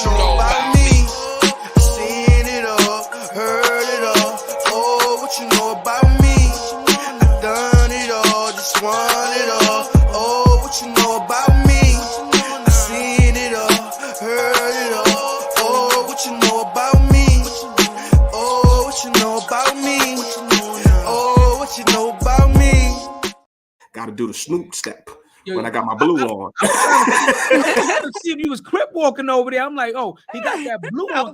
you know about me? I seen it all, heard it all. Oh, what you know about me? I done it all, just want it all. Oh, what you know about me? I seen it all, heard it all. Oh, what you know about me? Oh, what you know about me? Oh, what you know about me? Gotta do the Snoop step. When I got my blue on. I had to see if you was crip walking over there. I'm like, oh, he got that blue on.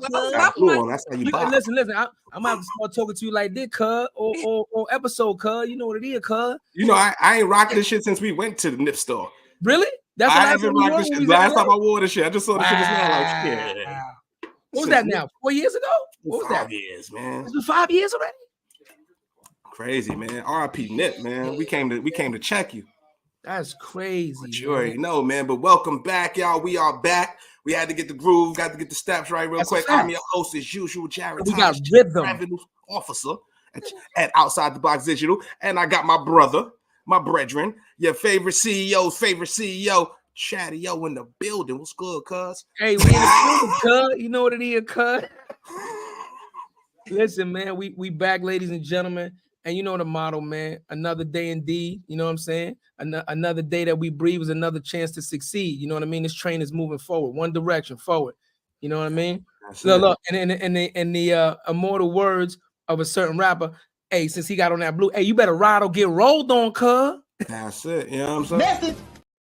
Blue on. That's how you buy. Listen. I'm gonna have to start talking to you like this, cuz, or episode, cuz. You know what it is, cuz. You know, I ain't rocking this shit since we went to the Nip store. Really? That's I haven't rocked this shit. Last time I wore this shit, I just saw the shit just now. Like, shit. What was that now? 4 years ago? What was that? 5 years, man. It's been 5 years already. Crazy, man. R.I.P. Nip, man. We came to check you. That's crazy. But you already know, man. But welcome back, y'all. We are back. We had to get the groove, got to get the steps right real quick. I'm your host, as usual, Jared. We got rhythm. Revenue officer at Outside the Box Digital. And I got my brother, my brethren, your favorite CEO, Chatty O in the building. What's good, cuz? Hey, we in the building, cuz. You know what it is, cuz. Listen, man, we back, ladies and gentlemen. And you know the motto, man. Another day indeed. You know what I'm saying? Another day that we breathe is another chance to succeed. You know what I mean? This train is moving forward, one direction, forward. You know what I mean? Look, and in the immortal words of a certain rapper, hey, since he got on that blue, hey, you better ride or get rolled on, cuz. That's it. You know what I'm saying?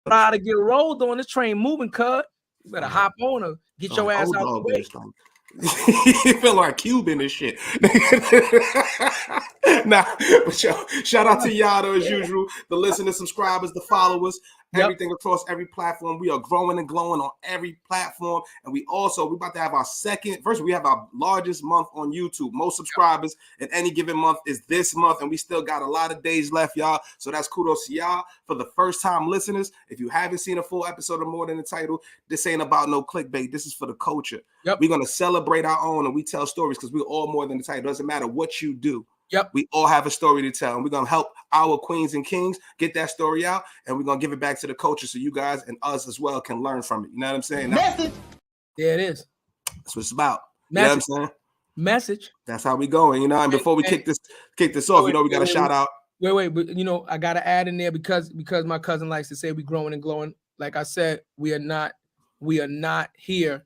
Ride or get rolled on. This train moving, cuz. You better hop on or get your ass out the way. You feel like Cuban and shit. Nah, but yo, shout out to y'all though, as usual. The listeners, subscribers, the followers, everything across every platform. We are growing and glowing on every platform. And we about to have our we have our largest month on YouTube. Most subscribers in any given month is this month. And we still got a lot of days left, y'all. So that's kudos to y'all. For the first time listeners, if you haven't seen a full episode of More Than the Title, this ain't about no clickbait. This is for the culture. We're going to celebrate our own and we tell stories because we're all more than the title. It doesn't matter what you do. We all have a story to tell, and we're going to help our queens and kings get that story out, and we're going to give it back to the culture so you guys and us as well can learn from it. You know what I'm saying? Message. There it is. That's what it's about. Message. You know what I'm saying? Message. That's how we going, you know. And before we kick this off, you know, we got to shout out. Wait, but you know, I got to add in there because my cousin likes to say we growing and glowing. Like I said, we are not here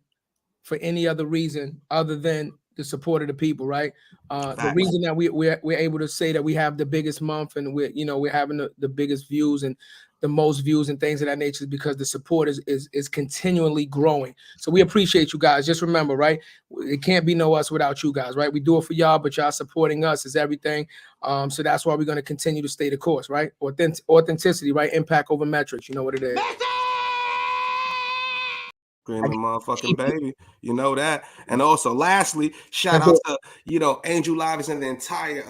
for any other reason other than the support of the people, right? The reason that we're able to say that we have the biggest month and we're having the biggest views and the most views and things of that nature is because the support is continually growing. So we appreciate you guys. Just remember, right? It can't be no us without you guys, right? We do it for y'all, but y'all supporting us is everything. So that's why we're going to continue to stay the course, right? Authenticity, right? Impact over metrics. You know what it is. Screaming motherfucking baby, you know that. And also, lastly, shout out to Angel Lives and the entire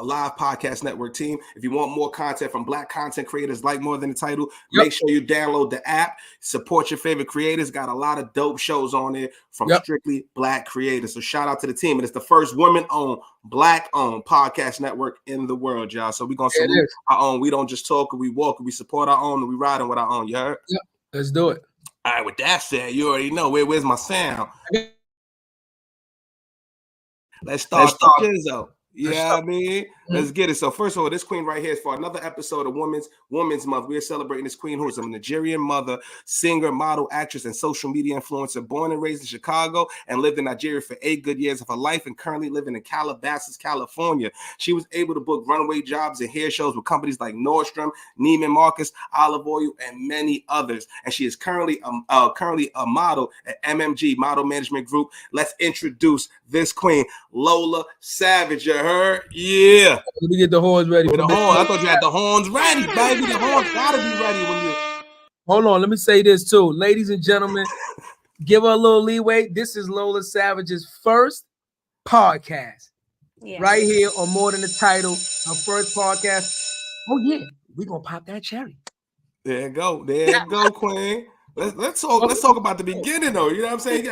live podcast network team. If you want more content from Black content creators like More Than the Title, make sure you download the app. Support your favorite creators. Got a lot of dope shows on there from strictly Black creators. So shout out to the team. And it's the first women-owned, Black-owned podcast network in the world, y'all. So we're gonna salute our own. We don't just talk, we walk, we support our own, and we riding with our own. You heard? Yep. Let's do it. All right, with that said, you already know where's my sound. Let's start the Jizzo. Yeah, I mean, let's get it. So first of all, this queen right here is for another episode of Women's Month. We are celebrating this queen who is a Nigerian mother, singer, model, actress, and social media influencer, born and raised in Chicago and lived in Nigeria for 8 good years of her life and currently living in Calabasas, California. She was able to book runway jobs and hair shows with companies like Nordstrom, Neiman Marcus, Olive Oil, and many others. And she is currently a model at MMG Model Management Group. Let's introduce this queen, Lola Savage. You heard? Yeah. Let me get the horns ready. The horn. I thought you had the horns ready, baby. The horns gotta be ready when you. Hold on. Let me say this too, ladies and gentlemen. Give her a little leeway. This is Lola Savage's first podcast, right here on More Than the Title. Her first podcast. Oh yeah, we gonna pop that cherry. There you go, Queen. Let's talk about the beginning though. You know what I'm saying?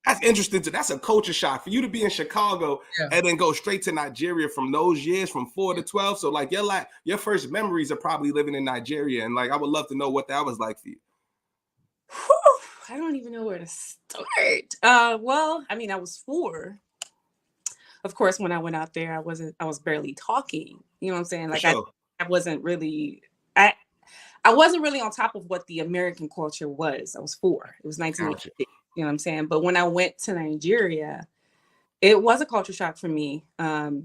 That's interesting too. That's a culture shock for you to be in Chicago and then go straight to Nigeria from those years from 4 to 12. So like your first memories are probably living in Nigeria, and like I would love to know what that was like for you. I don't even know where to start. Well, I mean, I was 4. Of course, when I went out there, I was barely talking. You know what I'm saying? Like Sure. I wasn't really, I wasn't really on top of what the American culture was. I was 4. It was 1986. You know what I'm saying? But when I went to Nigeria, it was a culture shock for me,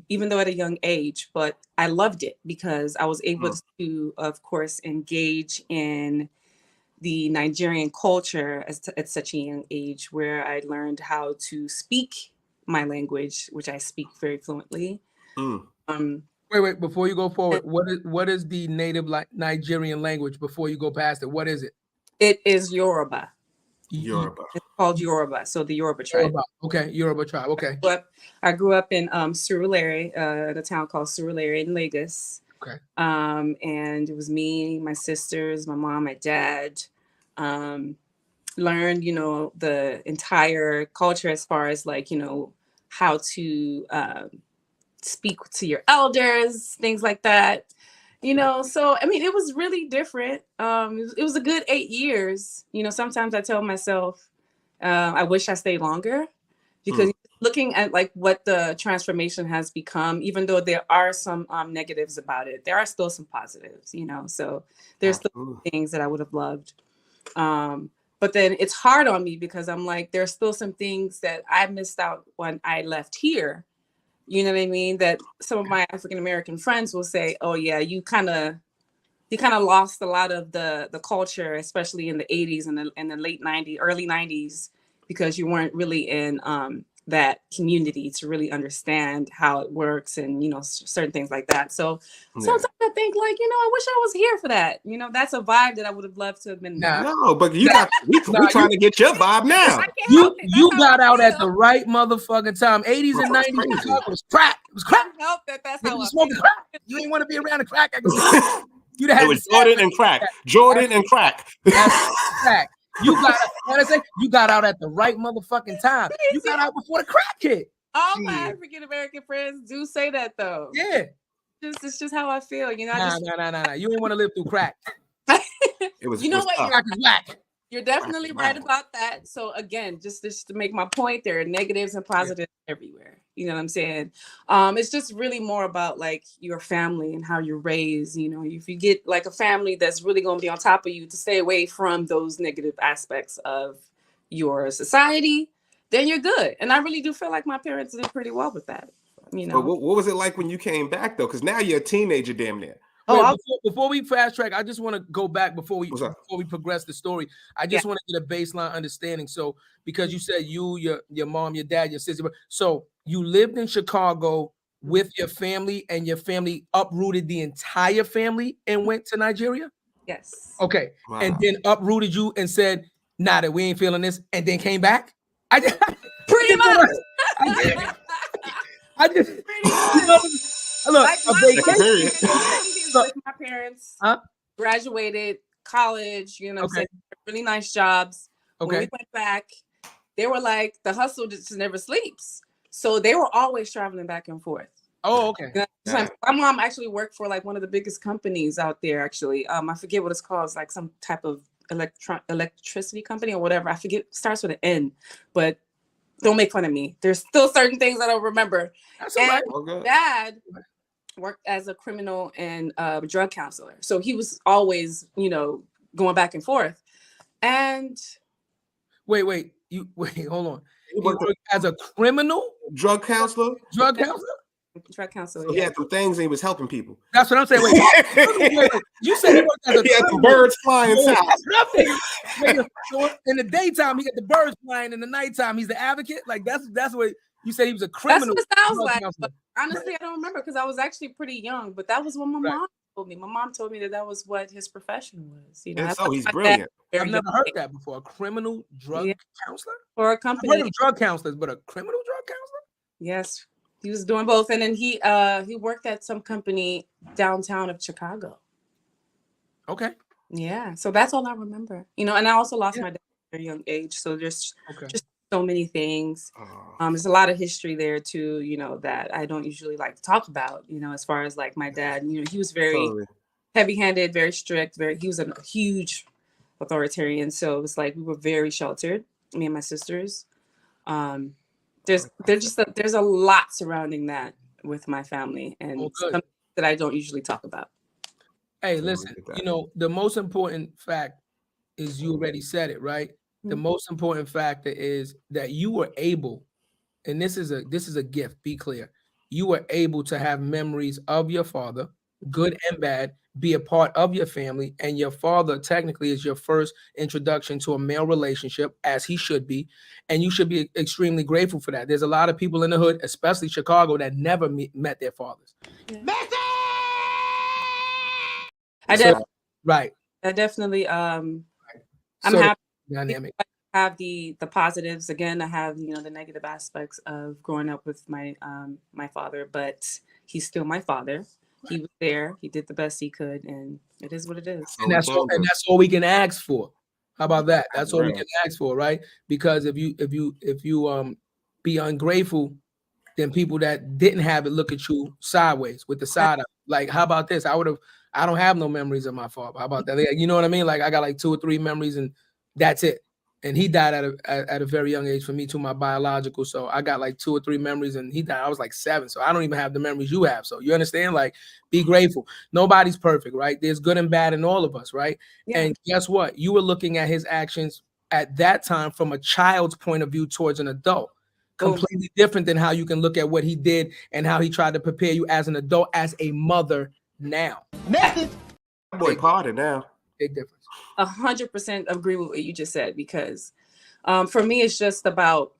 even though at a young age, but I loved it because I was able to, of course, engage in the Nigerian culture at such a young age, where I learned how to speak my language, which I speak very fluently. Wait, before you go forward, what is the native Nigerian language before you go past it? What is it? It is Yoruba. Yoruba. It's called Yoruba. So the Yoruba tribe. Yoruba. Okay, Yoruba tribe. Okay. I grew up in Surulere, a town called Surulere in Lagos. Okay. And it was me, my sisters, my mom, my dad. Learned, the entire culture as far as like, how to speak to your elders, things like that. So I mean, it was really different. It was a good 8 years. Sometimes I tell myself, I wish I stayed longer, because looking at like what the transformation has become, even though there are some negatives about it, there are still some positives. So there's still things that I would have loved. But then it's hard on me because I'm like, there's still some things that I missed out when I left here. You know what I mean? That some of my African-American friends will say, oh yeah, you kind of lost a lot of the culture, especially in the 80s and the late 90s, early 90s, because you weren't really in that community to really understand how it works and, certain things like that. So sometimes I think like, I wish I was here for that. That's a vibe that I would have loved to have been. No, but we trying to get your vibe now. You got out at the right motherfucking time. 80s and 90s Chicago was crack. It was crack. Help that that's how I smoking feel. crack. You ain't want to be around the crack. It was Jordan and crack. Jordan and crack. That's crack. You got out at the right motherfucking time. You got out before the crack hit. All my African American friends do say that though. Yeah. It's just how I feel. Nah. You ain't want to live through crack. It was. You're definitely right about that. So again, just to make my point, there are negatives and positives everywhere. You know what I'm saying? It's just really more about like your family and how you're raised. If you get like a family that's really going to be on top of you, to stay away from those negative aspects of your society, then you're good. And I really do feel like my parents did pretty well with that. But what was it like when you came back though? Because now you're a teenager, damn near. Before we fast track, I just want to go back before we progress the story. I just want to get a baseline understanding. So, because you said your mom, your dad, your sister, so you lived in Chicago with your family, and your family uprooted the entire family and went to Nigeria? Yes. Okay. Wow. And then uprooted you and said, nah, that we ain't feeling this, and then came back? Pretty much. I just look, like a vacation. With my parents, graduated college, saying, really nice jobs. Okay. When we went back, they were like, the hustle just never sleeps. So they were always traveling back and forth. Oh, okay. My mom actually worked for like one of the biggest companies out there, actually. I forget what it's called. It's like some type of electricity company or whatever. I forget, it starts with an N, but don't make fun of me. There's still certain things I don't remember. That's all right. And Dad worked as a criminal and drug counselor. So he was always, going back and forth. And wait, hold on. He worked as a criminal drug counselor? Drug counselor. So he had some things and he was helping people. That's what I'm saying. Wait. You said he worked as a he had the birds flying south. In the daytime, he got the birds flying. In the nighttime, he's the advocate. Like that's what you said. He was a criminal. That's what it sounds like. But honestly, I don't remember because I was actually pretty young. But that was what my mom told me. My mom told me that was what his profession was. And so he's brilliant. I've never heard that before. A criminal drug counselor for a company. I've heard of drug counselors, but a criminal drug counselor? Yes. He was doing both, and then he worked at some company downtown of Chicago. Okay. Yeah, so that's all I remember. And I also lost my dad at a young age, so there's just so many things. There's a lot of history there too, that I don't usually like to talk about. As far as like my dad, he was very heavy-handed, very strict. He was a huge authoritarian. So it was like we were very sheltered, me and my sisters. There's a lot surrounding that with my family, and something that I don't usually talk about. Hey, listen, you know, the most important fact is you already said it, right? The most important factor is that you were able, and this is a gift, be clear. You were able to have memories of your father, good and bad, be a part of your family, and your father technically is your first introduction to a male relationship, as he should be, and you should be extremely grateful for that. There's a lot of people in the hood, especially Chicago, that never met their fathers. Yeah. Right. I definitely I'm So happy dynamic. I have the positives. Again, I have, you know, the negative aspects of growing up with my my father, but he's still my father. He was there, he did the best he could, and it is what it is. And that's all we can ask for. How about that? That's all we can ask for, right? Because if you be ungrateful, then people that didn't have it look at you sideways with the side up. Like, how about this? I don't have no memories of my father. How about that? You know what I mean? Like, I got like 2 or 3 memories, and that's it. And he died at a very young age for me, to my biological. So I got like 2 or 3 memories, and he died. I was like 7. So I don't even have the memories you have. So you understand? Like, be grateful. Nobody's perfect, right? There's good and bad in all of us, right? Yeah. And guess what? You were looking at his actions at that time from a child's point of view towards an adult. Completely different than how you can look at what he did and how he tried to prepare you as an adult, as a mother now. Boy, party now. Big difference. 100% agree with what you just said, because for me, it's just about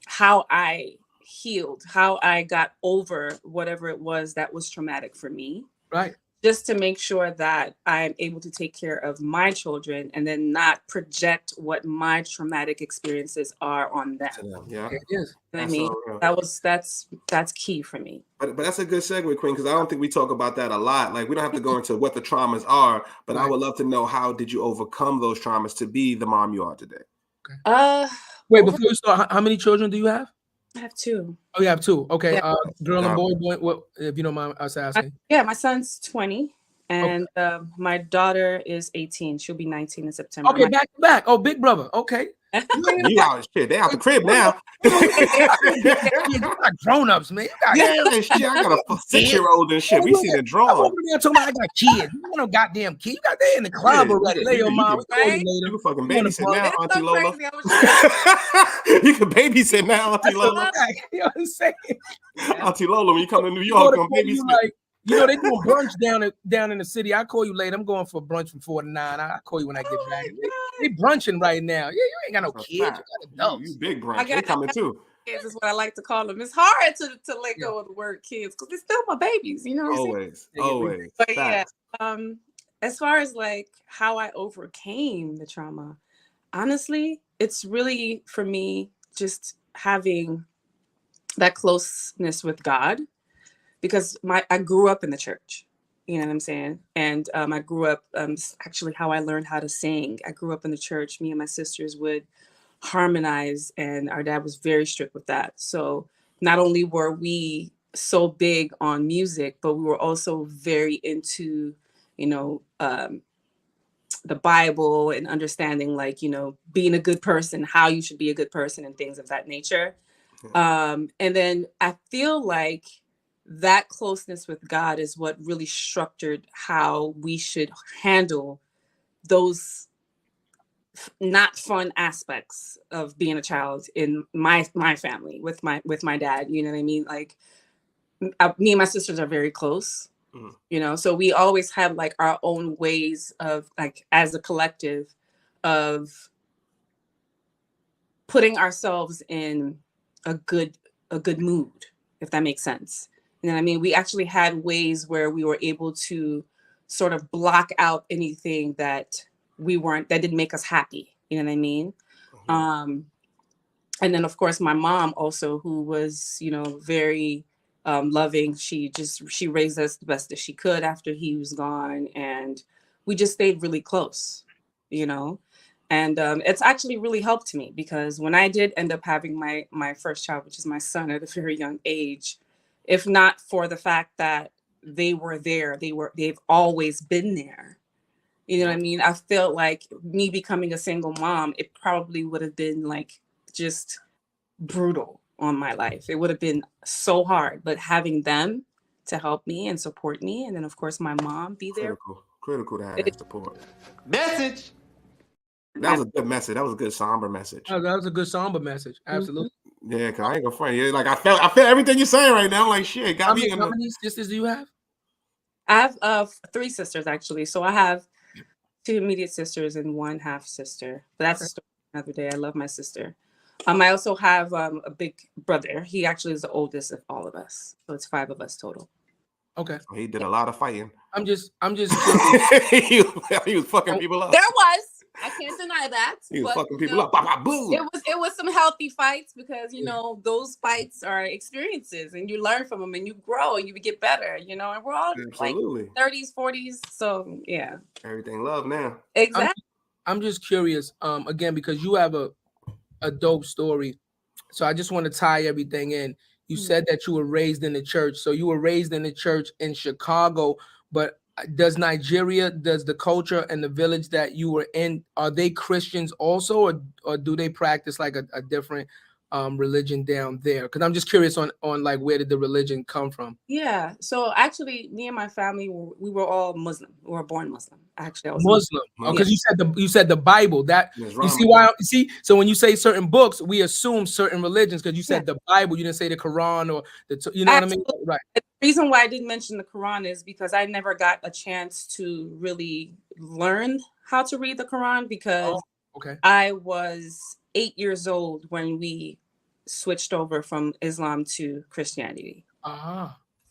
how I healed, how I got over whatever it was that was traumatic for me. Right. Just to make sure that I'm able to take care of my children and then not project what my traumatic experiences are on them. Yeah, it is. I mean, that's key for me. But that's a good segue, Queen, because I don't think we talk about that a lot. Like, we don't have to go into what the traumas are, but I would love to know, how did you overcome those traumas to be the mom you are today? Wait, before you start, how many children do you have? I have 2. Oh, you have 2. Okay. Yeah. Girl and boy, what, if you don't mind us asking? Yeah, my son's 20 and my daughter is 18. She'll be 19 in September. Okay, back to back. Oh, big brother. Okay. You out shit. They out the crib now. You got grown-ups, man. Shit. I got a 6-year-old and shit. We see the drawing. I'm talking about I got kids. You know, goddamn kids. You got they in the club already. Lay your mom. You can fucking babysit now, Auntie Lola. You can babysit now, Auntie Lola. You know what I'm saying? Auntie Lola, when you come to New York, come babysit. You know, they doing brunch down in the city. I call you late. I'm going for brunch from 4 to 9. I call you when I get back. They brunching right now. Yeah, you ain't got no kids. You got adults. You big brunch. They coming too. Kids is what I like to call them. It's hard to let go of the word kids because they're still my babies. You know what I'm saying? Always. But yeah, as far as like how I overcame the trauma, honestly, it's really for me just having that closeness with God. Because I grew up in the church, you know what I'm saying? And I grew up, actually how I learned how to sing. I grew up in the church. Me and my sisters would harmonize, and our dad was very strict with that. So not only were we so big on music, but we were also very into, you know, the Bible and understanding, like, you know, being a good person, how you should be a good person and things of that nature. And then I feel like that closeness with God is what really structured how we should handle those not fun aspects of being a child in my family with my dad. You know what I mean? Like, me and my sisters are very close, you know, so we always have like our own ways of, like, as a collective, of putting ourselves in a good mood, if that makes sense. You know what I mean? We actually had ways where we were able to sort of block out anything that didn't make us happy. You know what I mean? And then of course my mom also, who was, you know, very loving. She raised us the best that she could after he was gone. And we just stayed really close, you know? And it's actually really helped me, because when I did end up having my first child, which is my son, at a very young age, if not for the fact that they were there, they've always been there, You know what I mean? I felt like me becoming a single mom, it probably would have been like just brutal on my life. It would have been so hard, but having them to help me and support me, and then of course my mom be there. Critical to have that support. Message. That was a good message. That was a good somber message. Oh, that was a good somber message. Absolutely. Yeah, cause I ain't gonna front you. Like I feel everything you're saying right now. I'm like shit. How many sisters do you have? I have 3 sisters actually. So I have 2 immediate sisters and 1 half sister. But that's a story another day. I love my sister. I also have a big brother. He actually is the oldest of all of us. So it's 5 of us total. Okay. So he did a lot of fighting. I'm just he was fucking people up. There was. I can't deny that. He was but, fucking people up. Bah, bah, boom. It was some healthy fights because those fights are experiences and you learn from them and you grow and you get better, and we're all Absolutely. like 30s, 40s. So yeah. Everything love now. Exactly. I'm just curious, again, because you have a dope story. So I just want to tie everything in. You said that you were raised in the church. So you were raised in the church in Chicago, but does the culture and the village that you were in, are they Christians also, or do they practice like a different religion down there? Because I'm just curious on like where did the religion come from? Yeah. So actually, me and my family, we were all Muslim. We were born Muslim. Actually, I was Muslim. Because you said the Bible. That you see why? See, so when you say certain books, we assume certain religions because you said the Bible. You didn't say the Quran or what I mean, right? The reason why I didn't mention the Quran is because I never got a chance to really learn how to read the Quran because I was 8 years old when we switched over from Islam to Christianity.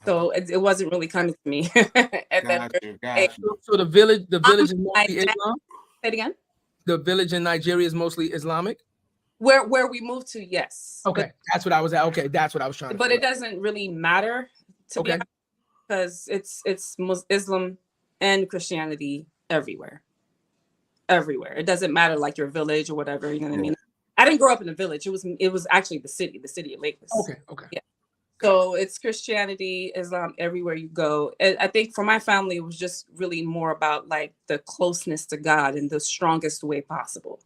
So it wasn't really coming to me at that age. So the village is mostly Islam? Say it again? The village in Nigeria is mostly Islamic? Where we moved to, yes. Okay, that's what I was at. Okay, that's what I was trying to But it doesn't really matter to me because it's Islam and Christianity everywhere. Everywhere. It doesn't matter like your village or whatever, you know what I mean? I didn't grow up in a village. It was actually the city of Lakers. Okay. Yeah. So it's Christianity, Islam, everywhere you go. I think for my family, it was just really more about like the closeness to God in the strongest way possible.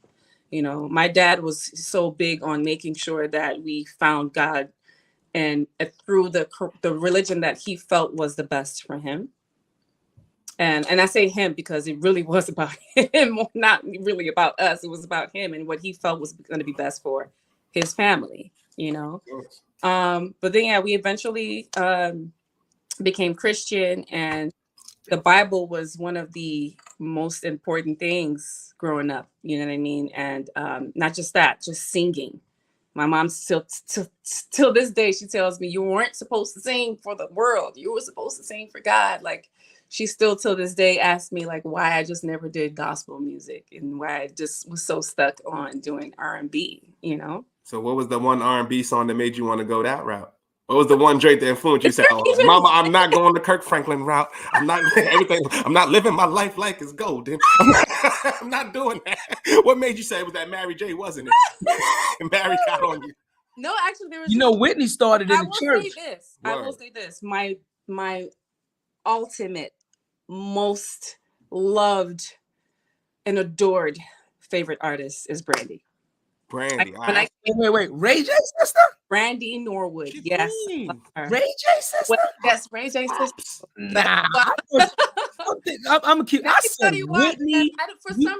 My dad was so big on making sure that we found God and through the religion that he felt was the best for him. And I say him because it really was about him, not really about us. It was about him and what he felt was going to be best for his family, But then, we eventually became Christian, and the Bible was one of the most important things growing up. You know what I mean? And not just that, just singing. My mom still, till this day, she tells me, you weren't supposed to sing for the world. You were supposed to sing for God. Like, she still till this day asks me like why I just never did gospel music and why I just was so stuck on doing R&B, So what was the one R&B song that made you want to go that route? What was the one Drake that influenced you? Said, "Oh, Mama, I'm not going the Kirk Franklin route. I'm not everything. I'm not living my life like it's golden. I'm not doing that." What made you say it was that Mary J, wasn't it? And Mary got on you. No, actually, there was. Whitney started in the church. I will say this. My ultimate, most loved and adored favorite artist is Brandy. Brandy. Wait, Ray J's sister? Brandy Norwood. Yes. Ray J's sister? Yes, Ray J's sister. Nah. I'm cute. I said Whitney.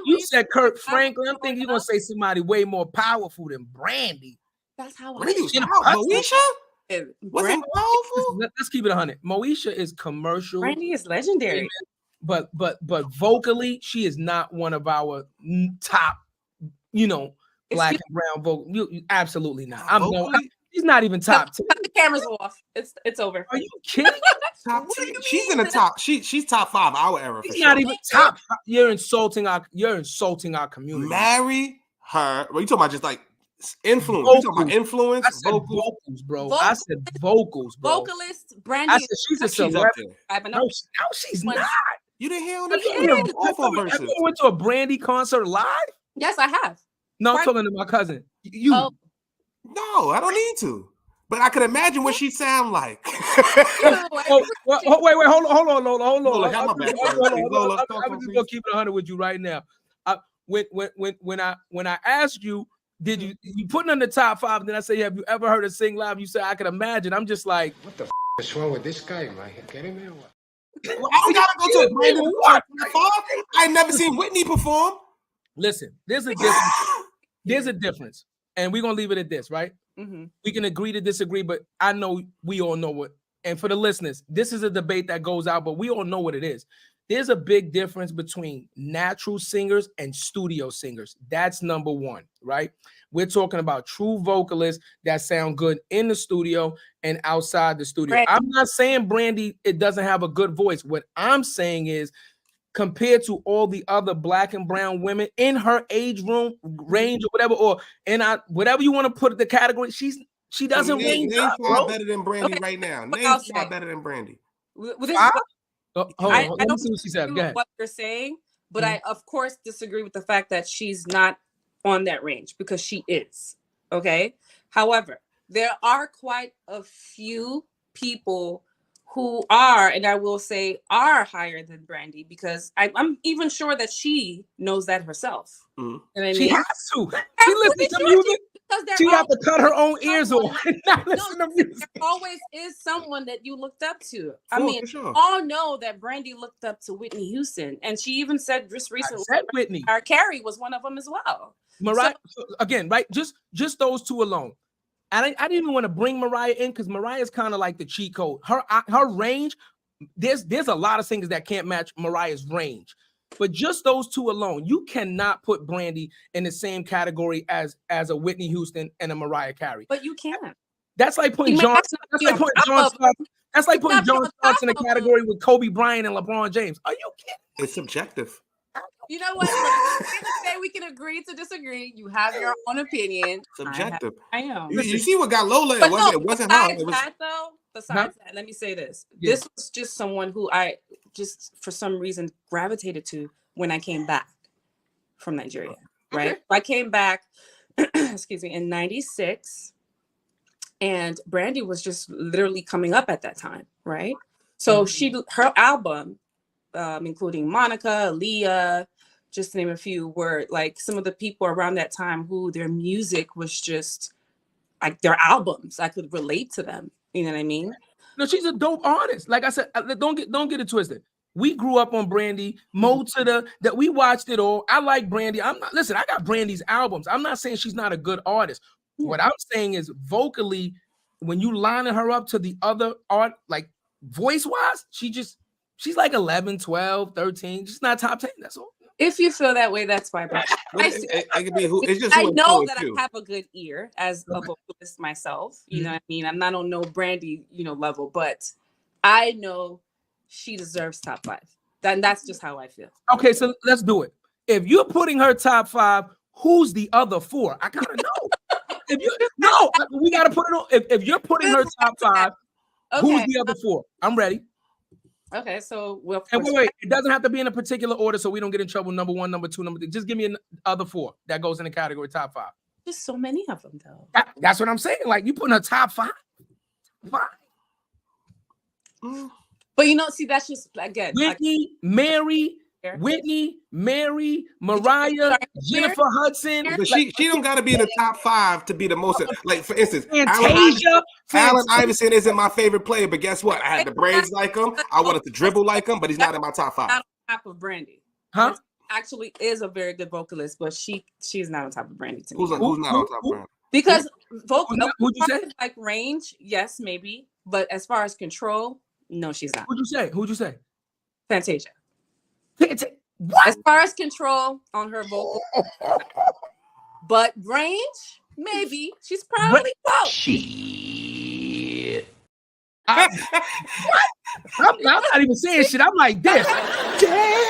You said Kirk Franklin. I'm thinking you're going to say somebody way more powerful than Brandy. That's how Moesha? Wasn't powerful? Let's keep it 100. Moesha is commercial. Brandy is legendary. But vocally, she is not one of our top, black and brown vocal. Absolutely not. She's not even top 10. The camera's off. It's over. Are you kidding? Top 10. She's in the top. She's top 5 our era. She's not even top 5. You're insulting our community. Marry her. What are you talking about? Just like influence. You talking about influence? I said vocals, bro. I said vocals, bro. Vocalist Brandy. I said she's a celebrity. No, she's not. You didn't hear on the verses. You went to a Brandy concert live? Yes, I have. No, I'm talking to my cousin. No, I don't need to. But I can imagine what she sound like. Wait, hold on, Lola, have my back first. Lola, I'm just gonna keep it 100 with you right now. When I asked you, did you put it in the top 5? And then I say, have you ever heard her sing live? You say, I can imagine. I'm just like, what the f is wrong with this guy? Am I kidding me or what? Well, I don't gotta go to a Brandy top 5. I ain't never seen Whitney perform. Listen, there's a difference. There's a difference, and we're gonna leave it at this, right? We can agree to disagree, but I know we all know what. And for the listeners, this is a debate that goes out, but we all know what it is. There's a big difference between natural singers and studio singers. That's number one, right? We're talking about true vocalists that sound good in the studio and outside the studio. Right. I'm not saying Brandy, it doesn't have a good voice. What I'm saying is, compared to all the other black and brown women in her age range or whatever, or whatever you want to put the category, she doesn't range up, bro. Better than Brandy right now. Name 5 better than Brandy. Hold on. I Let me don't see what she said. Go ahead. what you're saying, but I of course disagree with the fact that she's not on that range, because she is. Okay. However, there are quite a few people who are, and I will say are higher than Brandy, because I'm even sure that she knows that herself. You know what I She mean? has to. She listens to music. She have to cut her own ears someone- off and not listen to music. There always is someone that you looked up to. I Sure, mean, for sure. all know that Brandy looked up to Whitney Houston, and she even said just recently, I said Whitney. Carrie was one of them as well. Mariah, again, right? Just those two alone. I didn't even want to bring Mariah in, because Mariah's kind of like the cheat code. Her range, there's a lot of singers that can't match Mariah's range. But just those two alone, you cannot put Brandy in the same category as a Whitney Houston and a Mariah Carey. But you can. That's like putting John. That's like putting John Starks in a category with Kobe Bryant and LeBron James. Are you kidding? It's subjective. You know what? At the end of the day, we can agree to disagree. You have your own opinion. Subjective. I am. You see what got Lola? But It wasn't her. It was, besides that, let me say this. Yeah. This was just someone who I just, for some reason, gravitated to when I came back from Nigeria, right? Okay. I came back, excuse me, in 96, and Brandy was just literally coming up at that time, right? So her album, including Monica, Leah, just to name a few, were like some of the people around that time who their music was just like their albums. I could relate to them. You know what I mean? No, she's a dope artist. Like I said, don't get it twisted. We grew up on Brandy, that we watched it all. I like Brandy. I got Brandy's albums. I'm not saying she's not a good artist. What I'm saying is, vocally, when you lining her up to the other art, like voice-wise, she's like 11, 12, 13. She's not top 10. That's all. If you feel that way, that's fine. But I know that I have a good ear as a vocalist myself. You know what I mean? I'm not on no Brandy, level, but I know she deserves top 5. That's just how I feel. Okay, so let's do it. If you're putting her top 5, who's the other 4? I gotta know. We gotta put it on. If you're putting her top 5, who's the other 4? I'm ready. Okay, so wait. It doesn't have to be in a particular order, so we don't get in trouble. Number 1, number 2, number 3. Just give me other 4 that goes in the category top 5. There's so many of them, though. That's what I'm saying. Like, you putting a top 5. But see, that's just again. Whitney, Mary, Mariah, Jennifer Hudson. But she don't got to be in the top 5 to be the most. Like, for instance, Fantasia. Allen Iverson isn't my favorite player, but guess what? I had the braids like him. I wanted to dribble like him, but he's not in my top 5. Not on top of Brandy. Huh? Actually, is a very good vocalist, but she's not on top of Brandy to me. Who's not on top of Brandy? Because vocal, who'd you say? Like range, yes, maybe, but as far as control, no, she's not. Who'd you say? Fantasia. What? As far as control on her vocal, but range, maybe she's probably close. Shit. I'm not even saying shit. I'm like this. Damn.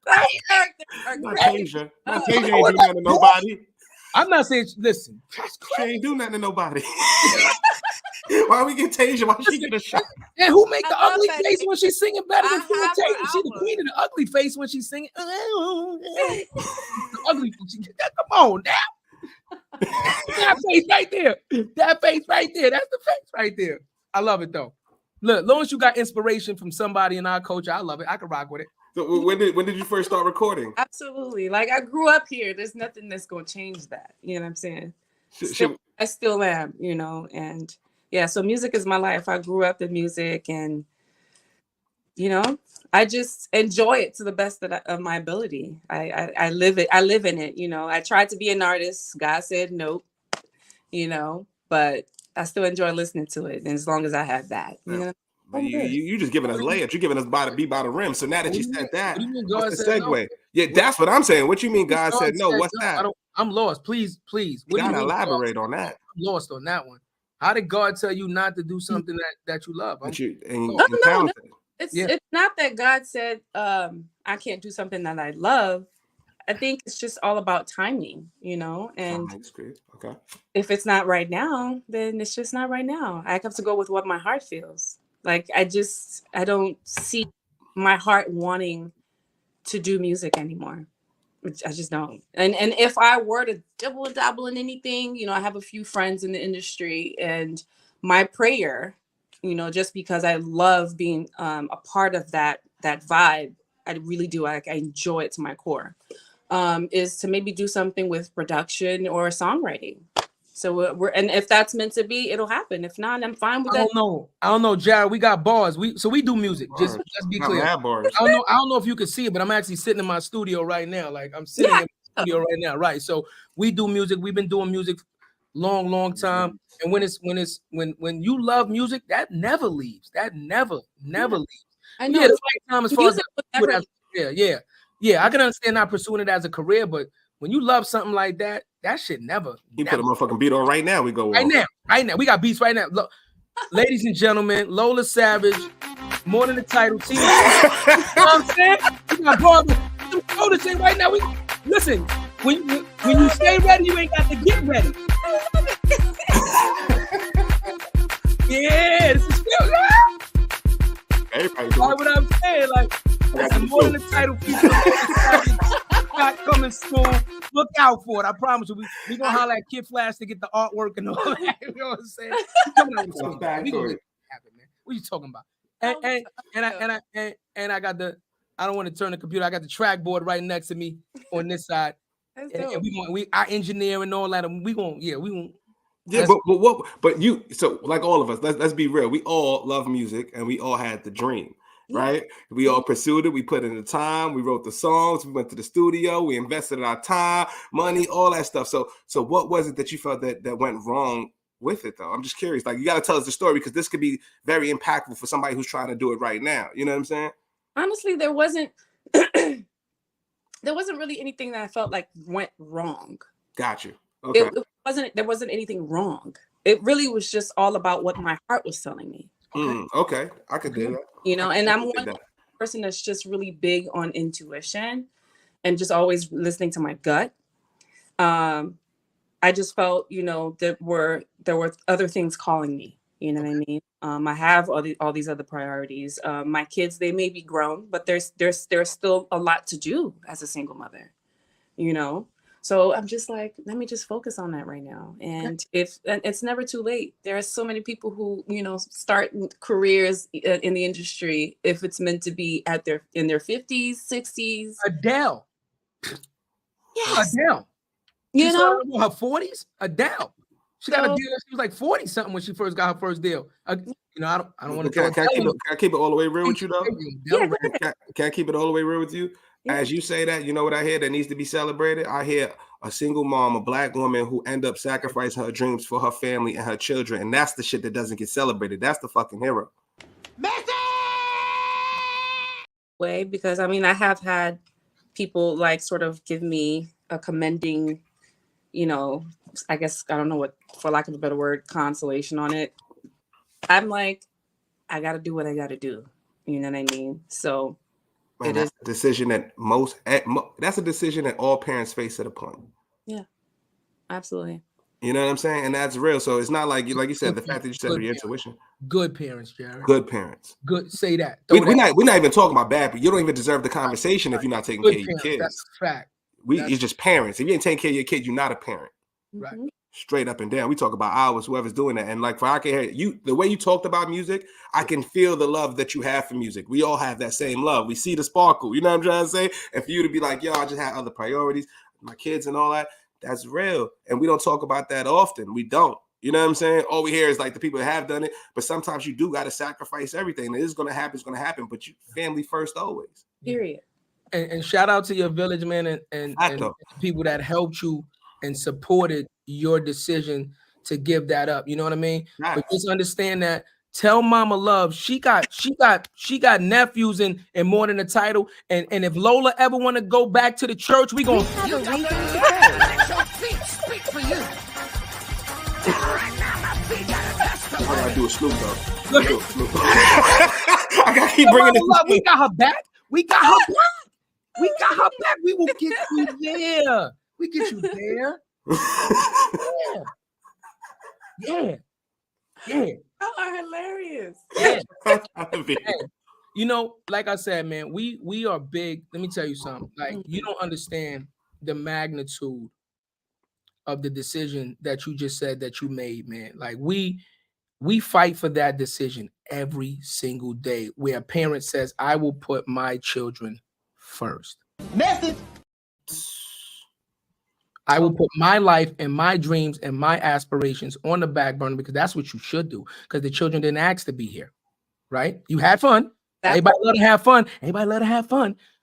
Tasia ain't do nothing to nobody. I'm not saying. Listen, she ain't do nothing to nobody. Why we get Tasia? Why she get a shot? And who make the ugly face when she's singing better than Tasia? She's the queen of the ugly face when she's singing. ugly. Come on now. That face right there. That face right there. That's the face right there. I love it though. Look, as long as you got inspiration from somebody in our culture, I love it. I can rock with it. So when did you first start recording? Absolutely. Like I grew up here. There's nothing that's gonna change that. You know what I'm saying? I still am, you know, and yeah, so music is my life. I grew up in music and you know, I just enjoy it to the best of my ability. I live it. I live in it. You know, I tried to be an artist. God said nope. You know, but I still enjoy listening to it, and as long as I have that, you know. You just giving us layups. You're giving us by the rim. So now that you said that, what's the segue? No? Yeah, that's what I'm saying. What you mean God said no? What's that? I'm lost. Please. You gotta elaborate on that. I'm lost on that one. How did God tell you not to do something that you love? No. It's not that God said I can't do something that I love. I think it's just all about timing, you know, and okay. If it's not right now, then it's just not right now. I have to go with what my heart feels. Like I don't see my heart wanting to do music anymore. I just don't. And if I were to dabble in anything, you know, I have a few friends in the industry, and my prayer, you know, just because I love being a part of that vibe, I really do. I enjoy it to my core. Is to maybe do something with production or songwriting. So and if that's meant to be, it'll happen. If not, I'm fine with that. I don't know, Jared. We got bars. We do music. Just be clear. I don't know if you can see it, but I'm actually sitting in my studio right now. Like I'm sitting in my studio right now, right? So we do music. We've been doing music long time. And when you love music, that never leaves. That never leaves. I know. Yeah, the right time as far as I can understand not pursuing it as a career, but when you love something like that, that shit never. You put a motherfucking beat on right now. We go right now. We got beats right now. Look, ladies and gentlemen, Lola Savage, more than the title. See, you know what I'm saying? We got bars. Lola saying right now. Listen. When you stay ready, you ain't got to get ready. Yeah, this is still what I'm saying. Like, that's more than the title. Not coming soon. Look out for it. I promise you. We gonna holler at Kid Flash to get the artwork and all that. You know what I'm saying? We gonna make it happen, man. What are you talking about? And I got the. I don't want to turn the computer. I got the trackboard right next to me on this side. And we our engineer and all that. And we gonna. Yeah, but you, so like all of us, let's be real. We all love music and we all had the dream, right? We all pursued it. We put in the time. We wrote the songs. We went to the studio. We invested our time, money, all that stuff. So what was it that you felt that went wrong with it, though? I'm just curious. Like, you got to tell us the story, because this could be very impactful for somebody who's trying to do it right now. You know what I'm saying? Honestly, there wasn't really anything that I felt like went wrong. Got you. Okay. There wasn't anything wrong. It really was just all about what my heart was telling me. Okay. I could do that. You know, and I'm one person that's just really big on intuition and just always listening to my gut. I just felt, you know, there were other things calling me. You know what I mean? I have all these other priorities. My kids, they may be grown, but there's still a lot to do as a single mother. You know. So I'm just like, let me just focus on that right now. And it's never too late. There are so many people who, you know, start careers in the industry if it's meant to be in their 50s, 60s. Adele. Yes. Adele. You know, her 40s. Adele. She got a deal. She was like 40 something when she first got her first deal. You know, I don't want to. Can I keep it all the way real with you though? Can I keep it all the way real with you? As you say that, you know what I hear that needs to be celebrated? I hear a single mom, a Black woman who end up sacrificing her dreams for her family and her children. And that's the shit that doesn't get celebrated. That's the fucking hero. Way, because I mean, I have had people like sort of give me a commending, you know, I guess, I don't know what, for lack of a better word, consolation on it. I'm like, I got to do what I got to do. You know what I mean? So that's a decision that that's a decision that all parents face at a point. Yeah, absolutely. You know what I'm saying? And that's real. So it's not like you said, the fact that you said your intuition. Good parents, Jared. Good parents. Good. Say that. We're not even talking about bad, but you don't even deserve the conversation if you're not taking care of your kids. That's a fact. It's just parents. If you ain't taking care of your kid, you're not a parent. Right. Straight up and down. We talk about ours, whoever's doing that. And like for I can hear you, the way you talked about music, I can feel the love that you have for music. We all have that same love. We see the sparkle. You know what I'm trying to say? And for you to be like, yo, I just had other priorities, my kids and all that, that's real. And we don't talk about that often. We don't. You know what I'm saying? All we hear is like the people that have done it, but sometimes you do got to sacrifice everything. It is going to happen. It's going to happen, but you family first always. Period. And shout out to your village, man, and people that helped you and supported your decision to give that up. You know what I mean? Right. But just understand that. Tell Mama Love she got nephews in more than a title. And if Lola ever want to go back to the church, we gonna have a reason to Speak for you. I gotta do a Snoop though. I gotta keep bringing this. We got her back. We got her back. We will get you there. We get you there. Yeah. Y'all are hilarious. Yeah. Hey, you know, like I said, man, we are big. Let me tell you something. Like, you don't understand the magnitude of the decision that you just said that you made, man. Like, we fight for that decision every single day, where a parent says, I will put my children first. Message. I will put my life and my dreams and my aspirations on the back burner, because that's what you should do, because the children didn't ask to be here, right? You had fun. Everybody love to have fun.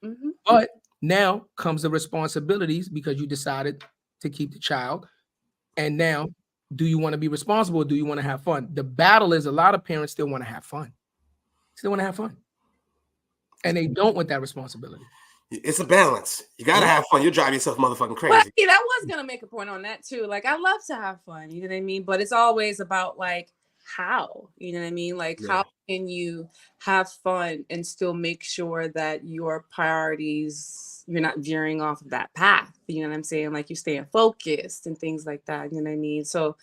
Mm-hmm. But now comes the responsibilities, because you decided to keep the child. And now, do you want to be responsible, or do you want to have fun? The battle is a lot of parents still want to have fun. And they don't want that responsibility. It's a balance. You gotta have fun. You'll drive yourself motherfucking crazy. Well, see, that was gonna make a point on that too. Like, I love to have fun, you know what I mean? But it's always about like how, you know what I mean? Like, how can you have fun and still make sure that your priorities, you're not veering off of that path, you know what I'm saying? Like, you're staying focused and things like that, you know what I mean? So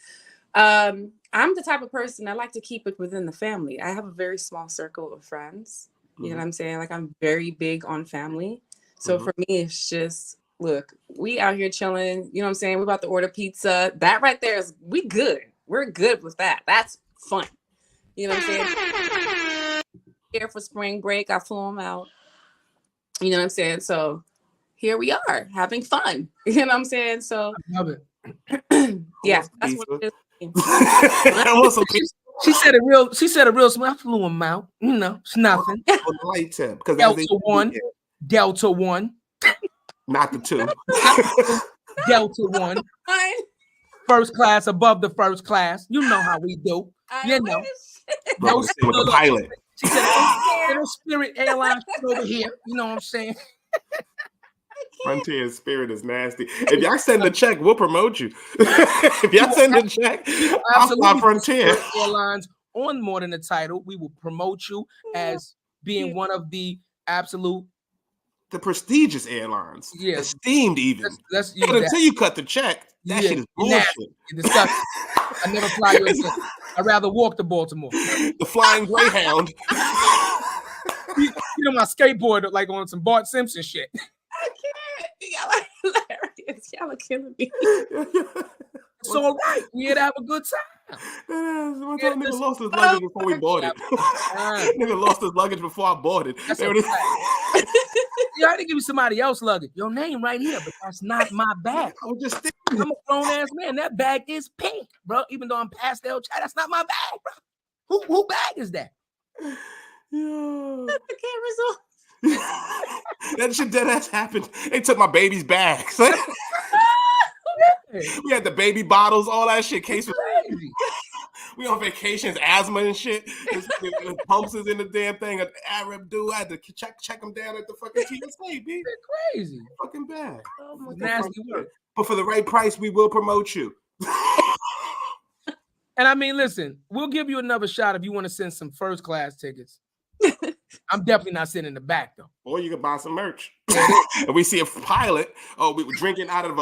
I'm the type of person, I like to keep it within the family. I have a very small circle of friends, you know what I'm saying? Like, I'm very big on family. So for me, it's just, look, we out here chilling, you know what I'm saying? We're about to order pizza. That right there is, we good. We're good with that. That's fun. You know what I'm saying? Here for spring break, I flew them out. You know what I'm saying? So here we are having fun. You know what I'm saying? So I love it. Yeah, that's what it is. I want some pizza. She said it real smooth. I flew them out. You know, it's nothing. Delta 1. Not the 2. Delta 1. First class above the first class. You know how we do. You know. No, the pilot. She said, little Spirit Airlines over here. You know what I'm saying? Frontier Spirit is nasty. If y'all send a check, we'll promote you. If y'all send a check, I'll fly Frontier Airlines on More Than a Title. We will promote you as being one of the prestigious airlines. Yes. Esteemed even. Let's but until you cut the check, that shit is bullshit. Disgusting. I never fly you again. I'd rather walk to Baltimore. The Flying Greyhound. You know, my skateboard like on some Bart Simpson shit. I can't. Y'all are hilarious. Y'all are killing me. It's all right. We had to have a good time. One time nigga lost his luggage before we boarded. Nigga lost his luggage before I boarded. You had to give me somebody else's luggage. Your name right here, but that's not my bag. I was just thinking. I'm a grown ass man. That bag is pink, bro. Even though I'm pastel, that's not my bag, bro. Who bag is that? Yeah. The camera's on. That shit dead ass happened. They took my baby's bags. We had the baby bottles, all that shit. Case was crazy. We on vacations, asthma and shit. The pumps is in the damn thing. An Arab dude, I had to check him down at the fucking TSA, B. Crazy. Fucking bad. Oh my God. Nasty work. But for the right price, we will promote you. And I mean, listen, we'll give you another shot if you want to send some first class tickets. I'm definitely not sitting in the back though. Or you can buy some merch. And we see a pilot. Oh, we were drinking out of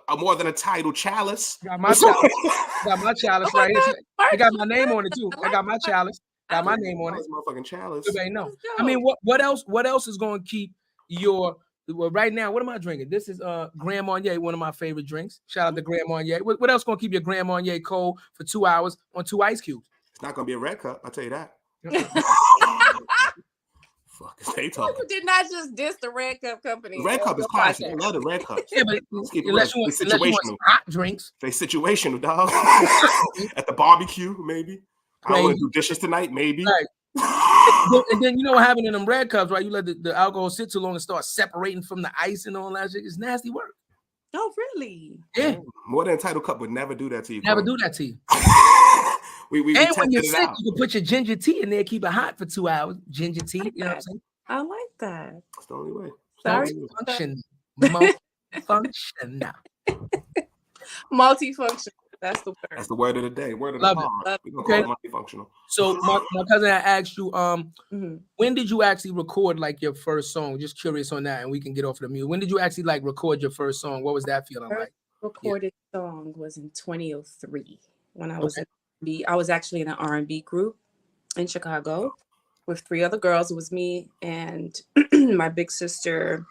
a More Than a Title chalice. Got my chalice right here. I got my name on it too. I got my chalice. Got my name on it. Motherfucking chalice. No. I mean, what else is going to keep your Well, right now, what am I drinking? This is Grand Marnier, one of my favorite drinks. Shout out to Grand Marnier. What else gonna keep your Grand Marnier cold for 2 hours on 2 ice cubes? It's not gonna be a red cup. I'll tell you that. Fuck, they You talking. did not just diss the Red Cup company. The red cup is classic. I love the red cups. Yeah, but Let's keep it unless real. you They want situational. hot drinks. They situational, dog. At the barbecue, maybe. I don't want to do dishes tonight, maybe. Right. And then you know what happened in them red cups, right? You let the alcohol sit too long and start separating from the ice and all that shit. It's nasty work. Oh, really? Yeah. More than Entitled Cup would never do that to you. Never do that to you. we And when you're tested it sick, out. you can put your ginger tea in there, keep it hot for 2 hours. Ginger tea, you know what I'm saying? I like that. That's the only way. Sorry. Multifunction. Multifunction. That's the word. That's the word of the day. Word of the Love it. pod. We're Okay. gonna call it multifunctional. So my cousin had asked you, Mhm. when did you actually record like your first song? Just curious on that, and we can get off of the music. When did you actually like record your first song? What was that feeling like? Recorded song was in 2003 when I was I was actually in an R&B group in Chicago with 3 other girls. It was me and my big sister.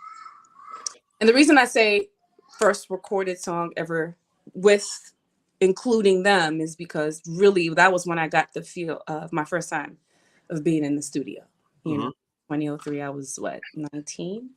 And the reason I say first recorded song ever with including them is because really that was when I got the feel of my first time of being in the studio. You know, 2003, I was 19,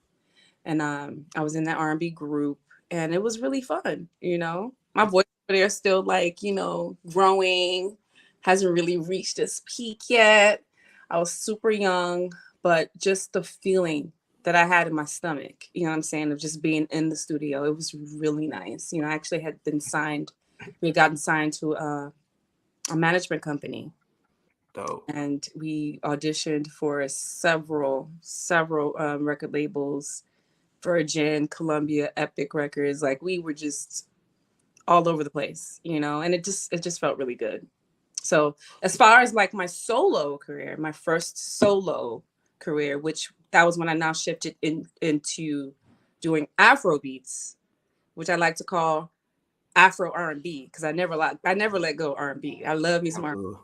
and I was in that R&B group, and it was really fun. You know, my voice over there still like, you know, growing, hasn't really reached its peak yet. I was super young, but just the feeling that I had in my stomach, you know what I'm saying, of just being in the studio, it was really nice. You know, I actually had been signed. We had gotten signed to a management company. Dope. And we auditioned for several record labels, Virgin, Columbia, Epic Records. Like we were just all over the place, you know, and it just felt really good. So as far as like my solo career, my first solo career, which that was when I now shifted into doing Afro beats, which I like to call Afro R&B, because I never let go of R&B. I love me some R&B.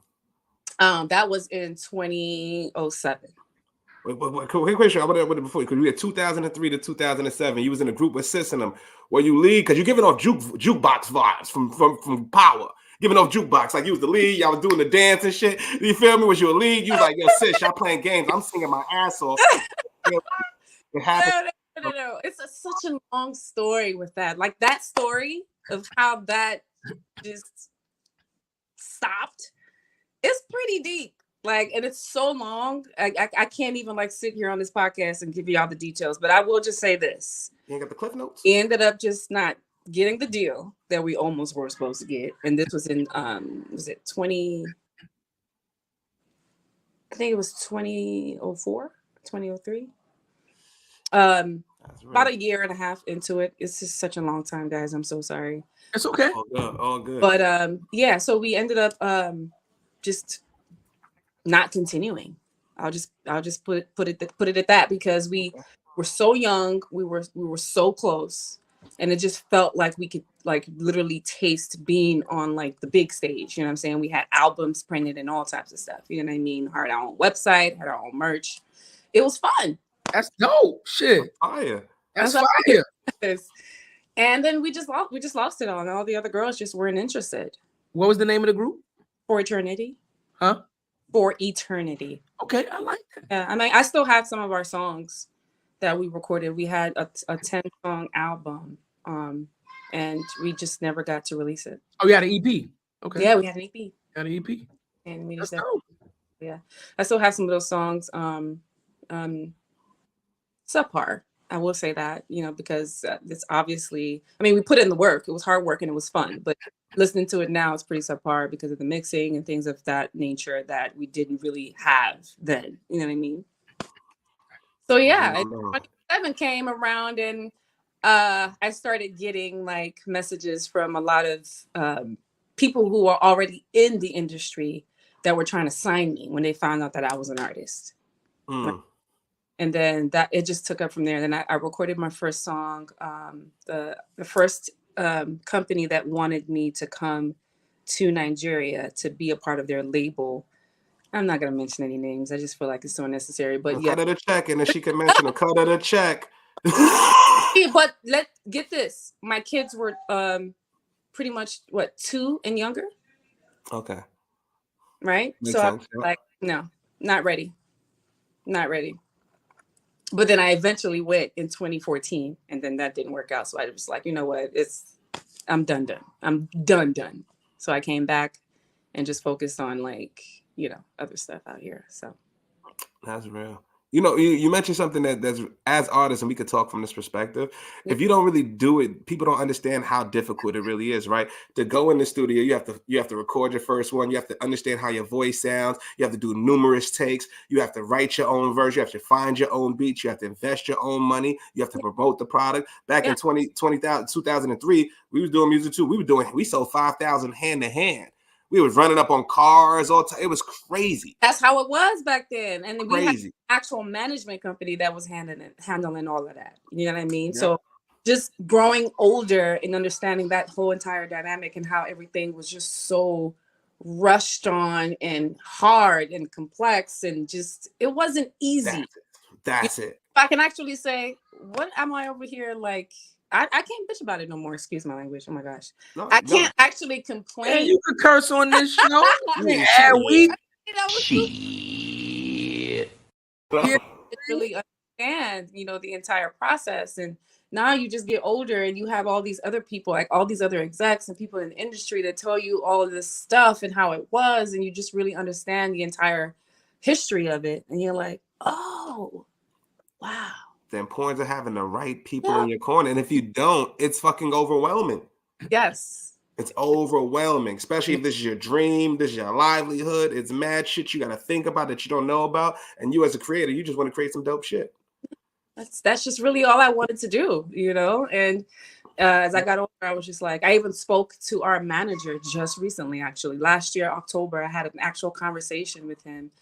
That was in 2007. Wait, quick question. I want to before because we had 2003 to 2007. You was in a group with Sis and them. Where you lead because you're giving off jukebox vibes from Power. Giving off jukebox like you was the lead. Y'all was doing the dance and shit. You feel me? Was you a lead? You was like, yo, Sis, y'all playing games. I'm singing my ass off. It happened. No. It's such a long story with that. Like that story of how that just stopped. It's pretty deep. Like, and it's so long. I can't even like sit here on this podcast and give you all the details, but I will just say this. You ain't got the cliff notes? He ended up just not getting the deal that we almost were supposed to get. And this was in was it 20? I think it was 2004, 2003. About a year and a half into it. It's just such a long time, guys. I'm so sorry. It's okay. All good. But yeah, so we ended up just not continuing. I'll just put it at that, because we were so young, we were so close, and it just felt like we could like literally taste being on like the big stage. You know what I'm saying? We had albums printed and all types of stuff. You know what I mean? Had our own website, had our own merch. It was fun. That's dope. Shit. Fire. That's fire. And then we just lost it all, and all the other girls just weren't interested. What was the name of the group? For Eternity. Huh? For Eternity. Okay, I like that. Yeah, I mean, I still have some of our songs that we recorded. We had a 10-song album, and we just never got to release it. Oh, you had an EP. Okay. Yeah, we had an EP. Had an EP. And we That's just dope. yeah. I still have some of those songs. Subpar. I will say that, you know, because it's obviously, I mean, we put in the work. It was hard work and it was fun, but listening to it now, it's pretty subpar because of the mixing and things of that nature that we didn't really have then. You know what I mean? So yeah, 2007 came around, and I started getting like messages from a lot of people who are already in the industry that were trying to sign me when they found out that I was an artist. And then that it just took up from there. Then I recorded my first song. The first company that wanted me to come to Nigeria to be a part of their label. I'm not gonna mention any names. I just feel like it's so unnecessary. But yeah, cut her the check, and then she can mention a cut her the check. Yeah, but let's get this. My kids were pretty much what, 2 and younger, Okay. right? Makes So I was sense. Yeah. like, no, not ready. Not ready. But then I eventually went in 2014, and then that didn't work out. So I was like, you know what? I'm done. I'm done. So I came back and just focused on, like, other stuff out here. So That's real. You know, you mentioned something that's as artists, and we could talk from this perspective. If you don't really do it, people don't understand how difficult it really is, right? To go in the studio, you have to record your first one. You have to understand how your voice sounds. You have to do numerous takes. You have to write your own verse. You have to find your own beats. You have to invest your own money. You have to promote the product. Back in 2003, we was doing music too. We sold 5,000 hand to hand. We was running up on cars all time. It was crazy. that's how it was back then. And then we had Crazy. an actual management company that was handling all of that. You know what I mean? Yeah. So just growing older and understanding that whole entire dynamic and how everything was just so rushed on and hard and complex, and just, it wasn't easy. That's it. If I can actually say, what am I over here like? I can't bitch about it no more. Excuse my language. Oh my gosh. No, I can't actually complain. And you could curse on this show. Yeah, we really understand, the entire process. And now you just get older and you have all these other people, like all these other execs and people in the industry that tell you all of this stuff and how it was, and you just really understand the entire history of it. And you're like, oh, wow. The importance of having the right people in your corner. And if you don't, it's fucking overwhelming. Yes. It's overwhelming, especially if this is your dream, this is your livelihood. It's mad shit you got to think about that you don't know about. And you as a creator, you just want to create some dope shit. That's just really all I wanted to do, And as I got older, I was just like, I even spoke to our manager just recently, actually. Last year, October, I had an actual conversation with him.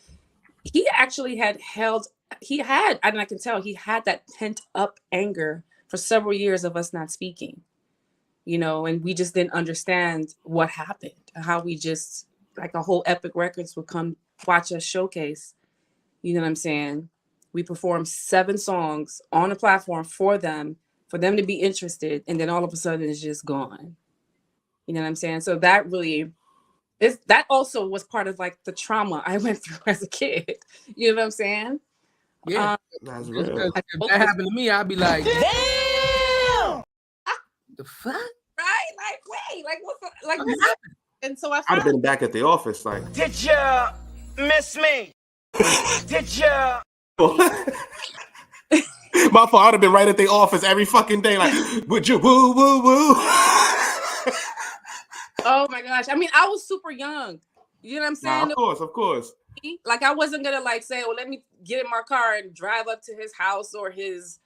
He actually and I can tell he had that pent up anger for several years of us not speaking, and we just didn't understand what happened, how we just, like, a whole Epic Records would come watch us showcase. You know what I'm saying? We performed 7 songs on a platform for them to be interested. And then all of a sudden it's just gone. You know what I'm saying? So that also was part of, like, the trauma I went through as a kid. You know what I'm saying? Yeah. That's Because real. if that happened to me, I'd be like, damn. The fuck? Right? Like, wait, like, what the, like, What happened? and so I I'd have been back at the office like, Did you miss me? Did you? my fault. I'd have been right at the office every fucking day, like, would you woo woo woo? Oh my gosh. I mean, I was super young. You know what I'm saying? Nah, of course. Like, I wasn't gonna, like, say, well, let me get in my car and drive up to his house or his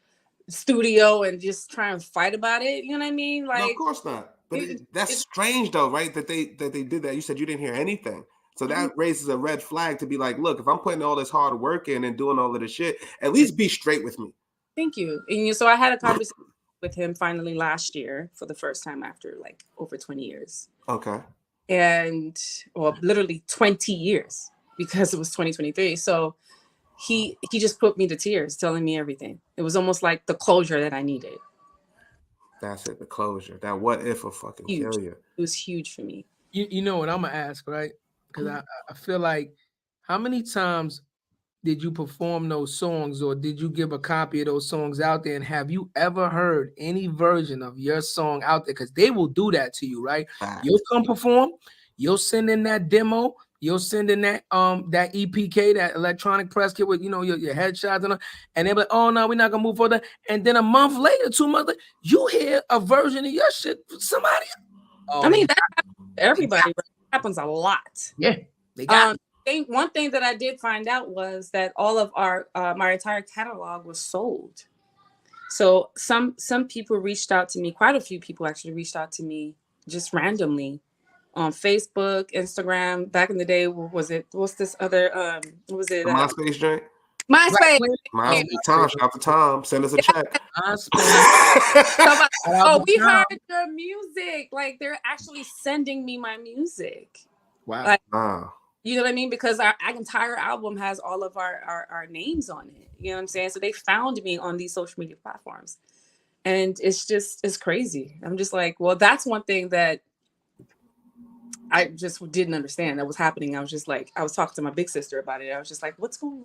studio and just try and fight about it. You know what I mean? Like, No, of course not. But that's strange though, right? That they did that. You said you didn't hear anything. So that raises a red flag to be like, look, if I'm putting all this hard work in and doing all of this shit, at least be straight with me. Thank you. And so I had a conversation with him finally last year for the first time after, like, over 20 years. Okay. And, well, literally 20 years, because it was 2023. So he just put me to tears, telling me everything. It was almost like the closure that I needed. That's it, the closure. That what if will fucking Huge. kill you. It was huge for me. You know what I'm gonna ask, right? Because I feel like, how many times did you perform those songs, or did you give a copy of those songs out there? And have you ever heard any version of your song out there? Because they will do that to you, right? You'll come perform, you'll send in that demo, you'll send in that that EPK, that electronic press kit with, your headshots and they're like, oh no, we're not gonna move further. And then a month later, 2 months later, you hear a version of your shit from somebody else. I mean, that happens to everybody. It happens a lot. Yeah, they got one thing that I did find out was that all of our my entire catalog was sold. So some people reached out to me. Quite a few people actually reached out to me just randomly on Facebook, Instagram. Back in the day, what's this other what was it? MySpace joint? MySpace. Tom, shout out to Tom. Send us a check. Oh, we heard your music. Like, they're actually sending me my music. Wow. Like, Wow. You know what I mean? Because our entire album has all of our names on it. You know what I'm saying? So they found me on these social media platforms. And it's crazy. I'm just like, well, that's one thing that I just didn't understand that was happening. I was just like, I was talking to my big sister about it. I was just like, what's going on?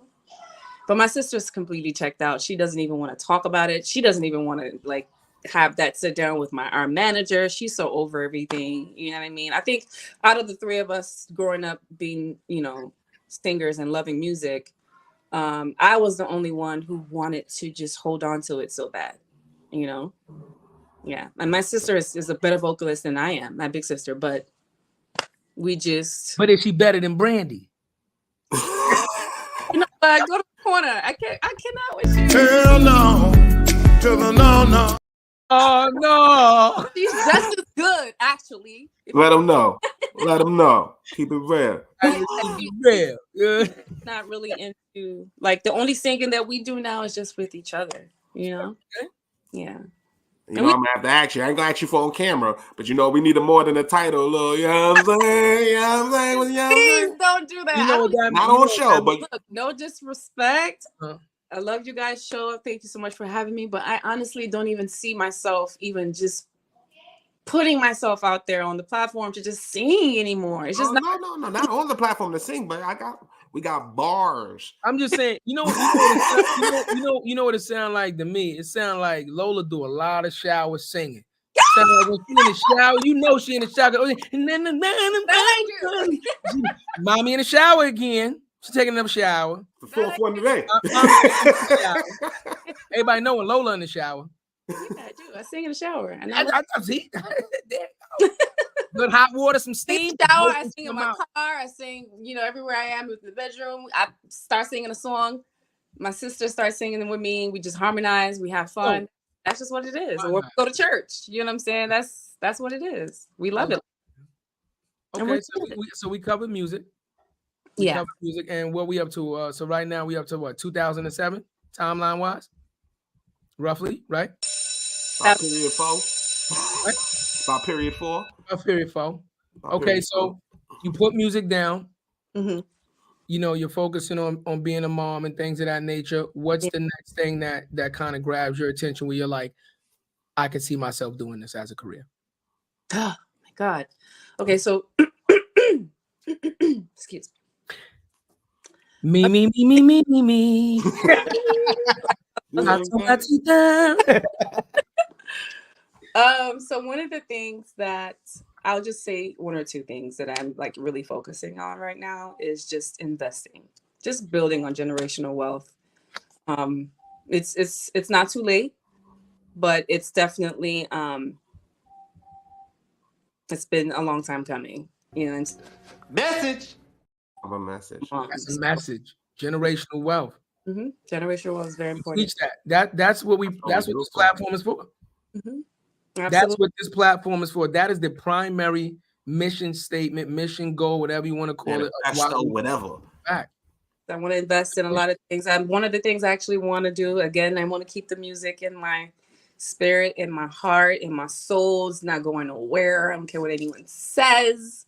But my sister's completely checked out. She doesn't even want to talk about it. She doesn't even want to like have that sit down with our manager. She's so over everything. You know what I mean? I think out of the three of us growing up being, you know, singers and loving music, I was the only one who wanted to just hold on to it so bad, you know? Yeah. And my sister is a better vocalist than I am, my big sister, but we just. But is she better than Brandy? You know, go to the corner. I cannot with you. Hell no. To the no. Oh no. She's just as good, actually. Let them know. Let them know. Keep it real. Real. Yeah. Not really into like the only singing that we do now is just with each other, you know? Okay. Yeah. You know, I'm gonna have to ask you. I ain't gonna ask you for on camera, but you know, we need more than a title, little. You know what I'm saying? You know what I'm saying? You know what I'm Please saying? don't do that. You know what that Not means? on show, but Look, no disrespect. Huh. I love you guys show up. Thank you so much for having me. But I honestly don't even see myself even just putting myself out there on the platform to just sing anymore. It's just no, not on the platform to sing, but we got bars. I'm just saying, you know what it sounds like to me? It sounds like Lola do a lot of shower singing. Sound like when she in the shower, you know she in the shower. Mommy in the shower again. She's taking another shower. The fourth one today. Everybody know when Lola in the shower. Yeah, I do. I sing in the shower. And I see. Good hot water, some steam. Shower, I sing in my car. I sing, you know, everywhere I am in the bedroom. I start singing a song. My sister starts singing with me. We just harmonize. We have fun. Oh. That's just what it is. Or we go to church. You know what I'm saying? That's what it is. We love it. Okay, so we cover music. We cover music, and what we up to? So right now we up to what? 2007 timeline wise, roughly, right? About period 4. Right? About period 4. About period 4. Okay, so you put music down. Mm-hmm. You know, you're focusing on being a mom and things of that nature. What's the next thing that kind of grabs your attention where you're like, I could see myself doing this as a career? Oh my God. Okay, so excuse me. Me. So one of the things that I'll just say one or two things that I'm like really focusing on right now is just investing, just building on generational wealth. It's not too late, but it's definitely it's been a long time coming. You know, message. I'm a message. That's a message. Generational wealth. Mm-hmm. Generational wealth is very important. Teach that. That's what this platform is for. Mm-hmm. That's what this platform is for. That is the primary mission statement, mission goal, whatever you want to call it. Whatever. I want to invest in a lot of things. One of the things I actually want to do, again, I want to keep the music in my spirit, in my heart, in my soul. It's not going nowhere. I don't care what anyone says.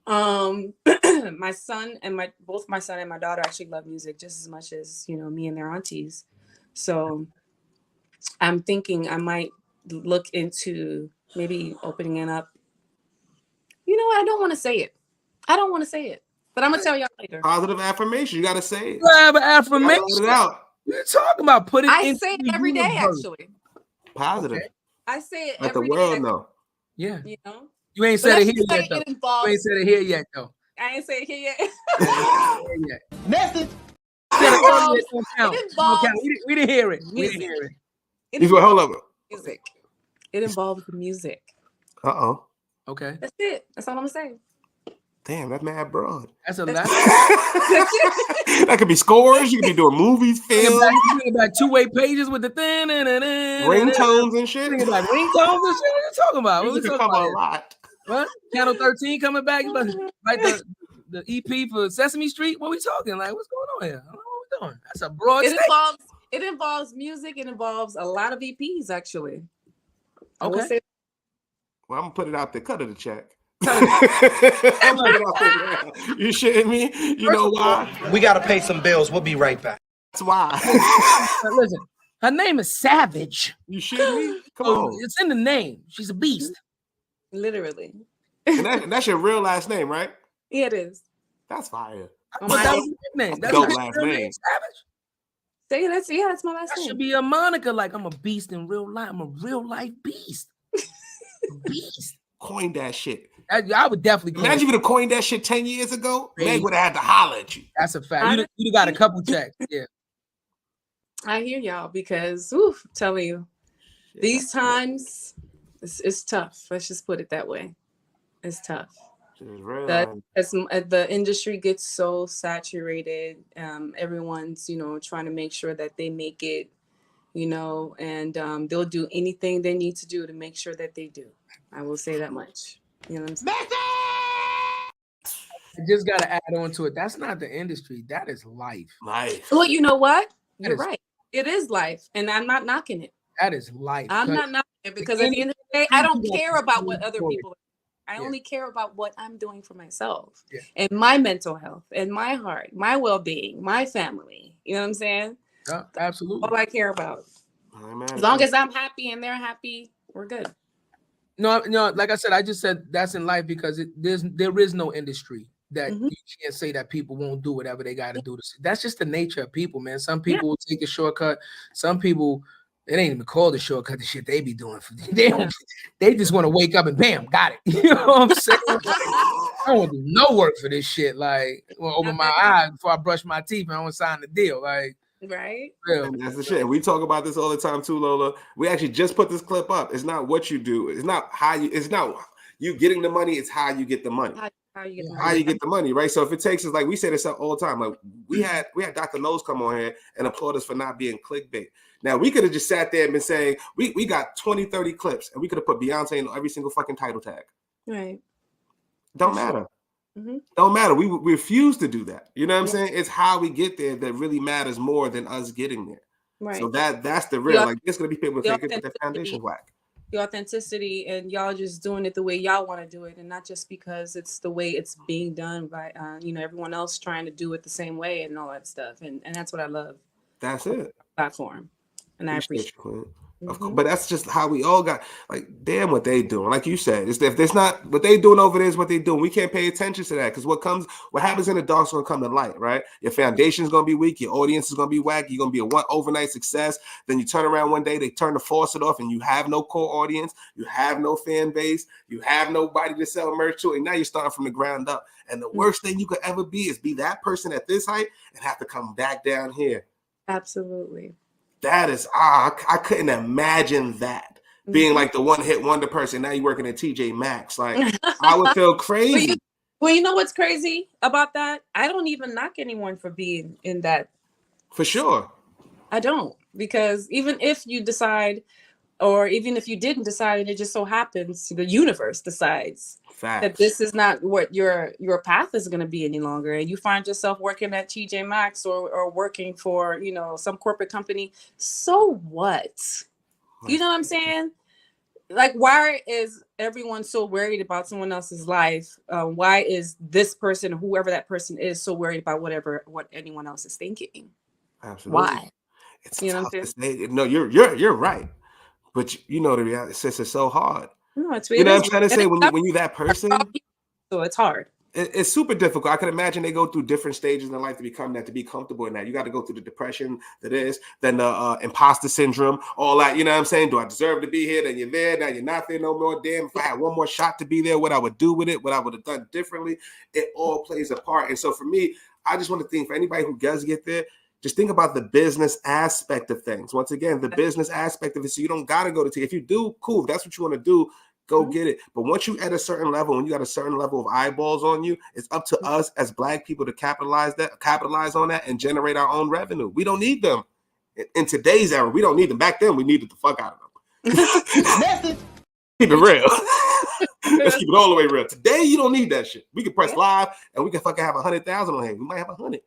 My son and both my son and my daughter actually love music just as much as, you know, me and their aunties. So I'm thinking I might look into maybe opening it up. You know what? I don't want to say it. But I'm gonna tell y'all later. Positive affirmation. You gotta say it. Have an affirmation. Let it out. You're talking about putting. I say it every day, actually. Positive. Okay. I say it let every the world day. know. Yeah. You know. You ain't said it here yet, though. You ain't said it here yet, though. I ain't said it here yet. Message. It involves. We didn't hear it. Hold up. Music. It involves the music. Okay. That's it. That's all I'm gonna say. Damn, that's mad broad. That's a lot. That could be scores. You could be doing movies, films. About 2-way pages with the ringtones and shit. Like ringtones and shit. What you talking about? What talking about a lot. What? Channel 13 coming back. Like the EP for Sesame Street. What we talking? Like, what's going on here? I don't know what we're doing. That's a broad statement. It involves music. It involves a lot of EPs, actually. Okay. Well, I'm gonna put it out there. Cut it a check. You shitting me? You know why? We gotta pay some bills. We'll be right back. That's why. Listen, her name is Savage. You shitting me? Come So on. it's in the name. She's a beast. Literally. And that's your real last name, right? Yeah, it is. That's fire. But that was her name. That's That's dope her last real name. Savage. Say that's my last That name. should be a moniker. Like, I'm a beast in real life. I'm a real life beast. A beast. Coined that shit. I would definitely call Imagine it. if you'd have coined that shit 10 years ago. Crazy. Meg would have had to holler at you. That's a fact. You got a couple checks. Yeah. I hear y'all because I'm telling you, these times it's tough. Let's just put it that way. It's tough. That as the industry gets so saturated, everyone's trying to make sure that they make it, and they'll do anything they need to do to make sure that they do. I will say that much. You know what I'm saying? I just got to add on to it. That's not the industry. That is life. Life. Well, you know what? You're is- right. It is life, and I'm not knocking it. That is life. I'm not knocking it because at the end of the day, I don't care about what other people. I only care about what I'm doing for myself and my mental health and my heart, my well-being, my family. You know what I'm saying? Yeah, absolutely. All I care about. Amen. As long as I'm happy and they're happy, we're good. No, like I said, I just said that's in life because there is no industry that you can't say that people won't do whatever they got to do. That's just the nature of people, man. Some people will take a shortcut. Some people, it ain't even called a shortcut. The shit they be doing for they just want to wake up and bam, got it. You know what I'm saying? I don't want to do no work for this shit. Like, I want to open my eyes before I brush my teeth and I want to sign the deal. Like, right? And that's the shit. We talk about this all the time too, Lola. We actually just put this clip up. It's not what you do. It's not how you. It's not you getting the money. It's how you get the money. How you get the How money. you get the money, right? So if it takes us, like we say this all the time, like we had Dr. Nose come on here and applaud us for not being clickbait. Now we could have just sat there and been saying we got 20, 30 clips and we could have put Beyonce in every single fucking title tag. Right. Don't matter. Don't matter. We refuse to do that. You know what I'm saying? It's how we get there that really matters more than us getting there. Right. So that's the real. Like there's gonna be people that get their foundation whack. The authenticity and y'all just doing it the way y'all want to do it, and not just because it's the way it's being done by everyone else trying to do it the same way and all that stuff. And that's what I love. That's it. Platform. And I appreciate it. Of course, but that's just how we all got. Like, damn, what they doing? Like you said, if there's not what they doing over there is what they doing. We can't pay attention to that because what happens in the dark is gonna come to light, right? Your foundation is gonna be weak. Your audience is gonna be whack. You're gonna be a overnight success. Then you turn around one day, they turn the faucet off, and you have no core audience. You have no fan base. You have nobody to sell merch to, and now you're starting from the ground up. And the worst thing you could ever be that person at this height and have to come back down here. Absolutely. That is, I couldn't imagine that being like the one hit wonder person. Now you're working at TJ Maxx. Like, I would feel crazy. Well, you know what's crazy about that? I don't even knock anyone for being in that. For sure. I don't, because even if you decide, or even if you didn't decide, and it just so happens the universe decides that this is not what your path is going to be any longer, and you find yourself working at TJ Maxx or working for some corporate company, so what? You know what I'm saying? Like, why is everyone so worried about someone else's life? Why is this person, whoever that person is, so worried about what anyone else is thinking? Absolutely. Why? It's tough to say. No, you're right. But the reality is so hard. No, it's what I'm trying to say? When you're that person, so it's hard. It's super difficult. I can imagine they go through different stages in life to become that, to be comfortable in that. You got to go through the depression that is, then the imposter syndrome, all that. You know what I'm saying? Do I deserve to be here? Then you're there. Now you're not there no more. Damn, if I had one more shot to be there, what I would do with it, what I would have done differently. It all plays a part. And so for me, I just want to think for anybody who does get there, just think about the business aspect of things. Once again, the business aspect of it. So you don't got to go to, if you do, cool. If that's what you want to do, go get it. But once you at a certain level, when you got a certain level of eyeballs on you, it's up to us as Black people to capitalize on that and generate our own revenue. We don't need them. In today's era, we don't need them. Back then, we needed the fuck out of them. Keep it real. Let's keep it all the way real. Today, you don't need that shit. We can press live and we can fucking have 100,000 on hand. We might have 100.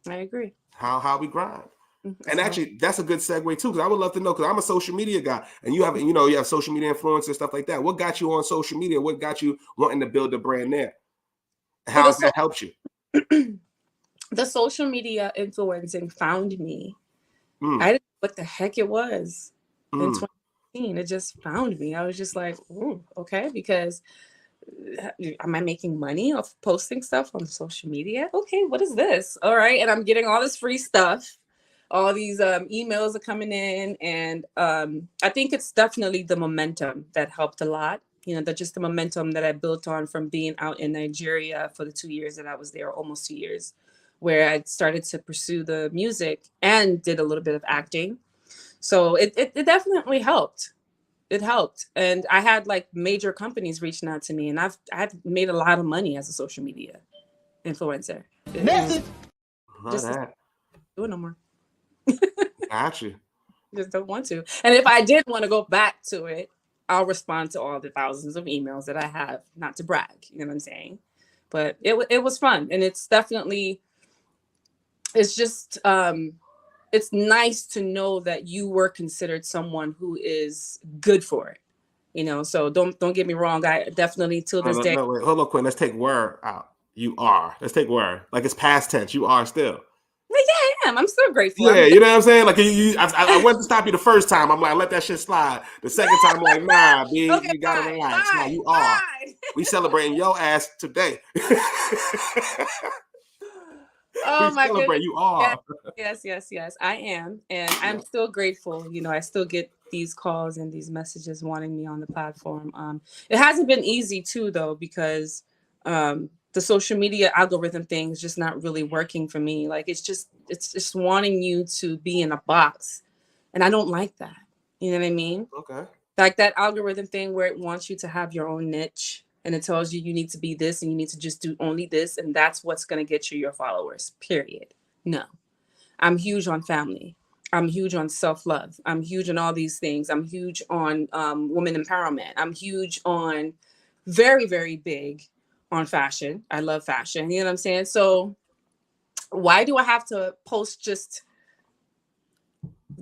I agree. How we grind. And actually, that's a good segue too, because I would love to know, because I'm a social media guy, and you have social media influencers, stuff like that. What got you on social media? What got you wanting to build a brand there? How has that helped you? The social media influencing found me. I didn't know what the heck it was in 2018. It just found me. I was just like, ooh, okay, because am I making money off posting stuff on social media? Okay, what is this? All right, and I'm getting all this free stuff. All these emails are coming in, and I think it's definitely the momentum that helped a lot. You know, just the momentum that I built on from being out in Nigeria for the 2 years that I was there, almost 2 years, where I started to pursue the music and did a little bit of acting. So it definitely helped. It helped, and I had like major companies reaching out to me, and I've made a lot of money as a social media influencer. Message. Just do it no more. Gotcha. Just don't want to. And if I did want to go back to it, I'll respond to all the thousands of emails that I have, not to brag, you know what I'm saying? But it was fun. And it's definitely, it's just, it's nice to know that you were considered someone who is good for it, you know? So don't get me wrong. I definitely till this day. No, wait, hold on, Quinn. Let's take were out. You are. Let's take were. Like it's past tense. You are still. Yeah, I am. I'm still grateful. Yeah, you know what I'm saying? Like I went to stop you the first time. I'm like, let that shit slide. The second time, I'm like, nah, B, okay, you gotta relax. Nah, you are. We celebrating your ass today. Oh my goodness. You are. Yes, I am. And I'm still grateful. You know, I still get these calls and these messages wanting me on the platform. It hasn't been easy too, though, because the social media algorithm thing is just not really working for me. Like it's just wanting you to be in a box. And I don't like that. You know what I mean? Okay. Like that algorithm thing where it wants you to have your own niche, and it tells you need to be this and you need to just do only this, and that's what's going to get you your followers, period. No. I'm huge on family. I'm huge on self-love. I'm huge on all these things. I'm huge on women empowerment. I'm huge on very, very big on fashion. I love fashion. You know what I'm saying? So why do I have to post just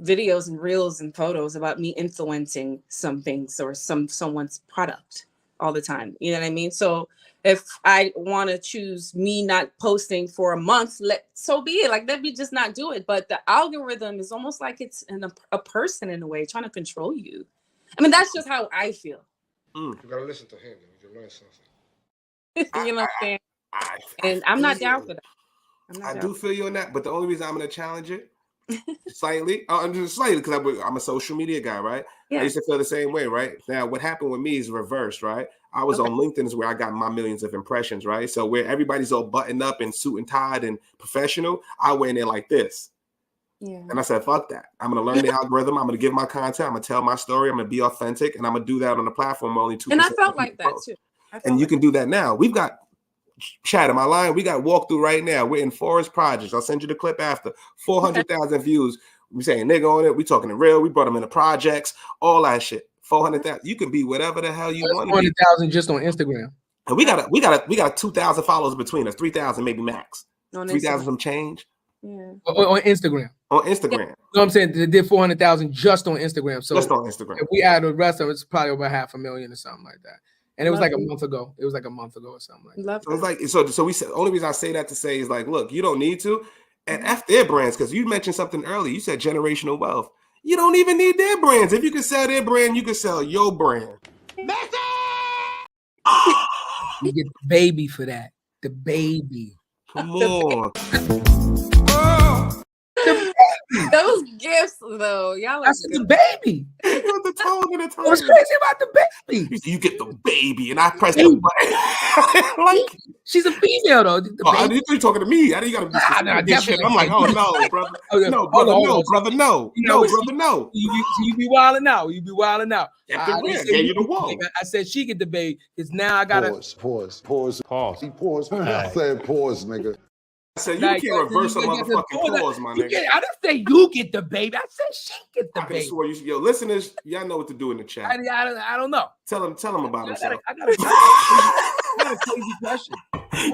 videos and reels and photos about me influencing some things or someone's product all the time? You know what I mean? So if I want to choose me not posting for a month, so be it. Like, let me just not do it. But the algorithm is almost like it's a person in a way trying to control you. I mean, that's just how I feel. You gotta listen to him. You learn something. You know what I'm saying? And I'm not down for that. I do feel you on that, but the only reason I'm going to challenge it slightly, I'm just slightly, because I'm a social media guy, right? Yeah. I used to feel the same way, right? Now, what happened with me is reversed, right? I was on LinkedIn is where I got my millions of impressions, right? So where everybody's all buttoned up and suit and tied and professional, I went in there like this. Yeah. And I said, fuck that. I'm going to learn the algorithm. I'm going to give my content. I'm going to tell my story. I'm going to be authentic. And I'm going to do that on the platform where only 2%. And I felt like that too. And you can do that now. We've got chat. Am I lying? We got walkthrough right now. We're in Forest Projects. I'll send you the clip after. 400,000 views. We saying nigga on it. We talking it real. We brought them into projects. All that shit. 400,000. You can be whatever the hell you want. 400,000 just on Instagram. And we got 2,000 followers between us. 3,000 maybe max. 3,000 some change. Yeah. On Instagram. On Instagram. You know what I'm saying? They did 400,000 just on Instagram. So just on Instagram. If we add the rest of it, it's probably over 500,000 or something like that. And it was like a month ago. It was like a month ago or something like that. So it's like so we said, only reason I say that to say is like, look, you don't need to. And F their brands, because you mentioned something earlier. You said generational wealth. You don't even need their brands. If you can sell their brand, you can sell your brand. You get the baby for that. The baby. Come on. Those gifts, though, y'all. That's the baby. The tone and the tone. What's crazy about the baby? You get the baby, and I press the button. Like, she's a female, though. I didn't you talking to me. I didn't gotta be shit. I'm like, oh no, brother. No, brother, no, brother, no. No, brother, no. You be wilding out. You be wilding out. I gave you the wall. I said she get the baby because now I gotta pause. I said pause, nigga. I said, you can't reverse a motherfucking pause, my nigga. I didn't say you get the baby. I said she get the baby. Swear yo, listeners, y'all know what to do in the chat. I don't know. Tell him about himself. I got a crazy question.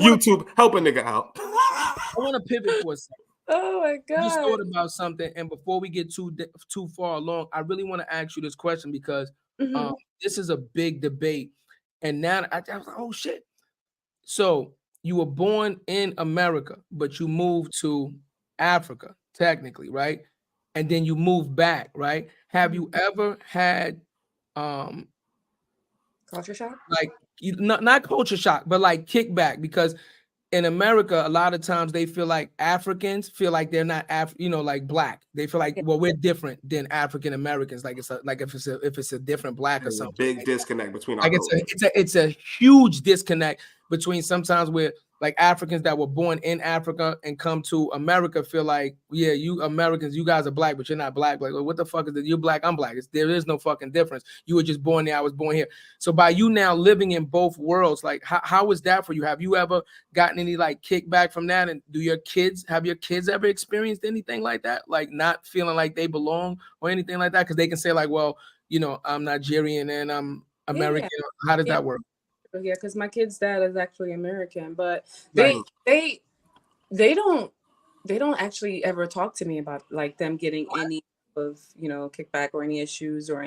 YouTube, help a nigga out. I want to pivot for a second. Oh my I just God. thought about something, and before we get too far along, I really want to ask you this question because Mhm. this is a big debate, and now I was like, oh shit. So you were born in America, but you moved to Africa, technically, right? And then you moved back, right? Have you ever had Culture shock? like not culture shock, but like kickback? Because in America, a lot of times they feel like Africans feel like they're not like black. They feel like, Yeah. well, we're different than African Americans. Like if it's a different black or There's a something. big disconnect between our Like it's a huge disconnect between sometimes where like Africans that were born in Africa and come to America feel like, yeah, you Americans, you guys are black, but you're not black. Like, what the fuck is it? You're black, I'm black. There is no fucking difference. You were just born there, I was born here. So by you now living in both worlds, like how is that for you? Have you ever gotten any like kickback from that? And have your kids ever experienced anything like that? Like not feeling like they belong or anything like that? Because they can say like, well, I'm Nigerian and I'm American. Yeah. How does Yeah. that work? Yeah, because my kid's dad is actually American, but Right. they don't actually ever talk to me about like them getting any of kickback or any issues or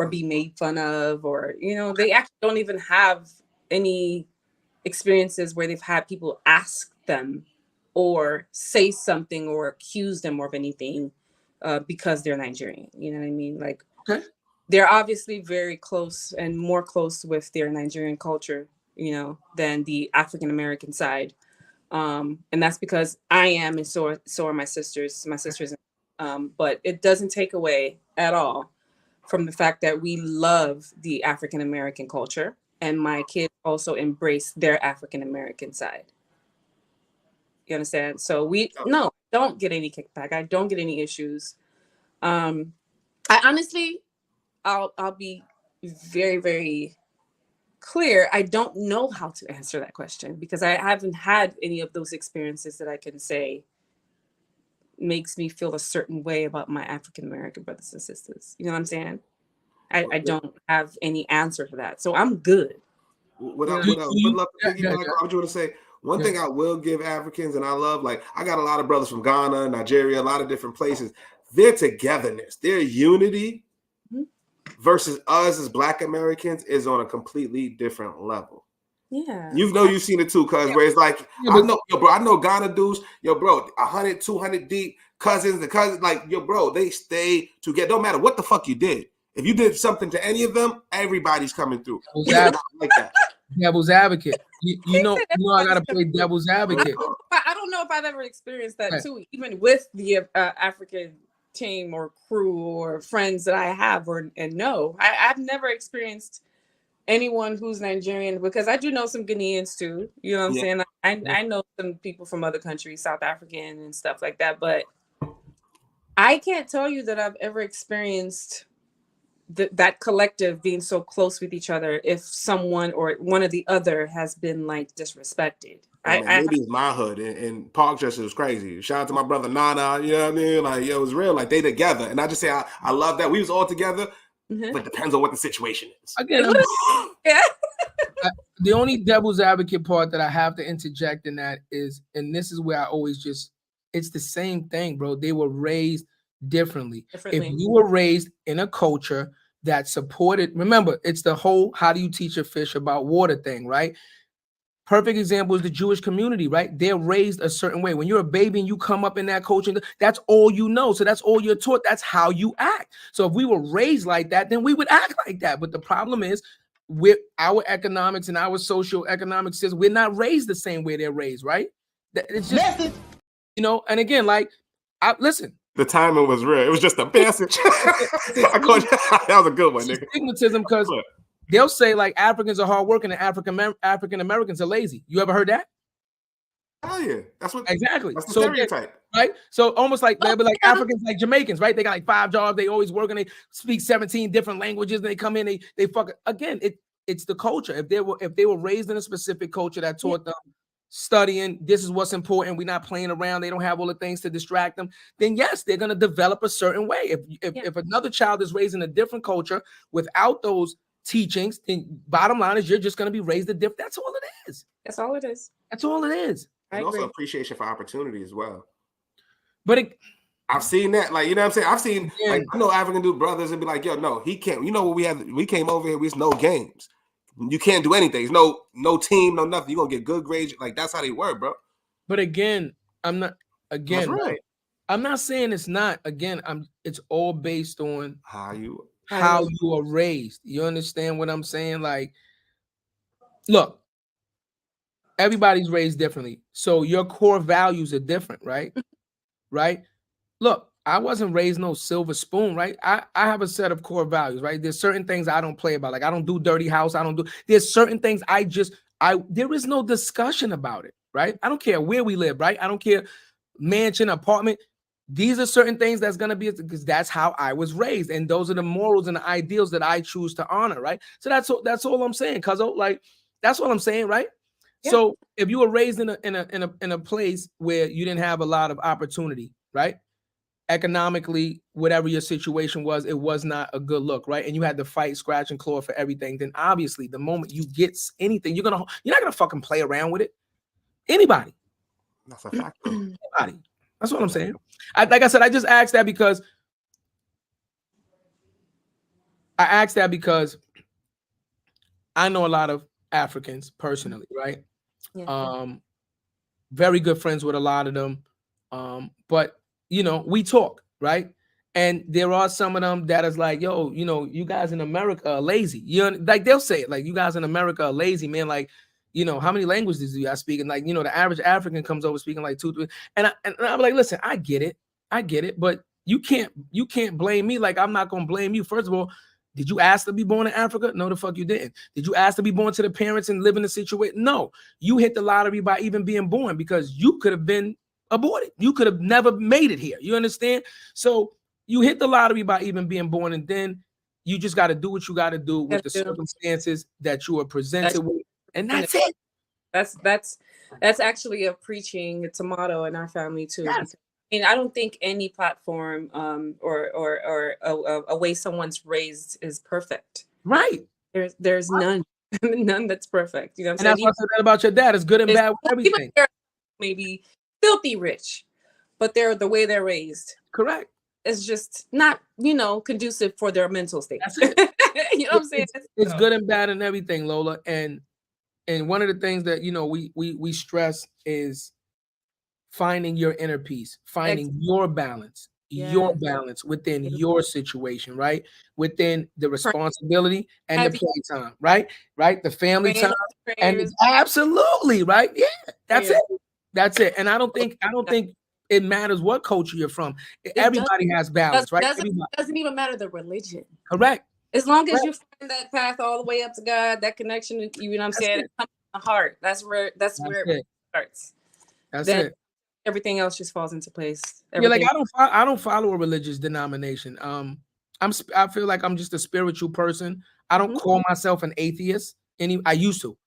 be made fun of, or they actually don't even have any experiences where they've had people ask them or say something or accuse them of anything because they're Nigerian. You know what I mean? Like, Okay. they're obviously very close and more close with their Nigerian culture, than the African American side. And that's because I am, and so are my sisters. But it doesn't take away at all from the fact that we love the African American culture, and my kids also embrace their African American side. You understand? So don't get any kickback. I don't get any issues. I honestly, I'll be very, very clear. I don't know how to answer that question because I haven't had any of those experiences that I can say makes me feel a certain way about my African American brothers and sisters. You know what I'm saying? I don't have any answer for that. So I'm good. What I would love to piggyback. I was going to say one thing I will give Africans, and I love, like, I got a lot of brothers from Ghana, Nigeria, a lot of different places. Their togetherness, their unity versus us as Black Americans is on a completely different level. Yeah. You've seen it too, cuz where it's like, I know Ghana dudes, 100, 200 deep cousins, like, bro, they stay together. Don't matter what the fuck you did. If you did something to any of them, everybody's coming through. Like that. Devil's advocate. You know I gotta play devil's advocate. I don't know if I've ever experienced that too, even with the African team or crew or friends that I have I've never experienced anyone who's Nigerian, because I do know some Ghanaians too. You know what I'm saying? I know some people from other countries, South African and stuff like that, but I can't tell you that I've ever experienced that collective being so close with each other if someone or one or the other has been like disrespected. Maybe it's my hood and Park Chester was crazy. Shout out to my brother Nana, you know what I mean? Like, it was real, like they together. And I just say I love that. We was all together, but it depends on what the situation is. Again, the only devil's advocate part that I have to interject in that is, and this is where I always it's the same thing, bro. They were raised differently. If you were raised in a culture that supported, remember, it's the whole how do you teach a fish about water thing, right? Perfect example is the Jewish community, right? They're raised a certain way. When you're a baby and you come up in that culture, that's all you know. So that's all you're taught. That's how you act. So if we were raised like that, then we would act like that. But the problem is, with our economics and our social economics says we're not raised the same way they're raised, right? It's just, and again, like, listen. The timing was real. It was just a passage. That was a good one, nigga. Stigmatism, because they'll say like Africans are hardworking and African Americans are lazy. You ever heard that? Oh yeah, that's what exactly. That's the so stereotype, right? So almost like they'll be like Africans, like Jamaicans, right? They got like 5 jobs. They always work and they speak 17 different languages. And they come in, they fuck again. It's the culture. If they were raised in a specific culture that taught them studying, this is what's important, we're not playing around, they don't have all the things to distract them, then yes, they're going to develop a certain way. If another child is raised in a different culture without those teachings, then bottom line is you're just going to be raised a different. That's all it is. That's all it is. That's all it is. And also appreciation for opportunity as well. But I've seen that, like, you know what I'm saying? I've seen, yeah. like, I know African dude brothers and be like, yo, no, he can't. You know what we came over here, it's no games. You can't do anything. It's no team, no nothing. You're gonna get good grades. Like, that's how they work, bro. But again, I'm not That's real. right? I'm not saying it's not. Again, it's all based on How you are raised. You understand what I'm saying? Like, look, everybody's raised differently. So your core values are different, right? Right? Look, I wasn't raised no silver spoon, right? I have a set of core values, right? There's certain things I don't play about. Like, I don't do dirty house. There's certain things there is no discussion about it, right? I don't care where we live, right? I don't care mansion, apartment. These are certain things that's going to be, because that's how I was raised. And those are the morals and the ideals that I choose to honor, right? So that's all I'm saying. Cause like, that's what I'm saying, right? Yeah. So if you were raised in a place where you didn't have a lot of opportunity, right? Economically, whatever your situation was, it was not a good look, right? And you had to fight, scratch, and claw for everything. Then obviously, the moment you get anything, you're not gonna fucking play around with it. Anybody. That's a fact. Anybody. That's what I'm saying. Like I said, I just asked that because I know a lot of Africans personally, right? Yeah. Very good friends with a lot of them. But you know, we talk, right? And there are some of them that is like, yo, you know, you guys in America are lazy. You know, like they'll say it, like, you guys in America are lazy, man. Like, you know, how many languages do you guys speak? And like, you know, the average African comes over speaking like 2, 3. And I'm like, listen, I get it, but you can't blame me. Like, I'm not gonna blame you. First of all, did you ask to be born in Africa? No, the fuck you didn't. Did you ask to be born to the parents and live in the situation? No, you hit the lottery by even being born, because you could have been aborted. You could have never made it here. You understand? So you hit the lottery by even being born, and then you just got to do what you got to do with the circumstances that you are presented with, and that's it. That's actually a preaching. It's a motto in our family too. Yes. I mean, I don't think any platform or a way someone's raised is perfect. Right. There's none that's perfect. You know what I'm saying? And that's what I said that about your dad. It's good and bad with everything. Maybe filthy rich, but the way they're raised. Correct. It's just not, you know, conducive for their mental state. That's it. You know what I'm saying? It's good and bad and everything, Lola. And one of the things that, you know, we stress is finding your inner peace, finding your balance, your balance within your situation, right? Within the responsibility and the playtime, right? Right? The family time. And absolutely, right? Yeah, that's it. That's it. And I don't think it matters what culture you're from. Everybody has balance, right? Doesn't even matter the religion. Correct. As long as you find that path all the way up to God, that connection, you know what I'm saying? It comes from the heart. That's where it starts. That's it. Everything else just falls into place. Yeah, like I don't follow a religious denomination. I feel like I'm just a spiritual person. I don't call myself an atheist. I used to.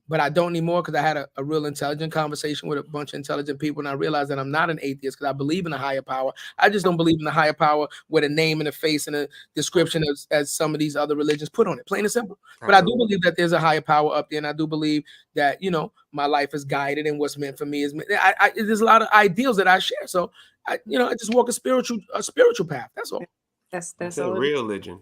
But I don't anymore, because I had a real intelligent conversation with a bunch of intelligent people, and I realized that I'm not an atheist, because I believe in a higher power. I just don't believe in the higher power with a name and a face and a description as some of these other religions put on it, plain and simple. But I do believe that there's a higher power up there, and I do believe that, you know, my life is guided, and what's meant for me is. There's a lot of ideals that I share, so I just walk a spiritual path. That's all. That's all. Real religion,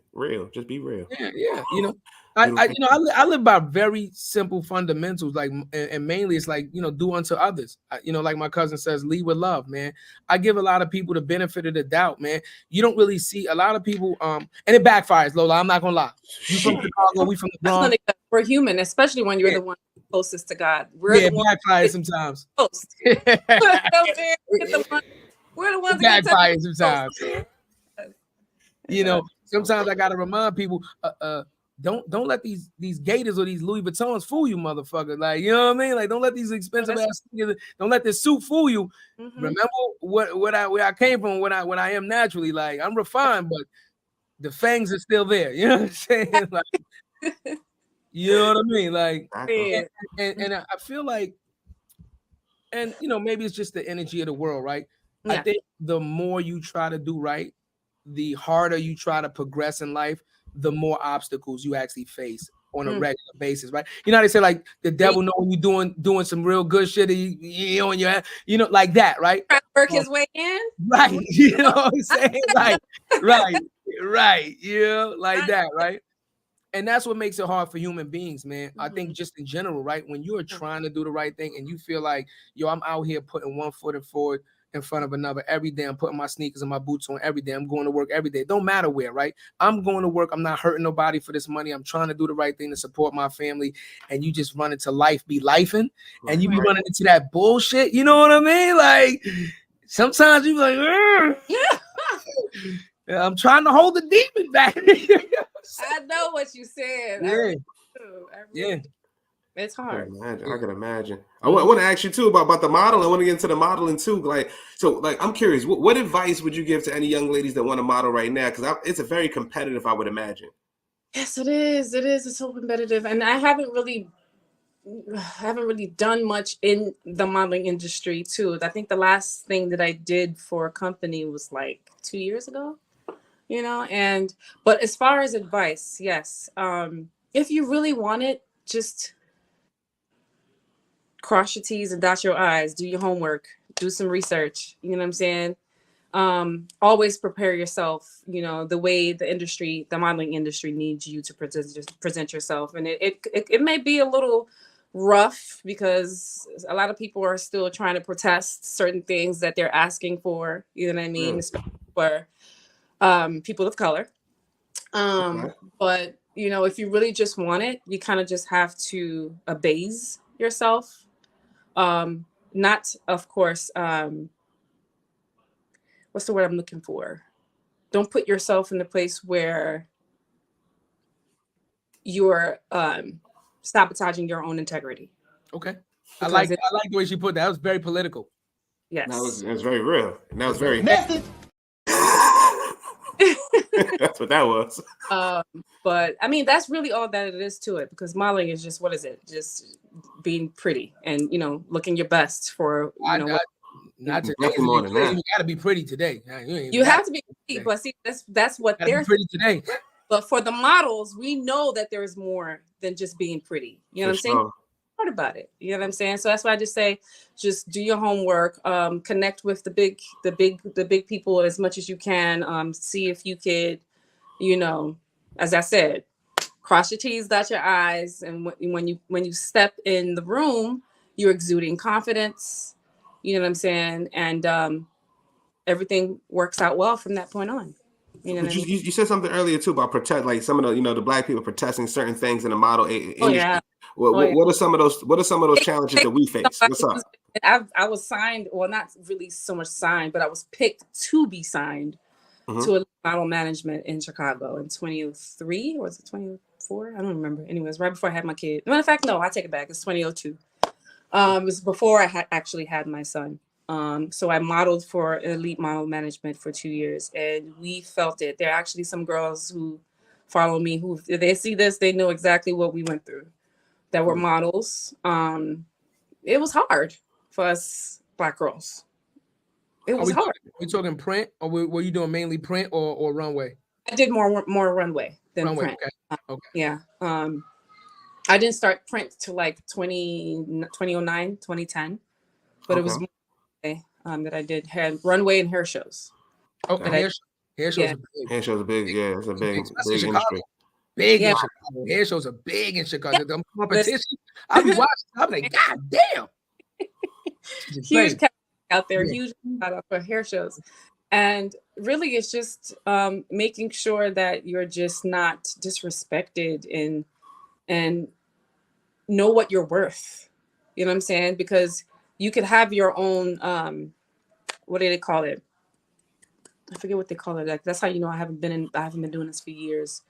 just be real. Yeah. You know. I live by very simple fundamentals, like, and mainly it's like, you know, do unto others. You know, like my cousin says, lead with love, man. I give a lot of people the benefit of the doubt, man. You don't really see a lot of people, and it backfires, Lola. I'm not gonna lie. You from Chicago, we from the Bronx. We're human, especially when you're the one closest to God. We're the one backfires sometimes. We're the ones that backfires sometimes. You know, sometimes I gotta remind people, don't let these Gators or these Louis Vuittons fool you, motherfucker. Like, you know what I mean? Like, don't let these expensive ass, don't let this suit fool you. Remember where I came from, what I am naturally. Like, I'm refined, but the fangs are still there. You know what I'm saying? Like, you know what I mean? Like, and I feel like, and you know, maybe it's just the energy of the world, right? Yeah. I think the more you try to do right, the harder you try to progress in life, the more obstacles you actually face on a regular basis, right? You know how they say like the devil know when you doing some real good shit, you on your, like that, right? Trying to work his way in, right? You know what I'm saying? Like, right, like that, right? And that's what makes it hard for human beings, man. I think just in general, right? When you are trying to do the right thing and you feel like, yo, I'm out here putting one foot forward in front of another every day. I'm putting my sneakers and my boots on every day. I'm going to work every day. Don't matter where, right? I'm going to work. I'm not hurting nobody for this money. I'm trying to do the right thing to support my family. And you just run into life, be lifing, and you be running into that bullshit. You know what I mean? Like sometimes you be like, I'm trying to hold the demon back. I know what you said. Yeah. Yeah. It's hard. I can imagine. I want to ask you too about the model. I want to get into the modeling too. I'm curious. What advice would you give to any young ladies that want to model right now? Because it's a very competitive, I would imagine. Yes, it is. It's so competitive, and I haven't really done much in the modeling industry too. I think the last thing that I did for a company was like 2 years ago. But as far as advice, yes. If you really want it, just cross your T's and dot your I's, do your homework, do some research. You know what I'm saying? Always prepare yourself, the way the modeling industry needs you to present yourself. And it may be a little rough because a lot of people are still trying to protest certain things that they're asking for, you know what I mean? Especially for people of color. But if you really just want it, you kind of just have to abase yourself. Not, of course, what's the word I'm looking for? Don't put yourself in a place where you're sabotaging your own integrity. Okay. I like the way she put that. That was very political. Yes. That was very real. And that was very Message. That's what that was. But I mean, that's really all that it is to it, because modeling is just, what is it? Just being pretty and, looking your best for, not today. Nothing more than that. You gotta be pretty today. You have to be pretty, but see, that's what they're pretty today. But for the models, we know that there is more than just being pretty. You know what I'm saying? Part about it. You know what I'm saying? So that's why I just say, just do your homework, connect with the big people as much as you can. See if you could, as I said, cross your T's, dot your I's, and when you step in the room, you're exuding confidence. You know what I'm saying? And everything works out well from that point on. You know what I mean? You said something earlier too about like some of the the Black people protesting certain things in the model industry. Oh, yeah. What are some of those challenges that we face? What's up? I was signed, well, not really so much signed, but I was picked to be signed to a model management in Chicago in 2003, or was it 2004? I don't remember. Anyways, right before I had my kid. Matter of fact, no, I take it back. It's 2002. It was before I actually had my son. So I modeled for Elite Model Management for 2 years, and we felt it. There are actually some girls who follow me who, if they see this, they know exactly what we went through, that were models. It was hard for us Black girls. It was hard. We talking print, or were you doing mainly print or runway? I did more runway than print. Okay. Yeah. I didn't start print till like 2009, 2010, but it was more that I did had runway and hair shows. Okay. Hair shows. Hair shows are big. Yeah, it's a big industry. Big in Chicago. Hair shows are big in Chicago. The competition. I be watching. I'm like, God damn. Huge out there, huge for hair shows. And really, it's just making sure that you're just not disrespected and know what you're worth. You know what I'm saying? Because you could have your own, what do they call it? I forget what they call it. Like, that's how I haven't been doing this for years.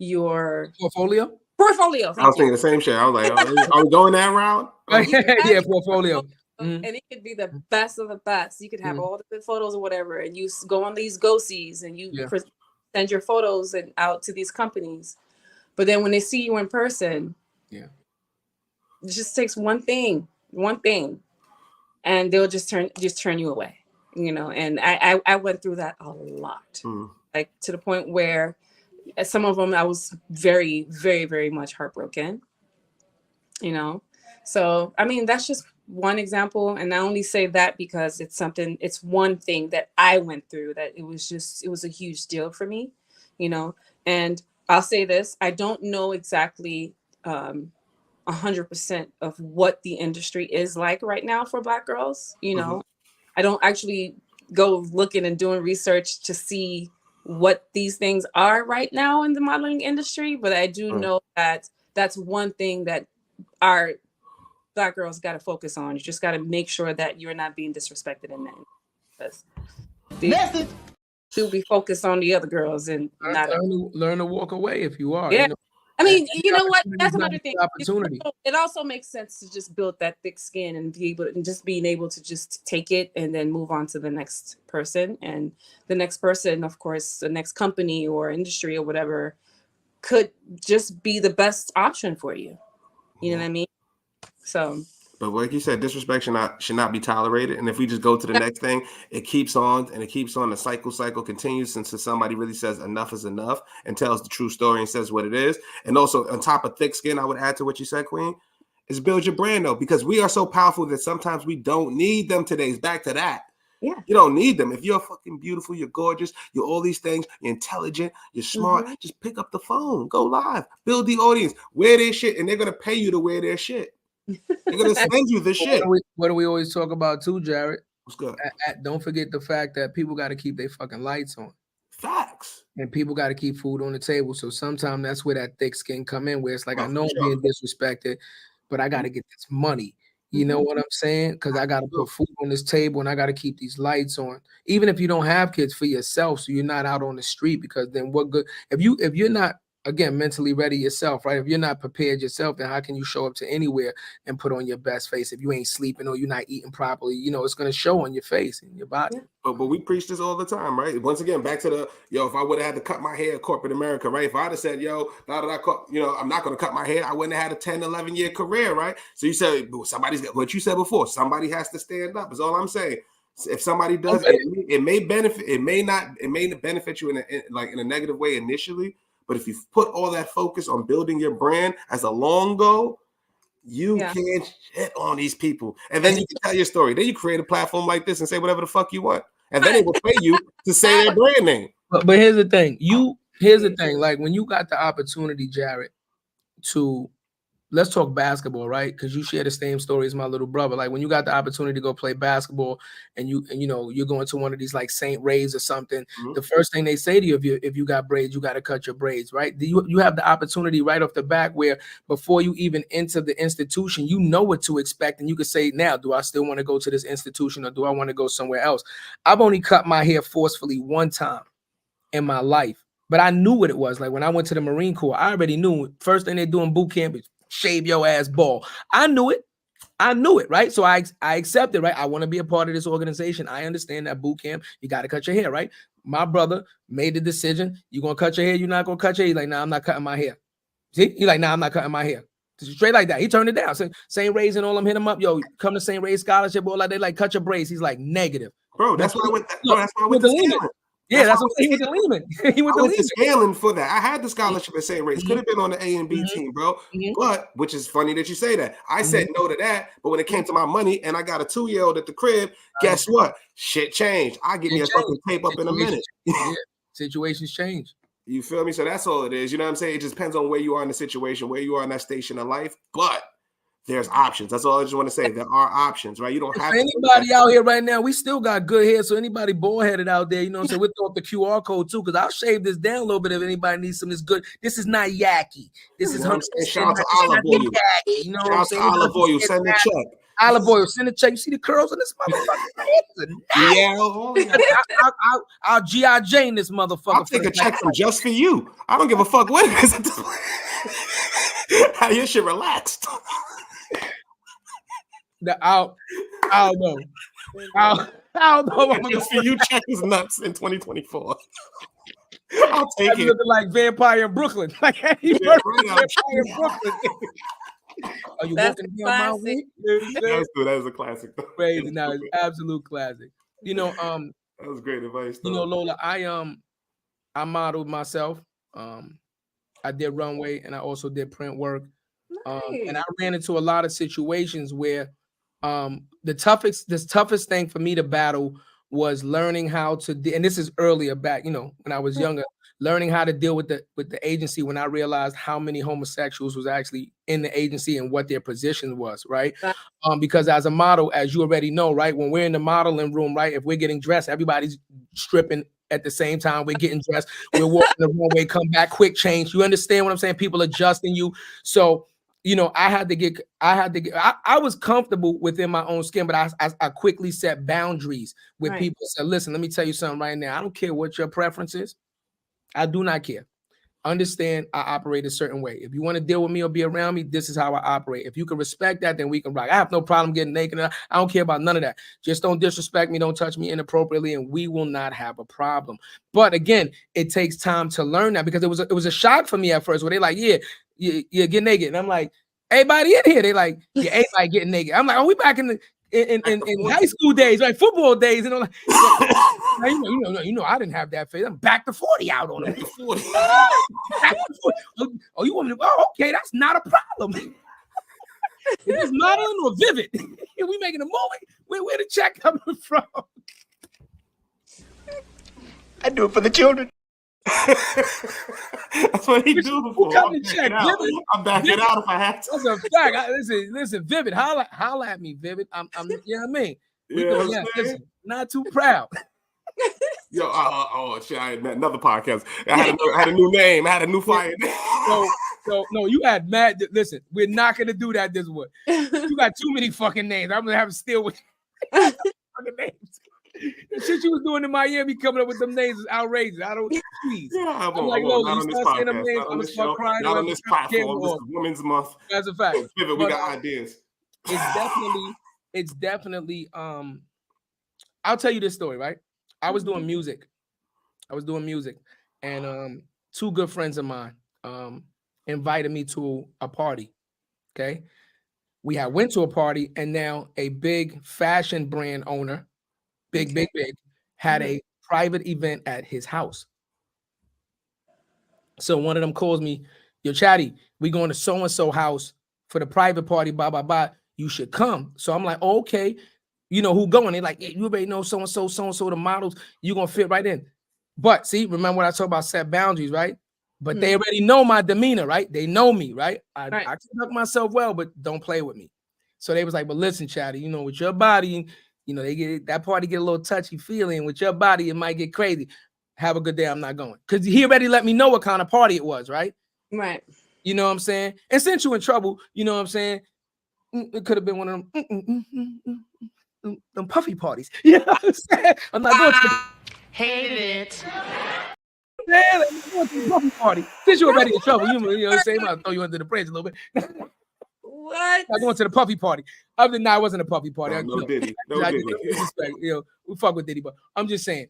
Your portfolio. I was thinking the same shit. I was like, are we going that route? Yeah, portfolio. And it could be the best of the best. You could have all the good photos or whatever, and you go on these go-sees and you send your photos out to these companies. But then when they see you in person, it just takes one thing, and they'll just turn you away, And I went through that a lot, like to the point where some of them I was very, very, very much heartbroken, you know? So, I mean, that's just one example. And I only say that because it's one thing that I went through that it was a huge deal for me, you know? And I'll say this, I don't know exactly 100% of what the industry is like right now for Black girls, you know? I don't actually go looking and doing research to see what these things are right now in the modeling industry, but I do know that that's one thing that our Black girls got to focus on. You just got to make sure that you're not being disrespected in that. Because to be focused on the other girls and not learn to walk away if you are. Yeah. You know? I mean, you know what? That's another thing. Opportunity. It also makes sense to just build that thick skin and being able to just take it and then move on to the next person. And the next person, of course, the next company or industry or whatever could just be the best option for you. You know what I mean? So. But like you said, disrespect should not be tolerated. And if we just go to the next thing, it keeps on and it keeps on. The cycle continues until somebody really says enough is enough and tells the true story and says what it is. And also on top of thick skin, I would add to what you said, Queen, is build your brand though, because we are so powerful that sometimes we don't need them today. It's back to that. Yeah. You don't need them. If you're fucking beautiful, you're gorgeous, you're all these things, you're intelligent, you're smart, just pick up the phone, go live, build the audience, wear their shit, and they're going to pay you to wear their shit. They're gonna send you the shit. What do we always talk about too, Jared? What's good? Don't forget the fact that people got to keep their fucking lights on. Facts. And people got to keep food on the table. So sometimes that's where that thick skin come in, where it's like, I know I'm being disrespected, but I got to get this money. You know what I'm saying? Because I got to put food on this table and I got to keep these lights on. Even if you don't have kids, for yourself, so you're not out on the street. Because then what good if you're not, again, mentally ready yourself, right? If you're not prepared yourself, then how can you show up to anywhere and put on your best face if you ain't sleeping or you're not eating properly? You know, it's going to show on your face and your body. But we preach this all the time, right? Once again, back to if I would have had to cut my hair in corporate America, right? If I'd have said, I'm not going to cut my hair, I wouldn't have had a 10, 11-year career, right? So you said, what you said before, somebody has to stand up, is all I'm saying. If somebody does, it may benefit, it may benefit you in a negative way initially. But if you put all that focus on building your brand as a long goal, you can't shit on these people. And then you can tell your story. Then you create a platform like this and say whatever the fuck you want. And then it will pay you to say their brand name. But here's the thing. Here's the thing. Like when you got the opportunity, Jared, to let's talk basketball, right? Because you share the same story as my little brother. Like when you got the opportunity to go play basketball and you're going to one of these like St. Ray's or something, the first thing they say to you, if you got braids, you got to cut your braids, right? You have the opportunity right off the back where before you even enter the institution, you know what to expect. And you can say, now, do I still want to go to this institution or do I want to go somewhere else? I've only cut my hair forcefully one time in my life, but I knew what it was. Like when I went to the Marine Corps, I already knew first thing they do in boot camp is shave your ass bald. I knew it, right? So I accepted, right? I want to be a part of this organization. I understand that boot camp, you got to cut your hair, right? My brother made the decision. You going to cut your hair? You're not going to cut your hair? He's like, nah, I'm not cutting my hair. See? He's like, nah, I'm not cutting my hair. Straight like that. He turned it down. St. Ray's and all them hit him up. Yo, come to St. Ray's scholarship. All that. They like, cut your braids. He's like, negative. Bro, that's why I went to Scaling. Yeah, that's what he went to Lehman. He went to Scaling for that. I had the scholarship at St. Ray's. Could have been on the A and B team, bro. But which is funny that you say that. I said no to that, but when it came to my money and I got a 2-year-old at the crib, guess what? Shit changed. I give me a fucking tape up in a minute. Situations change. You feel me? So that's all it is. You know what I'm saying? It just depends on where you are in the situation, where you are in that station of life. But there's options. That's all I just want to say. There are options, right? You don't have anybody out here right now. We still got good hair. So anybody bald-headed out there, you know what I'm saying? We'll throw up the QR code too, because I'll shave this down a little bit if anybody needs some. This good. This is not yucky. This is 100%. Shout out to olive oil. You know what I'm saying? Olive oil. Send a check. Olive oil. Send a check. You see the curls on this motherfucker? Yeah. I'll G.I. Jane this motherfucker. I'll take a check from just for you. I don't give a fuck what it is. How your shit relaxed. I don't know. I don't know. Just for you, check is nuts in 2024. I'll take it. Looking like Vampire in Brooklyn. Like Vampire in Brooklyn. Are you That's walking down my way? That was a classic. Crazy. Now it's absolute classic. You know, that was great advice. You know, Lola, I modeled myself. I did runway and I also did print work. And I Nice. ran into a lot of situations where the toughest thing for me to battle was learning how to and this is earlier back, you know, when I was younger, learning how to deal with the agency when I realized how many homosexuals was actually in the agency and what their position was, right? Because as a model, as you already know, right, when we're in the modeling room, right, if we're getting dressed, everybody's stripping at the same time we're getting dressed. We're walking the runway, come back, quick change. You understand what I'm saying? People adjusting you. So, you know, I was comfortable within my own skin, but I quickly set boundaries with people. Said, listen, let me tell you something right now. I don't care what your preference is. I do not care. Understand, I operate a certain way. If you want to deal with me or be around me, this is how I operate. If you can respect that, then we can rock. I have no problem getting naked. I don't care about none of that. Just don't disrespect me. Don't touch me inappropriately, and we will not have a problem. But again, it takes time to learn that because it was a shock for me at first. Where they like, yeah, you get naked, and I'm like, everybody in here, they like, yeah, everybody getting naked. I'm like, oh, we back in high school days, like football days, and I'm like, you know, I didn't have that phase. I'm back to 40 out on them. Oh, you want me to? Oh, okay, that's not a problem. Is this modeling or Vivid? Are we making a movie? Where the check coming from? I do it for the children. That's what he do for. I'm backing out if I have to. That's a fact. Listen, Vivid, holla at me, Vivid. I'm you know what I mean? Listen, not too proud. Yo, shit, I had another podcast. I had a new name. I had a new fire name. So no, you had mad. Listen, we're not gonna do that this way. You got too many fucking names. I'm gonna have to steal with fucking names. The shit you was doing in Miami, coming up with them names is outrageous. I don't please. Yeah, I'm like, Lola, you start saying them names, not on I'm this gonna show, start crying. not on this platform. This is Women's Month. That's a fact. Pivot, we got ideas. It's definitely I'll tell you this story, right? I was doing music. And two good friends of mine invited me to a party. Okay. We had went to a party, and now a big fashion brand owner, big, had a private event at his house. So one of them calls me, yo, Chatty, we going to so-and-so house for the private party, blah, blah, blah. You should come. So I'm like, oh, okay. You know who going? They're like, yeah, you already know so-and-so, the models, you going to fit right in. But see, remember what I talked about set boundaries, right? But they already know my demeanor, right? They know me, right? I conduct myself well, but don't play with me. So they was like, but listen, Chatty, you know, with your body, you know, they get that party get a little touchy feeling. With your body, it might get crazy. Have a good day. I'm not going. Because he already let me know what kind of party it was, right? Right. You know what I'm saying? And since you in trouble, you know what I'm saying? It could have been one of them puffy parties. You know what I'm saying? I'm not going to Hated it. yeah, going to the puffy party. Since you're already in trouble, you know what I'm saying? I'll throw you under the bridge a little bit. What? I going to the puffy party. Other than that, it wasn't a puffy party. No Diddy. Respect, you know, we fuck with Diddy, but I'm just saying.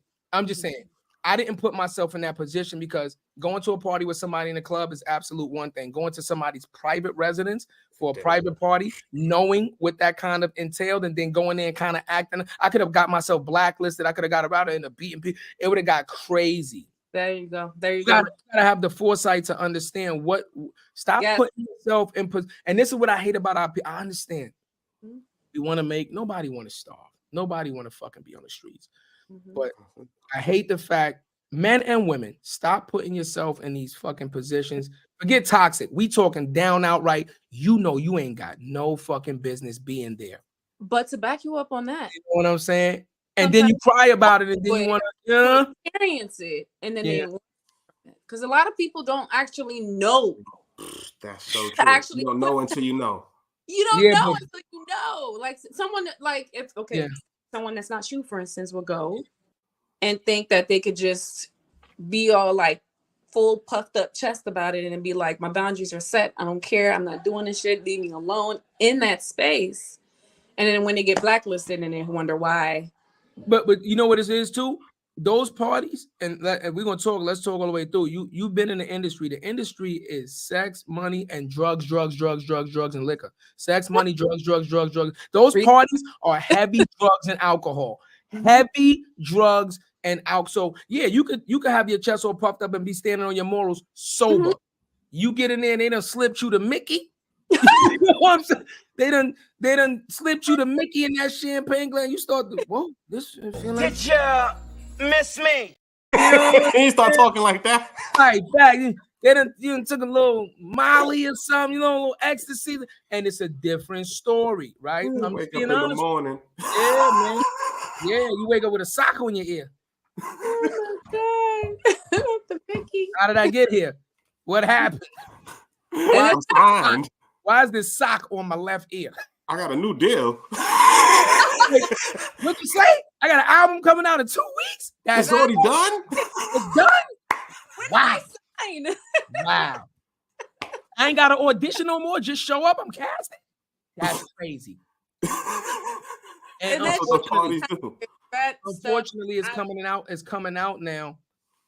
I didn't put myself in that position because going to a party with somebody in the club is absolute one thing. Going to somebody's private residence for a private party, knowing what that kind of entailed, and then going there and kind of acting. I could have got myself blacklisted. I could have got around in a beating. It would have got crazy. There you go. You gotta have the foresight to understand what. Stop putting yourself in. And this is what I hate about our people. I understand. We want to make. Nobody want to starve. Nobody want to fucking be on the streets. But I hate the fact, men and women, stop putting yourself in these fucking positions. Forget toxic. We talking down outright. You know you ain't got no fucking business being there. But to back you up on that, you know what I'm saying? And then you cry about it, and then you want to experience it, and then they because a lot of people don't actually know. That's so true. Actually, you don't know until you know. You don't know until you know. Like someone, like if someone that's not you, for instance, will go and think that they could just be all like full puffed up chest about it and then be like, my boundaries are set. I don't care. I'm not doing this shit. Leave me alone in that space. And then when they get blacklisted and they wonder why. But you know what it is too? Those parties, and we're gonna talk. Let's talk all the way through. You've been in the industry. The industry is sex, money, and drugs, and liquor. Sex, money, drugs. Those parties are heavy drugs and alcohol. Heavy drugs and out. So yeah, you could have your chest all puffed up and be standing on your morals sober. You get in there and they done slipped you to Mickey. You know what I'm saying? They done slipped you to Mickey in that champagne glass. You start to, whoa, this feel like. Did you miss me? You know, He start talking like that. right back. They done, took a little Molly or something, a little ecstasy, and it's a different story, right? I'm Wake up being in the honest. morning. Yeah, man. Yeah, you wake up with a sock on your ear. Oh my God. The Mickey. How did I get here? What happened? I'm signed. Why is this sock on my left ear? I got a new deal. What you say? I got an album coming out in 2 weeks. It's already done. It's done. Wow. Fine. Wow. I ain't got to audition no more. Just show up. I'm casting. That's crazy. And that's what the parties do. unfortunately, it's coming out. It's coming out now.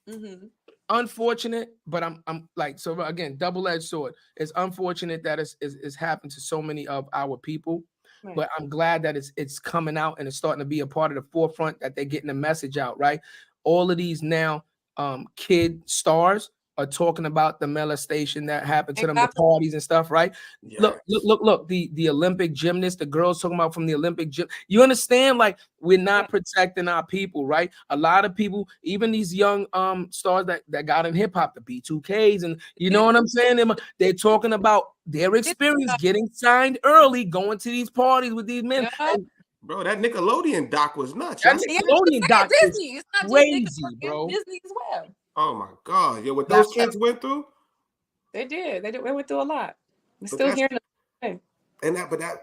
Mm-hmm. Unfortunate, but I'm like, so again, double-edged sword. It's unfortunate that it's happened to so many of our people, Right. but I'm glad that it's coming out and it's starting to be a part of the forefront, that they're getting the message out, right? All of these now kid stars are talking about the molestation that happened to them, the parties and stuff, right? Yes. Look, the Olympic gymnasts, the girls talking about from the Olympic gym. You understand? Like, we're not protecting our people, right? A lot of people, even these young stars that got in hip hop, the B2Ks, and you know what I'm saying? They're talking about their experience getting signed early, going to these parties with these men. And bro, that Nickelodeon doc was nuts. that Nickelodeon doc is Disney. It's not crazy, just Nickelodeon, bro. Disney as well. Oh my God. Yeah, what those kids went through? They did. They went through a lot. We're But still that's- hearing them. And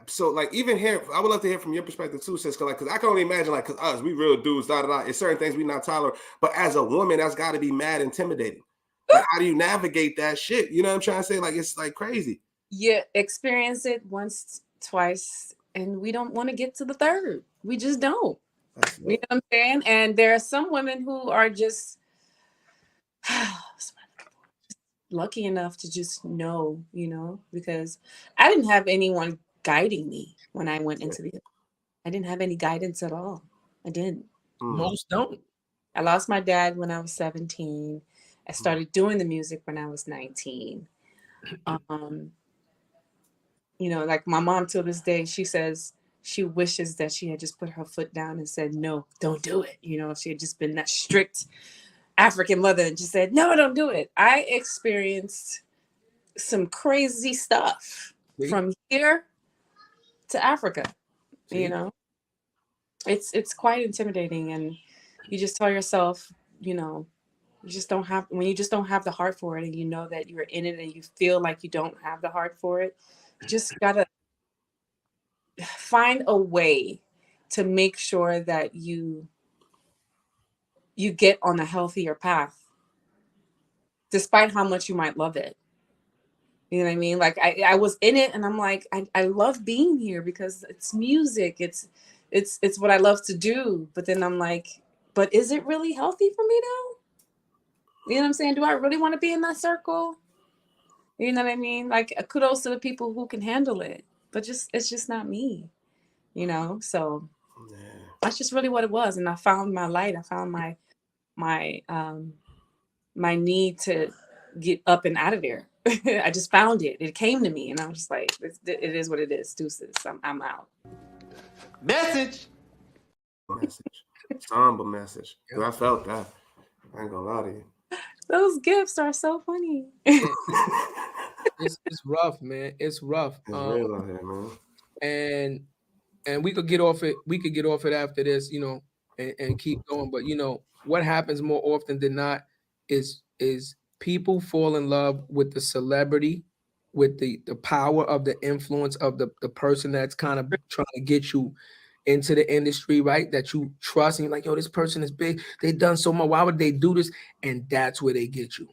so like even here, I would love to hear from your perspective too, sis. Because I can only imagine, like, because us, we real dudes, it's certain things we not tolerate. But as a woman, that's got to be mad intimidating. Like, how do you navigate that shit? You know what I'm trying to say? Like, it's like crazy. You experience it once, twice, and we don't want to get to the third. We just don't. You know what I'm saying? And there are some women who are just lucky enough to just know, because I didn't have anyone guiding me when I went into I didn't have any guidance at all. I didn't. Most don't. I lost my dad when I was 17. I started doing the music when I was 19. Like my mom till this day, she says she wishes that she had just put her foot down and said, no, don't do it. If she had just been that strict African mother and just said, no, don't do it. I experienced some crazy stuff from here to Africa. It's quite intimidating, and you just tell yourself, you just don't have the heart for it, and you know that you're in it and you feel like you don't have the heart for it. You just gotta find a way to make sure that you get on a healthier path, despite how much you might love it. You know what I mean? Like I was in it, and I'm like, I love being here because it's music. It's what I love to do. But then I'm like, but is it really healthy for me though? You know what I'm saying? Do I really want to be in that circle? You know what I mean? Like, kudos to the people who can handle it, but it's just not me. So that's just really what it was. And I found my light. I found my need to get up and out of there. I just found it. It came to me, and I was just like, it is what it is. Deuces. I'm out. Message. Somber message. Dude, I felt that. I ain't gonna lie to you. Those gifts are so funny. It's rough, man. It's rough. It's real out here, man. And we could get off it. We could get off it after this, and keep going. But what happens more often than not is people fall in love with the celebrity, with the power of the influence of the person that's kind of trying to get you into the industry, right? That you trust, and you're like, yo, this person is big. They've done so much. Why would they do this? And that's where they get you.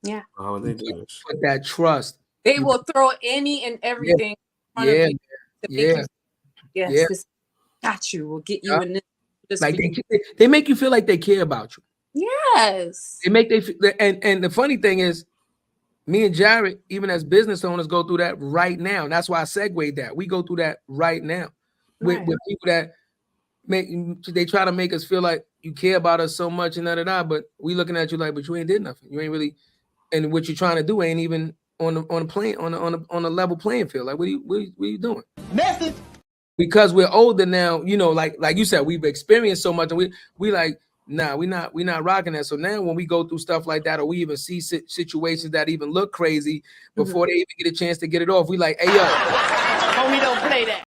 Yeah. Why would they do this? Put that trust. They will throw any and everything in front of you to make you, yes, this got you. We'll get you in this. Like they make you feel like they care about you. Yes. And the funny thing is, me and Jared, even as business owners, go through that right now. And that's why I segued that. We go through that right now with people that they try to make us feel like you care about us so much and but we looking at you like, but you ain't did nothing. You ain't really, and what you're trying to do ain't even on a level playing field. Like, what are you doing? Message. Because we're older now, like you said, we've experienced so much, and we like, nah, we not rocking that. So now when we go through stuff like that, or we even see situations that even look crazy before they even get a chance to get it off, we like, hey yo, Homie, don't play that.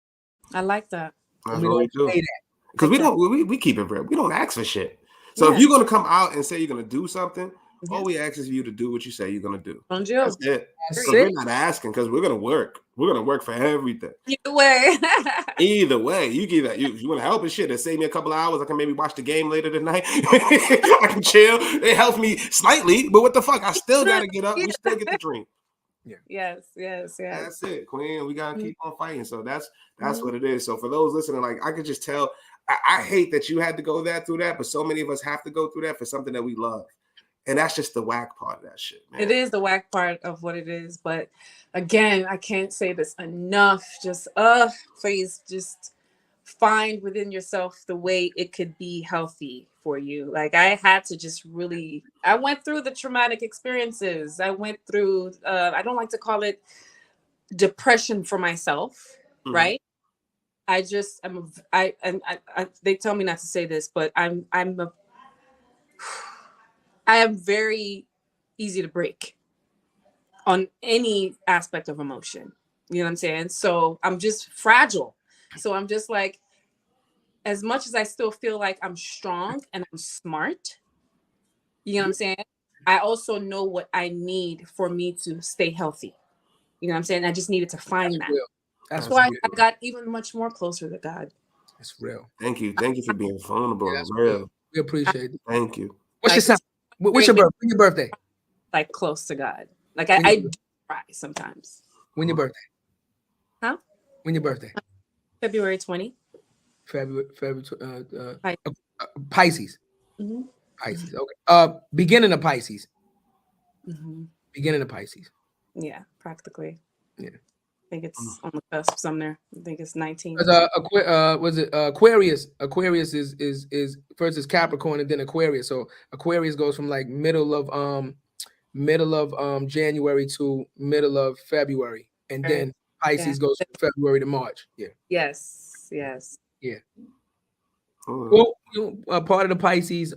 I like that. That's what we do. Because we keep it real. We don't ask for shit. So Yeah. if you're gonna come out and say you're gonna do something, all we ask is you to do what you say you're gonna do. Don't you? That's it. We're not asking because we're gonna work. We're gonna work for everything. Either way. Either way, you want to help and shit. That save me a couple of hours. I can maybe watch the game later tonight. I can chill. It helps me slightly, but what the fuck? I still gotta get up. We still get the dream. Yes. That's it, Queen. We gotta keep on fighting. So that's what it is. So for those listening, like, I could just tell. I hate that you had to go through that, but so many of us have to go through that for something that we love. And that's just the whack part of that shit, man. It is the whack part of what it is. But again, I can't say this enough. Just, please just find within yourself the way it could be healthy for you. Like, I had to just really, I went through the traumatic experiences. I went through, I don't like to call it depression for myself, right? I just, they tell me not to say this, but I am very easy to break on any aspect of emotion. You know what I'm saying? So I'm just fragile. So I'm just like, as much as I still feel like I'm strong and I'm smart, you know what I'm saying? I also know what I need for me to stay healthy. You know what I'm saying? I just needed to find that. That's why I got even much more closer to God. That's real. Thank you for being vulnerable. Yeah, that's real. We appreciate it. Thank you. What's your your birthday? Like, close to God. Like, I do cry sometimes. When your birthday? Huh? When your birthday? February 20. February Pisces. Mm-hmm. Pisces. Okay. Beginning of Pisces. Mm-hmm. Beginning of Pisces. Yeah, practically. Yeah. I think it's on the cusp somewhere. I think it's 19. Was it Aquarius? Aquarius is first is Capricorn and then Aquarius. So Aquarius goes from like middle of January to middle of February, and then Pisces goes from February to March. Yeah. Yes. Yeah. Well, part of the Pisces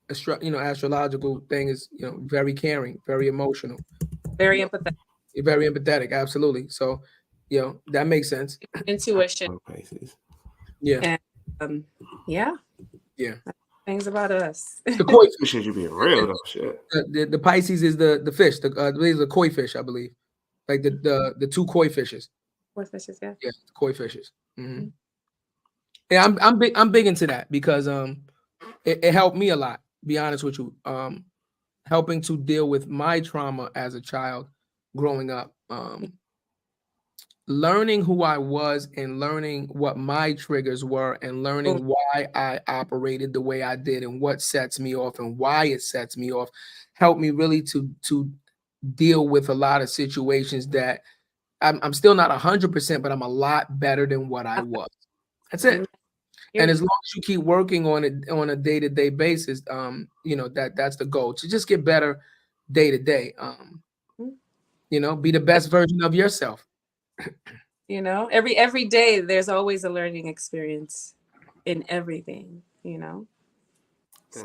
astrological thing is very caring, very emotional, very empathetic. Very empathetic, absolutely. So, that makes sense. Intuition. Yeah. And, yeah. Things about us. The koi fish should be real though. Shit. The Pisces is the fish. The koi fish, I believe. Like the two koi fishes. Koi fishes, yeah. Yeah, the koi fishes. Mm-hmm. Yeah, I'm big into that because it helped me a lot. Be honest with you, helping to deal with my trauma as a child. Growing up, learning who I was and learning what my triggers were and learning why I operated the way I did and what sets me off and why it sets me off helped me really to deal with a lot of situations that I'm still not 100%, but I'm a lot better than what I was. That's it. And as long as you keep working on it on a day-to-day basis, that's the goal, to just get better day to day. Be the best version of yourself. Every day there's always a learning experience in everything, Then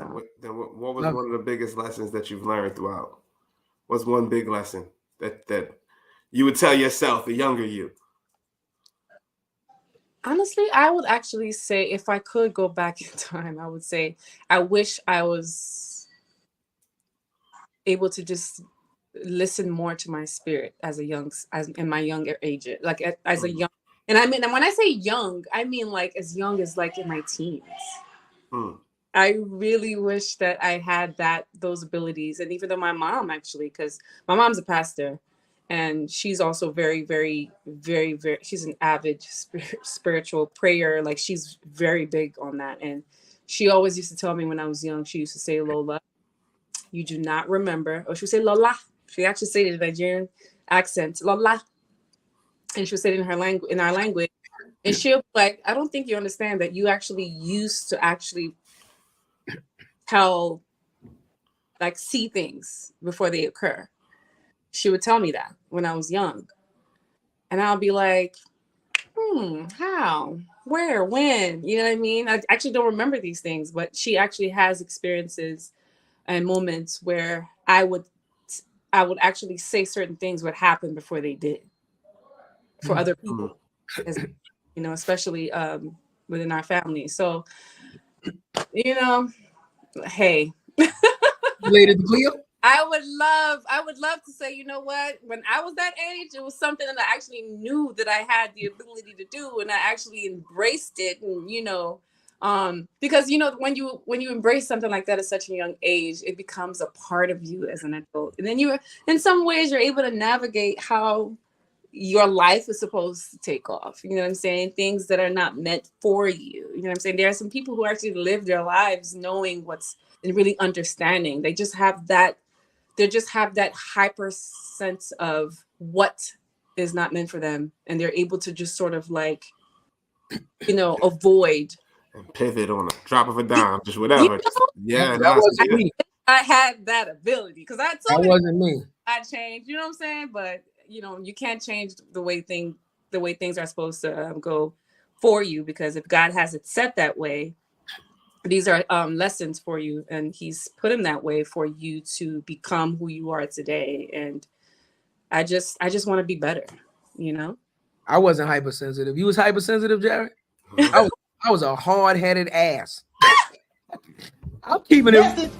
what was one of the biggest lessons that you've learned throughout? What's one big lesson that you would tell yourself, the younger you? Honestly, I would actually say, if I could go back in time, I would say I wish I was able to just listen more to my spirit as in my younger age, like as a young, and when I say young, I mean like as young as like in my teens. I really wish that I had those abilities. And even though my mom, actually, because my mom's a pastor and she's also very, very, very, very, she's an avid spiritual prayer. Like, she's very big on that. And she always used to tell me when I was young, she used to say, Lola, you do not remember, or she would say Lola. She actually said it in a Nigerian accent, Lola. And she would say it in our language. And she'll be like, I don't think you understand that you actually used to actually tell, like, see things before they occur. She would tell me that when I was young. And I'll be like, how, where, when, you know what I mean? I actually don't remember these things, but she actually has experiences and moments where I would actually say certain things would happen before they did for other people, as, you know, especially within our family. So, you know, hey, Lady Cleo. I would love to say, you know what, when I was that age, it was something that I actually knew that I had the ability to do, and I actually embraced it. And, you know, because, you know, when you embrace something like that at such a young age, it becomes a part of you as an adult. And then in some ways, you're able to navigate how your life is supposed to take off. You know what I'm saying? Things that are not meant for you. You know what I'm saying? There are some people who actually live their lives knowing what's, and really understanding. They just have that hyper sense of what is not meant for them. And they're able to just sort of, like, you know, avoid. And pivot on a drop of a dime, just whatever. You know, Yeah, that wasn't me. I had that ability because I told That wasn't me. I changed, you know what I'm saying? But, you know, you can't change the way things are supposed to go for you, because if God has it set that way, these are lessons for you, and he's put them that way for you to become who you are today. And I just want to be better, you know? I wasn't hypersensitive. You was hypersensitive, Jared? I was a hard-headed ass. I'm keeping it.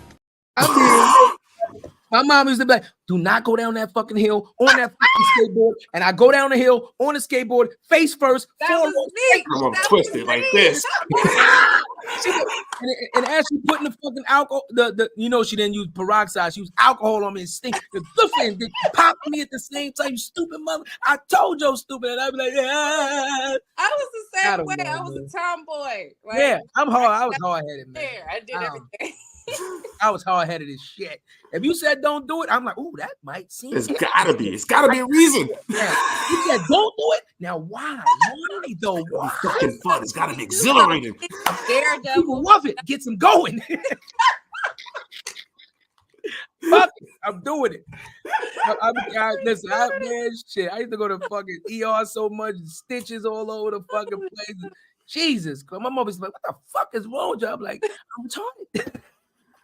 My mom used to be like, do not go down that fucking hill on that fucking skateboard. And I go down the hill on the skateboard, face first. That was me. I'm gonna twist it like this. And as she putting the fucking alcohol, you know, she didn't use peroxide. She used alcohol on me and stink. The and they popped me at the same time. You stupid mother! I told you, stupid. And I'd be like, I was the same way. I was a tomboy. Like, yeah, I'm hard. I was hard headed, man. I did everything. I was hard headed as shit. If you said don't do it, I'm like, ooh, that might seem. It's gotta be a reason. Yeah. You said don't do it. Now why? Why though? Why? It's fucking fun. It's gotta be exhilarating. People love it. Gets them going. Fuck it. I'm doing it. Listen, man, shit. I used to go to fucking ER so much, stitches all over the fucking place. Jesus, my mom was like, "What the fuck is wrong with you?" I'm like, "I'm retarded."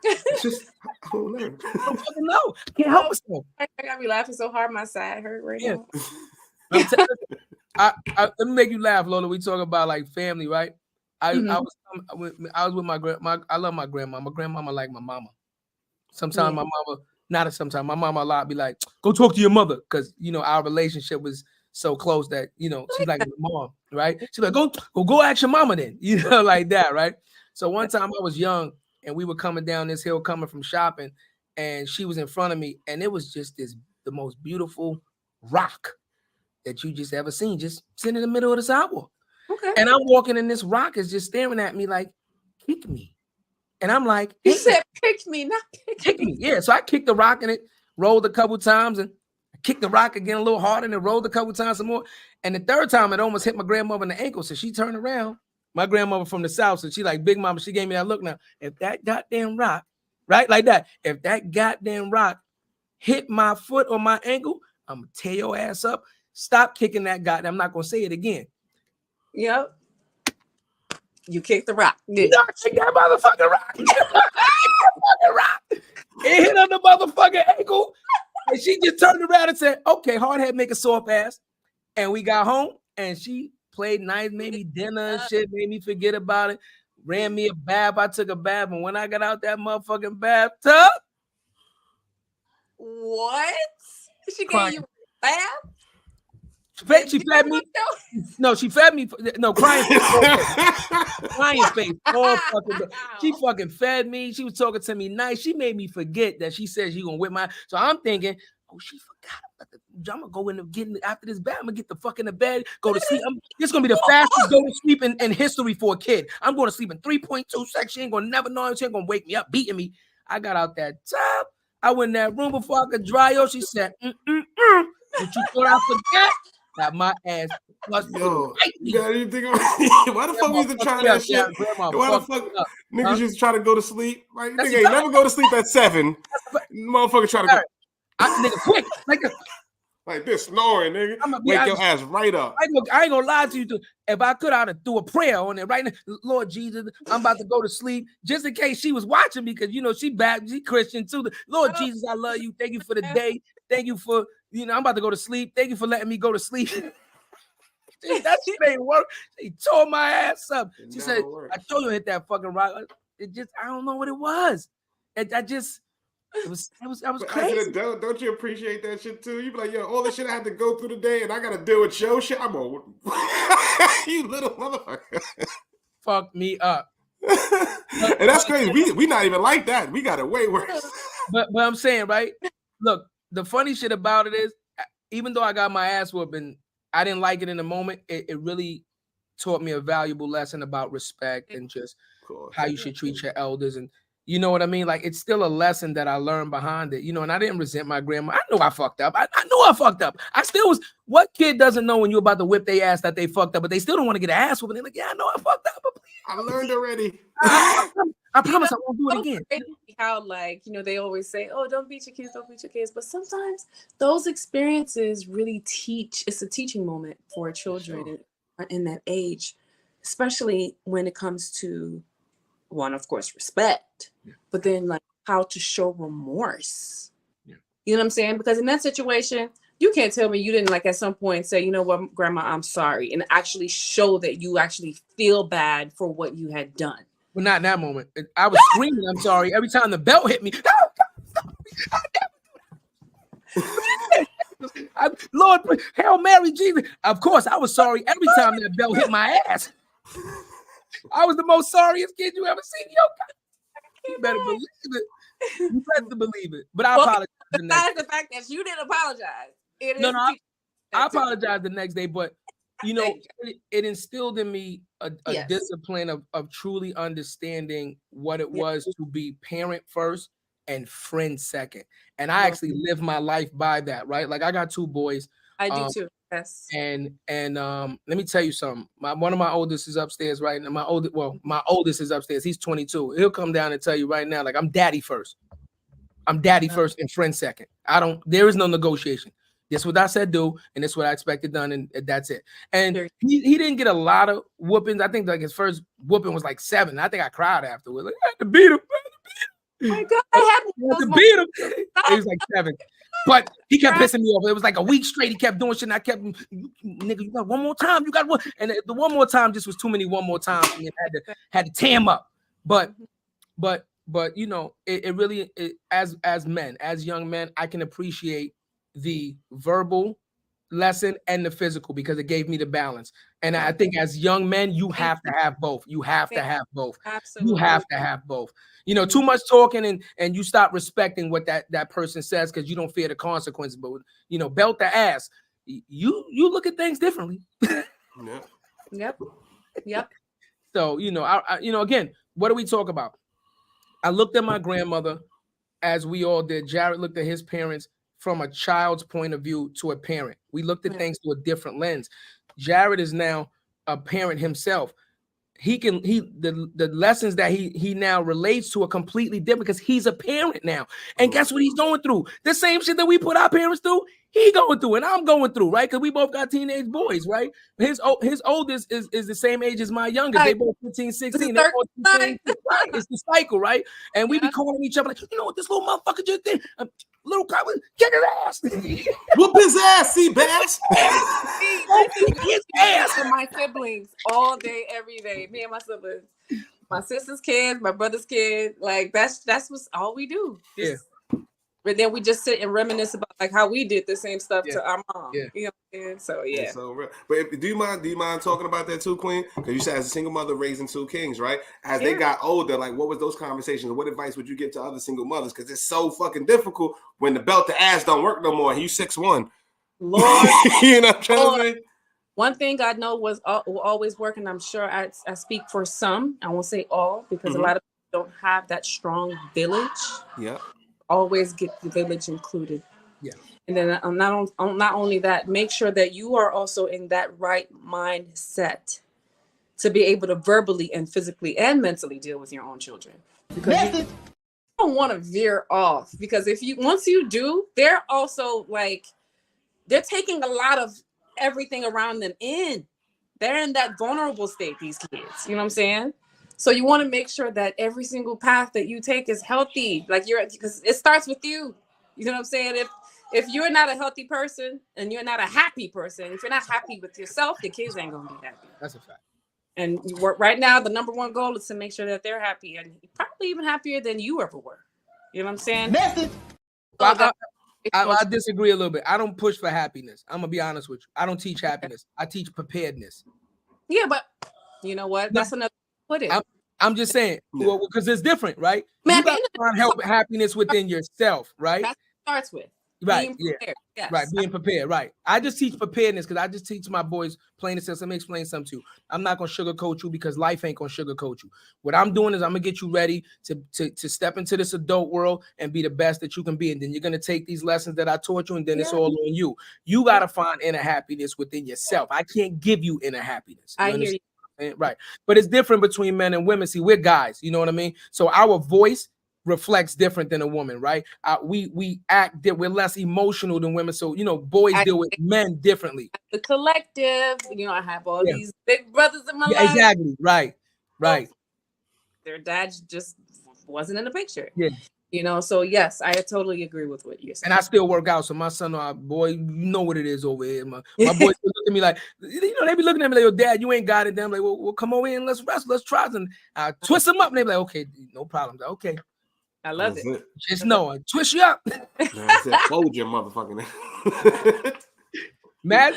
It's just, I don't know. I don't fucking know. I can't help myself. I gotta be laughing so hard, my side hurt right now. Let me make you laugh, Lola. We talk about like family, right? I was with my grandma. I love my grandma. My grandmama like my mama. Sometimes my mama, sometimes my mama a lot be like, "Go talk to your mother," because you know our relationship was so close that you know she's like my mom, right? She's like, go ask your mama then, you know, like that, right? So one time I was young and we were coming down this hill coming from shopping, and she was in front of me, and it was just the most beautiful rock that you just ever seen, just sitting in the middle of the sidewalk. Okay. And I'm walking, and this rock is just staring at me like, kick me. And I'm like, hey, you said pick me, not kick me. Yeah. So I kicked the rock and it rolled a couple times, and I kicked the rock again a little harder, and it rolled a couple times some more. And the third time it almost hit my grandmother in the ankle. So she turned around. My grandmother from the South. So she like, big mama, she gave me that look. Now, if that goddamn rock, right? Like that, if that goddamn rock hit my foot or my ankle, I'm gonna tear your ass up. Stop kicking that goddamn. I'm not gonna say it again. Yep. You kicked the rock. You know, I kicked that motherfucking rock. It hit on the motherfucking ankle. And she just turned around and said, okay, hard head, make a soft ass. And we got home and she played nice, made me dinner and shit, made me forget about it. Ran me a bath. I took a bath. And when I got out that motherfucking bathtub. What? She gave you a bath? She fed me. No, she fed me. No, crying face. Crying face. All fucking. She fucking fed me. She was talking to me nice. She made me forget that she said she gonna whip my. So I'm thinking, oh, she forgot about the. I'm gonna go in and get after this bed. I'm gonna get the fuck in the bed, go to sleep. This is gonna be the fastest go to sleep in history for a kid. I'm going to sleep in 3.2 seconds. She ain't gonna never know. She ain't gonna wake me up, beating me. I got out that tub. I went in that room before I could dry off. She said, What you thought I forgot? got my ass busted. Yo, Right you got anything? Why the fuck we used to try Grandma that shit? grandma Why the fucked fuck me up. niggas used to try to go to sleep? Right? That's Nigga ain't never go to sleep at 7. Motherfucker try to go nigga, quick, like this snoring, nigga. Wake your ass right up. I ain't gonna lie to you. If I could, I'd have threw a prayer on it right now. Lord Jesus, I'm about to go to sleep, just in case she was watching me, because you know she Baptist, she Christian too. Lord Jesus, I love you. Thank you for the day. Thank you for, I'm about to go to sleep. Thank you for letting me go to sleep. That shit ain't work. She tore my ass up. She said, I told you to hit that fucking rock. It just, I don't know what it was. I was crazy. Don't you appreciate that shit too? You be like, yo, all the shit I had to go through today, and I gotta deal with your shit. I'm on. You little motherfucker. Fuck me up. And that's crazy. We not even like that. We got it way worse. But I'm saying, right? Look, the funny shit about it is, even though I got my ass whooping, I didn't like it in the moment. It really taught me a valuable lesson about respect and just how you should treat your elders. And you know what I mean? Like, it's still a lesson that I learned behind it, and I didn't resent my grandma. I knew I fucked up. I knew I fucked up. I still was. What kid doesn't know when you're about to whip their ass that they fucked up, but they still don't want to get an ass whooping? They're like, yeah, I know I fucked up, but please, I learned already. I promise I won't do it again. How, they always say, oh, don't beat your kids, don't beat your kids. But sometimes those experiences really teach. It's a teaching moment for children in that age, especially when it comes to, one, of course, respect, but then how to show remorse. You know what I'm saying? Because in that situation, you can't tell me you didn't at some point say, you know what, Grandma, I'm sorry, and actually show that you actually feel bad for what you had done. Well, not in that moment. I was screaming, I'm sorry, every time the belt hit me. Lord, Hail Mary, Jesus. Of course, I was sorry every time that belt hit my ass. I was the most sorriest kid you ever seen. Yo, you better believe it. You better believe it. But I apologize. Besides the fact that you didn't apologize. I apologized the next day, but it instilled in me a discipline of truly understanding what it was to be parent first and friend second. And I actually live my life by that, right? Like, I got 2 boys. I do too. Yes. And let me tell you something. One of my oldest is upstairs right now. My oldest is upstairs. He's 22. He'll come down and tell you right now, I'm daddy first. I'm daddy first and friend second. There is no negotiation. This is what I said do, and this is what I expected done, and that's it. And he didn't get a lot of whoopings. I think his first whooping was 7. I think I cried afterwards. I had to beat him. Oh my God, I had to beat him. He was 7. But he kept pissing me off. It was a week straight. He kept doing shit, and I kept, nigga, you got one more time. You got one. And the one more time just was too many one more times. And had to tear him up. But it really, as men, as young men, I can appreciate the verbal lesson and the physical, because it gave me the balance. And I think as young men, you have to have both. You have to have both. Absolutely. You have to have both. Too much talking and you stop respecting what that person says because you don't fear the consequences. But belt the ass. You look at things differently. Yep. So again, what do we talk about? I looked at my grandmother, as we all did. Jared looked at his parents from a child's point of view to a parent. We looked at things through a different lens. Jared is now a parent himself. The lessons that he now relates to are completely different because he's a parent now. And guess what he's going through? The same shit that we put our parents through, he going through, and I'm going through, right? Because we both got teenage boys, right? His oldest is the same age as my youngest. They both 15, 16. They're both 15, right? It's the cycle, right? And we be calling each other you know what this little motherfucker just did? Little guy, kick his ass. Whoop his ass, see bass. His ass for my siblings all day, every day. Me and my siblings, my sister's kids, my brother's kids. That's what's all we do. But then we just sit and reminisce about how we did the same stuff to our mom. You know what I'm saying? So yeah. So real. But do you mind talking about that too, Queen? Because you said as a single mother raising 2 kings, right? As they got older, what was those conversations? What advice would you give to other single mothers? Because it's so fucking difficult when the belt to ass don't work no more. And you 6'1". Lord, you know what I'm trying to say? One thing I know will always work, and I'm sure I speak for some. I won't say all, because a lot of people don't have that strong village. Yeah. Always get the village included. Yeah. And then not only that, make sure that you are also in that right mindset to be able to verbally and physically and mentally deal with your own children. Because you don't want to veer off, because once you do, they're also like, they're taking a lot of everything around them in. They're in that vulnerable state, these kids. You know what I'm saying? So you want to make sure that every single path that you take is healthy. Like because it starts with you. You know what I'm saying? If you're not a healthy person and you're not a happy person, if you're not happy with yourself, your kids ain't gonna be happy. That's a fact. And right now, the number one goal is to make sure that they're happy, and probably even happier than you ever were. You know what I'm saying? Message. I disagree a little bit. I don't push for happiness. I'm gonna be honest with you. I don't teach happiness. I teach preparedness. Yeah, but you know what? That's another put it. I'm just saying, well, because it's different, right? Man, you got to find happiness within yourself, right? That starts with right, being prepared. Yes. Right, being prepared, right. I just teach preparedness because I just teach my boys plain and simple. Let me explain something to you. I'm not gonna sugarcoat you because life ain't gonna sugarcoat you. What I'm doing is I'm gonna get you ready to step into this adult world and be the best that you can be, and then you're gonna take these lessons that I taught you, and then it's all on you. You gotta find inner happiness within yourself. I can't give you inner happiness. I hear you. Right, but it's different between men and women. See, we're guys, you know what I mean? So our voice reflects different than a woman, right? We act that we're less emotional than women. So, you know, boys deal with men differently. The collective, you know, I have all these big brothers in my life. Exactly, right. Their dad just wasn't in the picture. Yeah. You know, so yes, I totally agree with what you're saying. And I still work out. So my son, boy, you know what it is over here. My boys look at me like, you know, they be looking at me like, yo, dad, you ain't got it. Then I'm like, well, come over here and let's wrestle. Let's try. And I twist them up. And they be like, okay, no problem. Like, okay. I love it. Just know I twist you up. Fold your motherfucking. Mad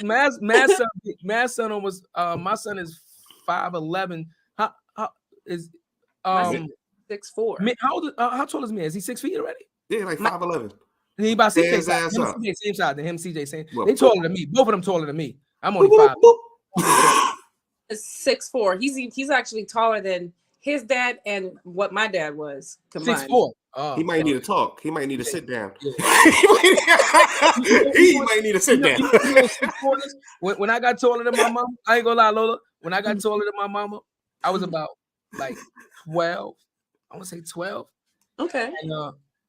son was my son is 5'11". How is 6'4". How tall is me? Is he 6 feet already? Yeah, like 5'11". He about 6 feet. Same size than him, CJ. Saying they taller than me. Both of them taller than me. I'm only 5. It's 6'4". He's actually taller than his dad and what my dad was combined. 6'4". He might need to talk. He might need to sit down. Yeah. he might need to sit down. When I got taller than my mama, I ain't gonna lie, Lola. When I got taller than my mama, I was about like 12. I want to say 12. Okay.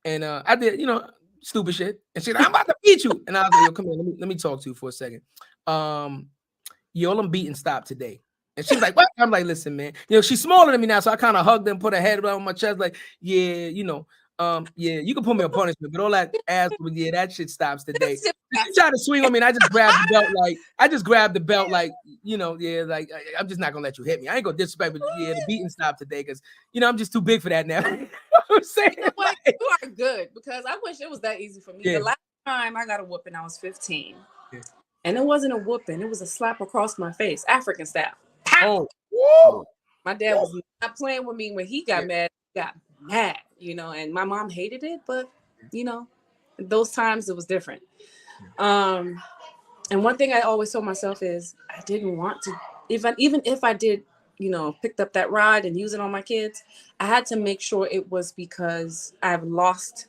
And I did, you know, stupid shit. And she's like, I'm about to beat you. And I was like, yo, come here, let me talk to you for a second. Yo, I'm beating stop today. And she's like, what? I'm like, listen, man. You know, she's smaller than me now, so I kind of hugged her and put her head on my chest, like, yeah, you know, yeah, you can put me on punishment, but all that ass, yeah, that shit stops today. She tried to swing on me, and I just grabbed the belt, like, you know, yeah, like, I'm just not gonna let you hit me. I ain't gonna disrespect, but yeah, the beating stopped today because, you know, I'm just too big for that now. I'm saying, you know what? You are good because I wish it was that easy for me. Yeah. The last time I got a whooping, I was 15, and it wasn't a whooping; it was a slap across my face, African style. Oh, my dad was not playing with me when he got mad. He got mad, you know, and my mom hated it, but you know, those times it was different. And one thing I always told myself is I didn't want to, even if I did, you know, picked up that rod and use it on my kids, I had to make sure it was because I've lost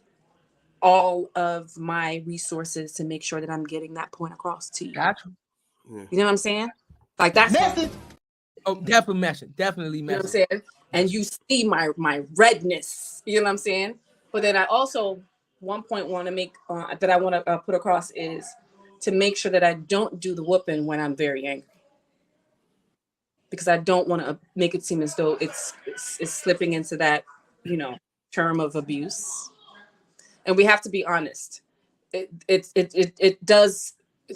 all of my resources to make sure that I'm getting that point across to you. Gotcha. You know what I'm saying? Like that's message. Oh, definitely message. Definitely message. You know what I'm saying? And you see my redness. You know what I'm saying? But then I also one point want to make that I want to put across is to make sure that I don't do the whooping when I'm very angry, because I don't want to make it seem as though it's slipping into that, you know, term of abuse. And we have to be honest. It does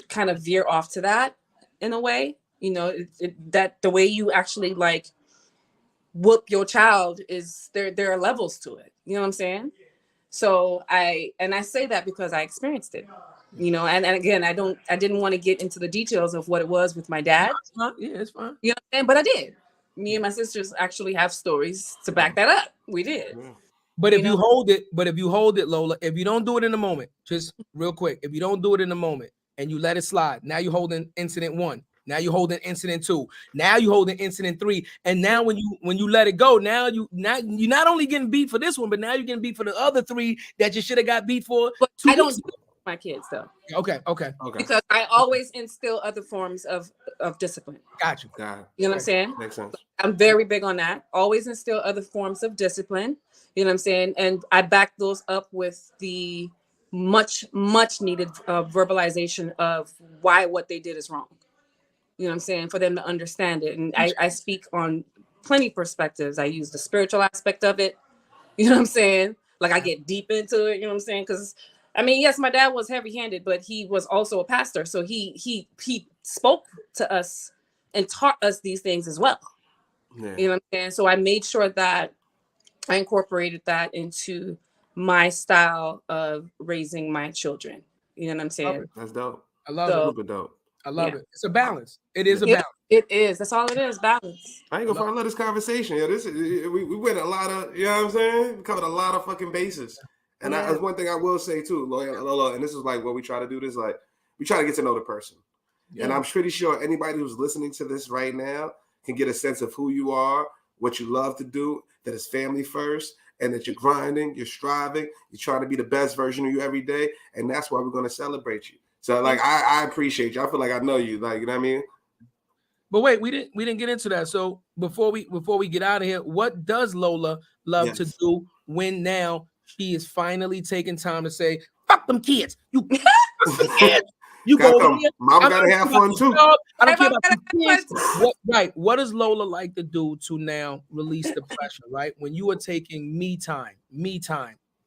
kind of veer off to that in a way. You know, that the way you actually like whoop your child is there are levels to it. You know what I'm saying? So I say that because I experienced it, you know, and again, I didn't want to get into the details of what it was with my dad. Yeah, it's fine. You know what I'm saying? But I did. Me and my sisters actually have stories to back that up. We did. But if you hold it, Lola, if you don't do it in the moment, just real quick, if you don't do it in the moment and you let it slide, now you're holding incident 1. Now you're holding incident 2. Now you're holding incident 3. And now when you let it go, now you're not only getting beat for this one, but now you're getting beat for the other 3 that you should have got beat for. But I don't my kids though. Okay. Because I always instill other forms of discipline. Got you. You know what I'm saying? Makes sense. I'm very big on that. Always instill other forms of discipline. You know what I'm saying? And I back those up with the much needed verbalization of why what they did is wrong. You know what I'm saying? For them to understand it. And I speak on plenty perspectives. I use the spiritual aspect of it. You know what I'm saying? Like I get deep into it. You know what I'm saying? Because I mean, yes, my dad was heavy-handed, but he was also a pastor. So he spoke to us and taught us these things as well. Yeah. You know what I'm saying? So I made sure that I incorporated that into my style of raising my children. You know what I'm saying? That's dope. I love it. Super dope. I love it. It's a balance. It is a balance. It is. That's all it is. Balance. I ain't gonna love this conversation. Yeah, we went a lot of, you know what I'm saying? We covered a lot of fucking bases. And that's one thing I will say too, Lola, and this is like what we try to do. This like we try to get to know the person. Yeah. And I'm pretty sure anybody who's listening to this right now can get a sense of who you are, what you love to do, that it's family first, and that you're grinding, you're striving, you're trying to be the best version of you every day. And that's why we're going to celebrate you. So like, I appreciate you. I feel like I know you, like, you know what I mean? But wait, we didn't get into that. So before we get out of here, what does Lola love to do when now she is finally taking time to say, fuck them kids. You kids. You go over here. Mom gotta have fun too. I don't care about the kids. What does Lola like to do to now release the pressure, right? When you are taking me time,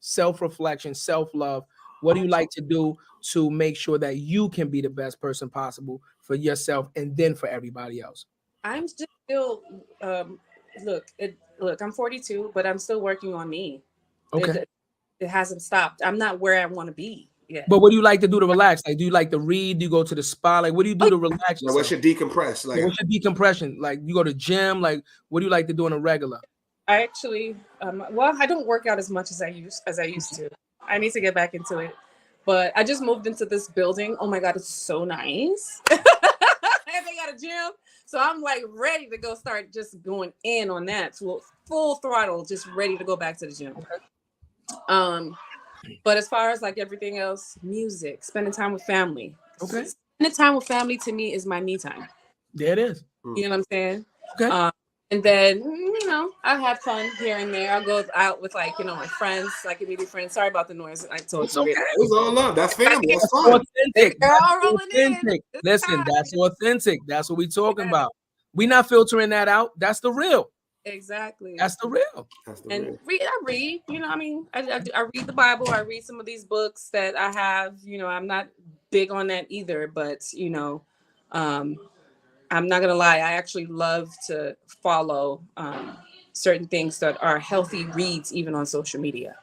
self-reflection, self-love, what do you like to do to make sure that you can be the best person possible for yourself and then for everybody else? I'm just still look, I'm 42, but I'm still working on me. Okay. It hasn't stopped. I'm not where I want to be yet. But what do you like to do to relax? Like, do you like to read? Do you go to the spa? Like, what do you do to relax? No, what's your decompress? Like, what's your decompression? Like, you go to gym? Like, what do you like to do on a regular? I actually, I don't work out as much as I used to. I need to get back into it. But I just moved into this building. Oh my God, it's so nice. And they got a gym. So I'm like ready to go start just going in on that full throttle, just ready to go back to the gym. But as far as like everything else, music, spending time with family. Okay. Spending time with family to me is my me time. There it is. You know what I'm saying? Okay. And then, I have fun here and there. I'll go out with my friends, like immediate friends. Sorry about the noise. I told you. Okay. It was all love. That's family. That's fun. Authentic. They're all rolling in. Listen, that's authentic. That's what we're talking about. We're not filtering that out. That's the real. Exactly. That's the real. And I read, I read the Bible. I read some of these books that I have, I'm not big on that either, but, I'm not going to lie. I actually love to follow certain things that are healthy reads, even on social media.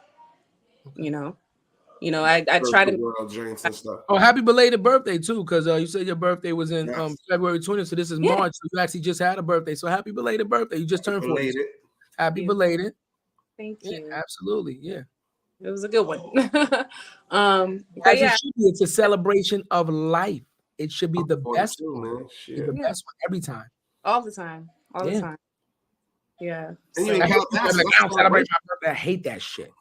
I try to. World drinks and stuff. Oh, happy belated birthday too, because you said your birthday was in February 20th, so this is March. So you actually just had a birthday. So happy belated birthday! You just turned 40. Happy belated. Thank you. Yeah, absolutely, yeah. It was a good one. It should be. It's a celebration of life. It should be the best one. The best one every time. All the time. All the time. Yeah. And you in Calabasas. Celebrate my birthday. I hate that shit.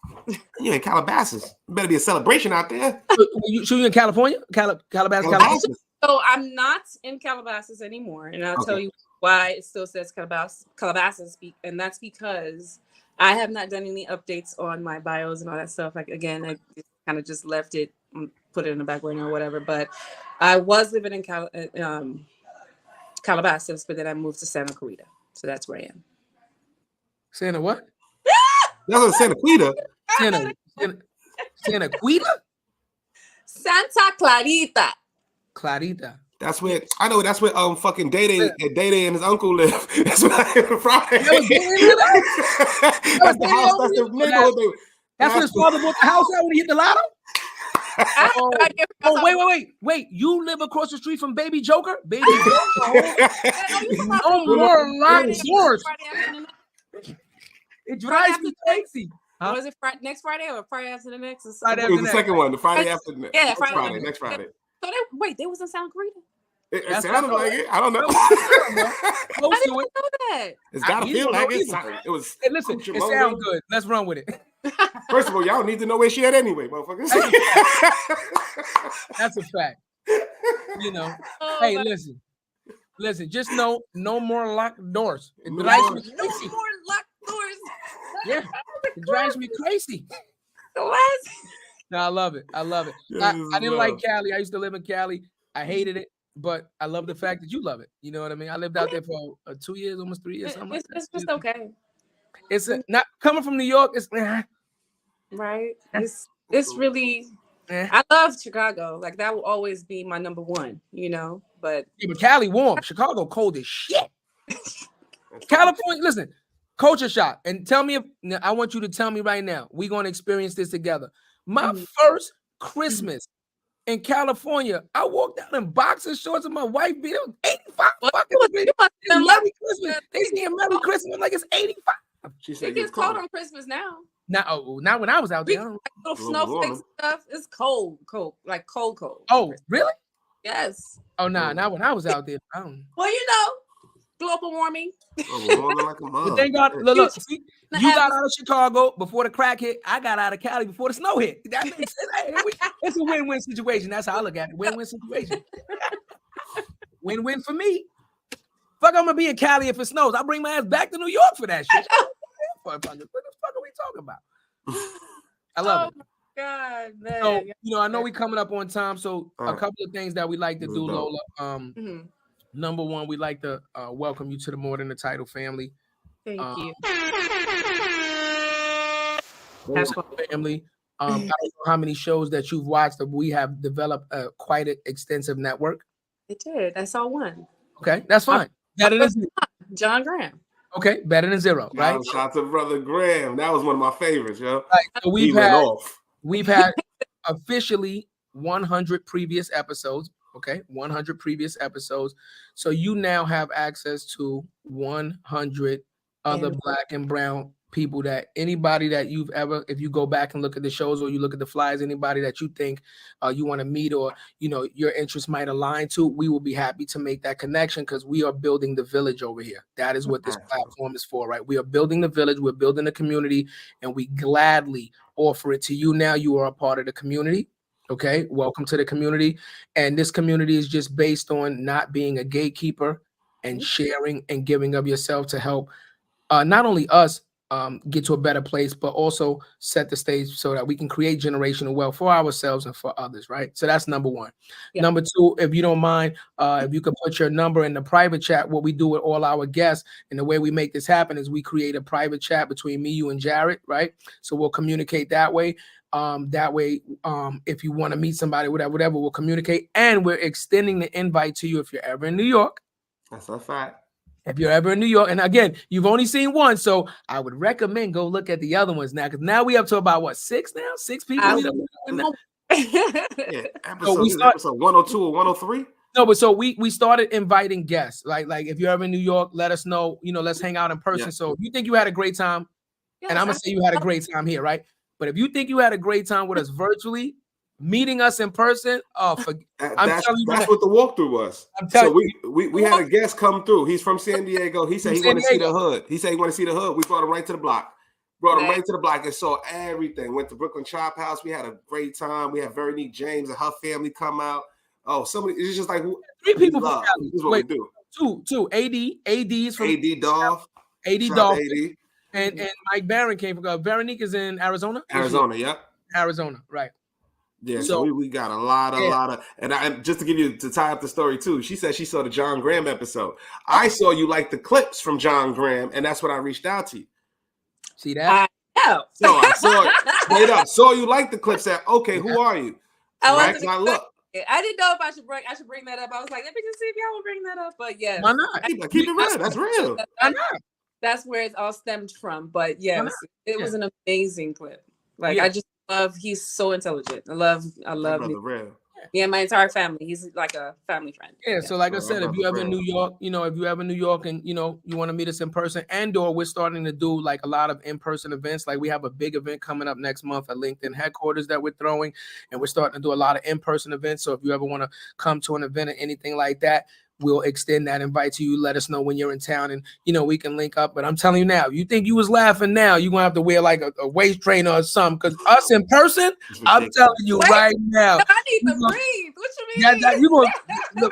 You in Calabasas. It better be a celebration out there. So you in California? Calabasas? So I'm not in Calabasas anymore. And I'll tell you why it still says Calabasas. And that's because I have not done any updates on my bios and all that stuff. Like, again, I kind of just left it, put it in the back burner or whatever. But I was living in Calabasas, but then I moved to Santa Clarita. So that's where I am. Santa what? That's what Santa Clarita. Santa Clarita? Santa Clarita. Clarita. That's where fucking Day and his uncle live. That's where Friday. That's the house. That's the neighborhood. That's when his father bought the house out when he hit the lotto. Wait! You live across the street from Baby Joker? Baby Joker. No more locked doors. It drives me crazy. Huh? Was it next Friday or Friday after the next? It was the second one, the Friday after the next. Yeah, Next Friday. So they was in Santa Clarita. It That's sounded what I like it. I don't know. Close I to it. didn't know that. It's got to We feel don't like know it. either. It was. Hey, listen, Coach it Lola. sounds good. Let's run with it. First of all, y'all need to know where she at anyway, motherfuckers. That's a fact. You know. Oh, Hey, my- listen. Just know, no more locked doors. It No drives more. me no crazy. more locked doors. Yeah, it drives me crazy. What? No, I love it. I love it. Yes, I didn't like love. Cali. I used to live in Cali. I hated it, but I love the fact that you love it. You know what I mean? I lived out there for 2 years, almost 3 years. Something like that. It's just okay, It's not coming from New York. It's right? It's really. yeah, I love Chicago. Like that will always be my number one. You know, but but Cali warm. Chicago cold as shit. California, listen, culture shock. And tell me if I want you to tell me right now. We're gonna experience this together. My first Christmas in California, I walked out in boxer shorts and my wife beat it was 85 fucking degrees. Merry Christmas. They saying Merry Christmas. I'm like, it's 85. She said it gets cold on Christmas now. Not when I was out there. I don't know. Little snowflakes and stuff. It's cold, like cold. Oh, really? Yes. Oh, nah, not when I was out there. I don't. Well, you know, global warming. Like a mug. But thank God, look, see, you got out of Chicago before the crack hit. I got out of Cali before the snow hit. That makes sense. Hey, it's a win-win situation. That's how I look at it. Win-win situation. Win-win for me. Fuck, I'm gonna be in Cali if it snows. I'll bring my ass back to New York for that shit. What the fuck are we talking about? I love it. God, man. So, I know we coming up on time. So a couple of things that we like to do, Lola. Number one, we like to welcome you to the More Than the Title family. Thank you. Family. I don't know how many shows that you've watched, but we have developed quite an extensive network. I did. I saw one. Okay, that's fine. Better than zero. John Graham. Okay, better than zero, right? Shout out to Brother Graham. That was one of my favorites, yo. Right. So we've had officially 100 previous episodes. Okay, 100 previous episodes. So you now have access to 100 other Black and brown people that anybody that you've ever, if you go back and look at the shows or you look at the flyers, anybody that you think you want to meet or your interests might align to, we will be happy to make that connection because we are building the village over here. That is what this platform is for, right? We are building the village, we're building the community, and we gladly offer it to you now. You are a part of the community. Okay, welcome to the community. And this community is just based on not being a gatekeeper and sharing and giving of yourself to help not only us get to a better place, but also set the stage so that we can create generational wealth for ourselves and for others, right? So that's number one. Yeah. Number two, if you don't mind, if you could put your number in the private chat, what we do with all our guests and the way we make this happen is we create a private chat between me, you, and Jared, right? So we'll communicate that way. If you want to meet somebody, whatever, we'll communicate. And we're extending the invite to you if you're ever in New York. That's a fact. If you're ever in New York, and again, you've only seen one, so I would recommend go look at the other ones now, because now we up to about what, 6 now? 6 people. Episode 102 or 103. No, but so we started inviting guests. Like if you're ever in New York, let us know. Let's hang out in person. Yeah. So if you think you had a great time, and I'm gonna say you had a great time here, right? But if you think you had a great time with us virtually, meeting us in person, that's what the walkthrough was. So we had a guest come through. He's from San Diego. He said he wanted to see the hood. We brought him right to the block. And saw everything. Went to Brooklyn Chop House. We had a great time. We had Veronique James and her family come out. Oh, somebody! It's just like 3 people from Cali. This is what we do. Two. AD's from Dolph. Dolph. And Mike Barron came from Veronique is in Arizona. Arizona, right. Yeah, so we got a lot of, and I just to tie up the story too. She said she saw the John Graham episode. I saw you like the clips from John Graham, and that's when I reached out to you. See that? No, I saw it straight up. Saw you like the clips. Said, okay, who are you? I didn't know if I should bring that up. I was like, let me just see if y'all will bring that up. But yeah, why not? Keep it real. That's real. Why not? That's where it all stemmed from. But yes, it was an amazing clip. Like I just love. He's so intelligent. I love. Brother real. Yeah, my entire family. He's like a family friend. Yeah, so like I So said, if you ever in New York, if you ever in New York and you want to meet us in person, and/or we're starting to do like a lot of in-person events. Like we have a big event coming up next month at LinkedIn headquarters that we're throwing, and we're starting to do a lot of in-person events. So if you ever want to come to an event or anything like that, we'll extend that invite to you. Let us know when you're in town, and we can link up. But I'm telling you now, if you think you was laughing now, you're gonna have to wear like a waist trainer or something. Because us in person, I'm telling you right now, I need to breathe. What you mean? you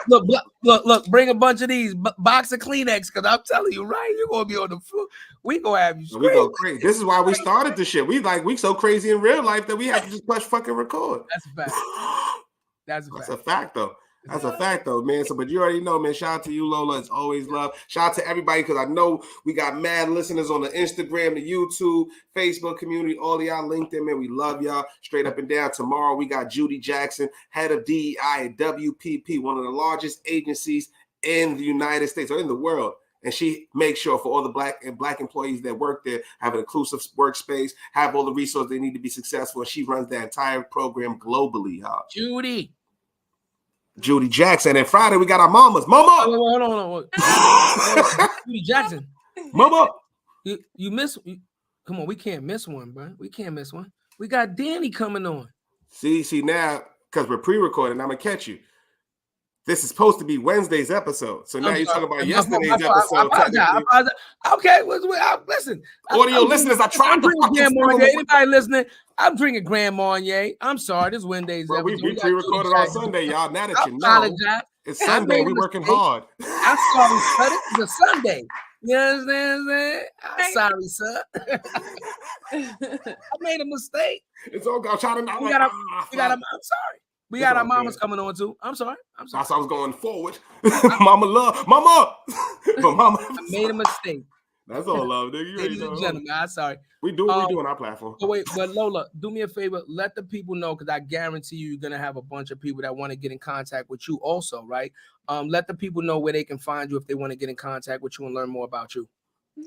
gonna look, bring a bunch of these box of Kleenex, because I'm telling you, right, you're gonna be on the floor. We gonna have you. We go crazy. This is why we started this shit. We so crazy in real life that we have to just push fucking record. That's a fact. That's a fact, though. That's a fact, though, man. So, but you already know, man. Shout out to you, Lola. It's always love. Shout out to everybody, because I know we got mad listeners on the Instagram, the YouTube, Facebook community, all of y'all, LinkedIn, man. We love y'all straight up and down. Tomorrow, we got Judy Jackson, head of DEI at WPP, one of the largest agencies in the United States or in the world. And she makes sure for all the black employees that work there have an inclusive workspace, have all the resources they need to be successful. And she runs that entire program globally, y'all. Judy Jackson. And Friday, we got our mamas. Mama! Hold on. Judy Jackson. Mama! You miss... Come on, we can't miss one, bro. We can't miss one. We got Danny coming on. See now, because we're pre-recording, I'm going to catch you. This is supposed to be Wednesday's episode. So now you're talking about yesterday's episode. Okay, listen. Audio listeners, I tried to fucking anybody listening, I'm drinking Grand Marnier. I'm sorry, this Wednesday's episode. We pre-recorded on Sunday, y'all. Now that you know, it's Sunday. We're working hard. I'm sorry, son. It's a Sunday. You understand what I'm saying? I'm sorry, son. I made a mistake. It's all good. I'm trying to. I'm sorry. We got our mamas coming on too. I'm sorry. That's how I was going forward. Mama love. Mama. But mama. I made a mistake. That's all love, nigga. Ladies and gentlemen, I'm sorry. We do what we do on our platform. But Lola, do me a favor. Let the people know, because I guarantee you're going to have a bunch of people that want to get in contact with you also, right? Let the people know where they can find you if they want to get in contact with you and learn more about you.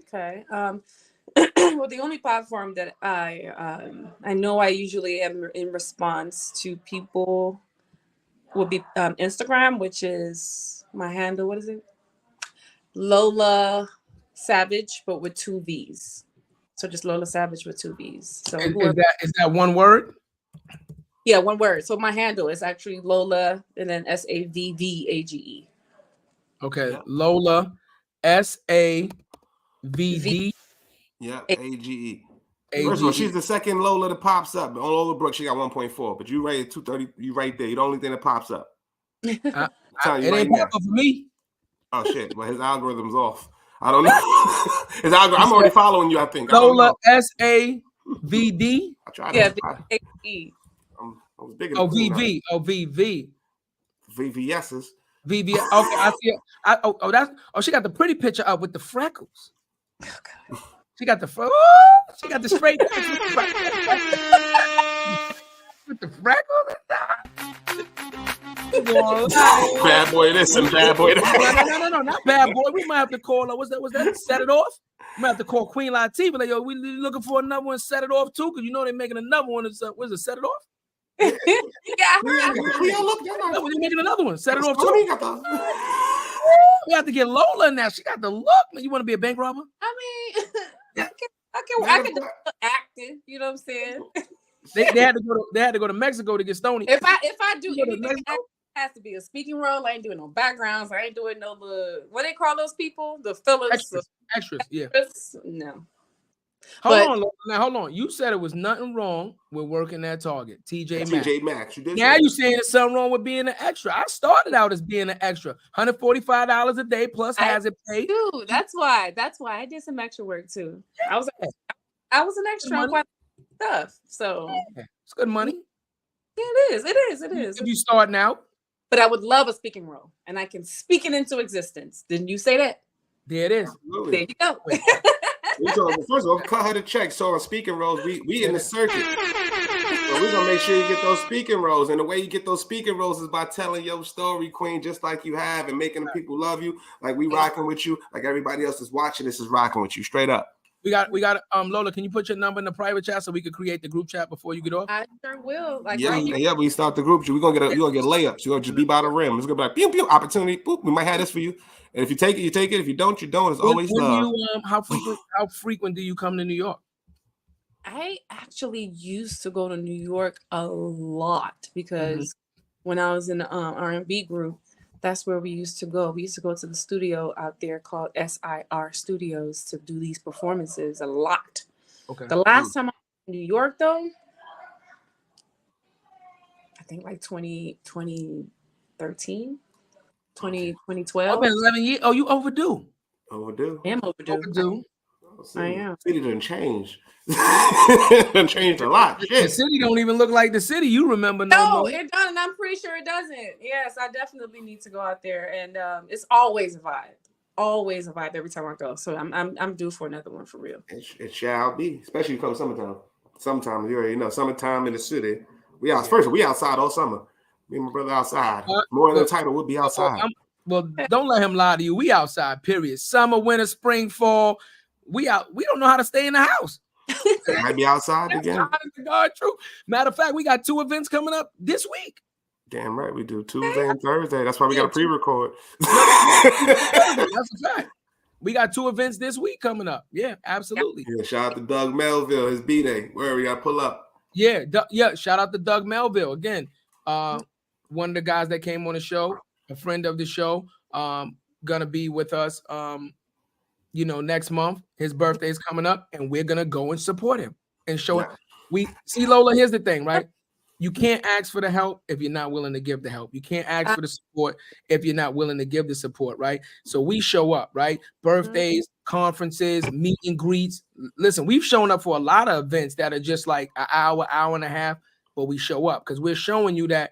Okay. Well, the only platform that I know I usually am in response to people would be Instagram, which is my handle. What is it? Lola Savage, but with 2 V's. So just Lola Savage with 2 V's. So is that one word? Yeah, one word. So my handle is actually Lola and then SAVVAGE. Okay, yeah. Lola SAVD. Yeah, AGE. First of all, she's the second Lola that pops up. On Lola Brooks, she got 1.4, but you rated 230. You right there. You're the only thing that pops up. It ain't pop up for me. Oh shit! Well, his algorithm's off. I don't know. His algorithm. I'm already following you. I think Lola SAVD. I tried. Yeah, I was big. Oh, VV. Oh, VV. VVS's. VV. Okay, I see it. She got the pretty picture up with the freckles. Oh, God. She got the straight with the freckles. Bad boy this and bad boy that. No, not bad boy. We might have to call her. Was that Set It Off? We might have to call Queen Latifah. Like, yo, we looking for another one, Set It Off too, because they're making another one. Was it Set It Off? Yeah. We're making another one. Set It Off too. We have to get Lola now. She got the look. You want to be a bank robber? I mean, I can do acting. You know what I'm saying? They had to go to Mexico to get Stoney. If I do anything, it has to be a speaking role. I ain't doing no backgrounds. I ain't doing no what they call those people? The fillers. Extras. Yeah. No. Hold on. You said it was nothing wrong with working at Target. TJ Maxx. You did. Now you saying there's something wrong with being an extra. I started out as being an extra. $145 a day plus has it paid. Dude, that's why I did some extra work too. I was an extra on quite stuff. So it's good money. Yeah, it is. If you starting out. But I would love a speaking role, and I can speak it into existence. Didn't you say that? There it is. There you go. First of all, cut her the check. So on speaking roles, we in the circuit. So we're gonna make sure you get those speaking roles. And the way you get those speaking roles is by telling your story, Queen, just like you have, and making the people love you, like we rocking with you, like everybody else is watching this is rocking with you. Straight up. We got Lola, can you put your number in the private chat so we could create the group chat before you get off? I sure will. Like Yeah, right yeah. We start the group. You're gonna get layups. You're gonna just be by the rim. It's gonna be like pew pew opportunity. Boop. We might have this for you. And if you take it, you take it. If you don't, you don't. It's always when love. do you how frequent do you come to New York? I actually used to go to New York a lot because when I was in the R&B group, that's where we used to go. We used to go to the studio out there called SIR Studios to do these performances a lot. Okay. The last time I was in New York, though, I think like 2013, 2012. I've been 11 years. Oh, you overdue. Overdue. I am overdue. I am. City didn't change. Done changed a lot. The Shit. city don't even look like the city you remember. No, it doesn't. I'm pretty sure it doesn't. Yes, I definitely need to go out there, and it's always a vibe. Always a vibe every time I go. So I'm due for another one for real. It shall be, especially come summertime. Sometimes you already know summertime in the city. We outside all summer. Me and my brother outside. More than the title, we'll be outside. Well, don't let him lie to you. We outside. Period. Summer, winter, spring, fall. We out. We don't know how to stay in the house. Might be outside again. God, true. Matter of fact, we got 2 events coming up this week. Damn right, we do Tuesday and Thursday. That's why we got to pre-record. That's a fact. We got 2 events this week coming up. Yeah, absolutely. Yeah, shout out to Doug Melville, his B-Day. Where we got to pull up. Yeah, shout out to Doug Melville again. One of the guys that came on the show, a friend of the show, gonna be with us. Next month. His birthday is coming up, and we're gonna go and support him and show it. We see Lola. Here's the thing, right? You can't ask for the help if you're not willing to give the help. You can't ask for the support if you're not willing to give the support, right? So we show up, right? Birthdays, conferences, meet and greets. Listen, we've shown up for a lot of events that are just like an hour and a half, but we show up because we're showing you that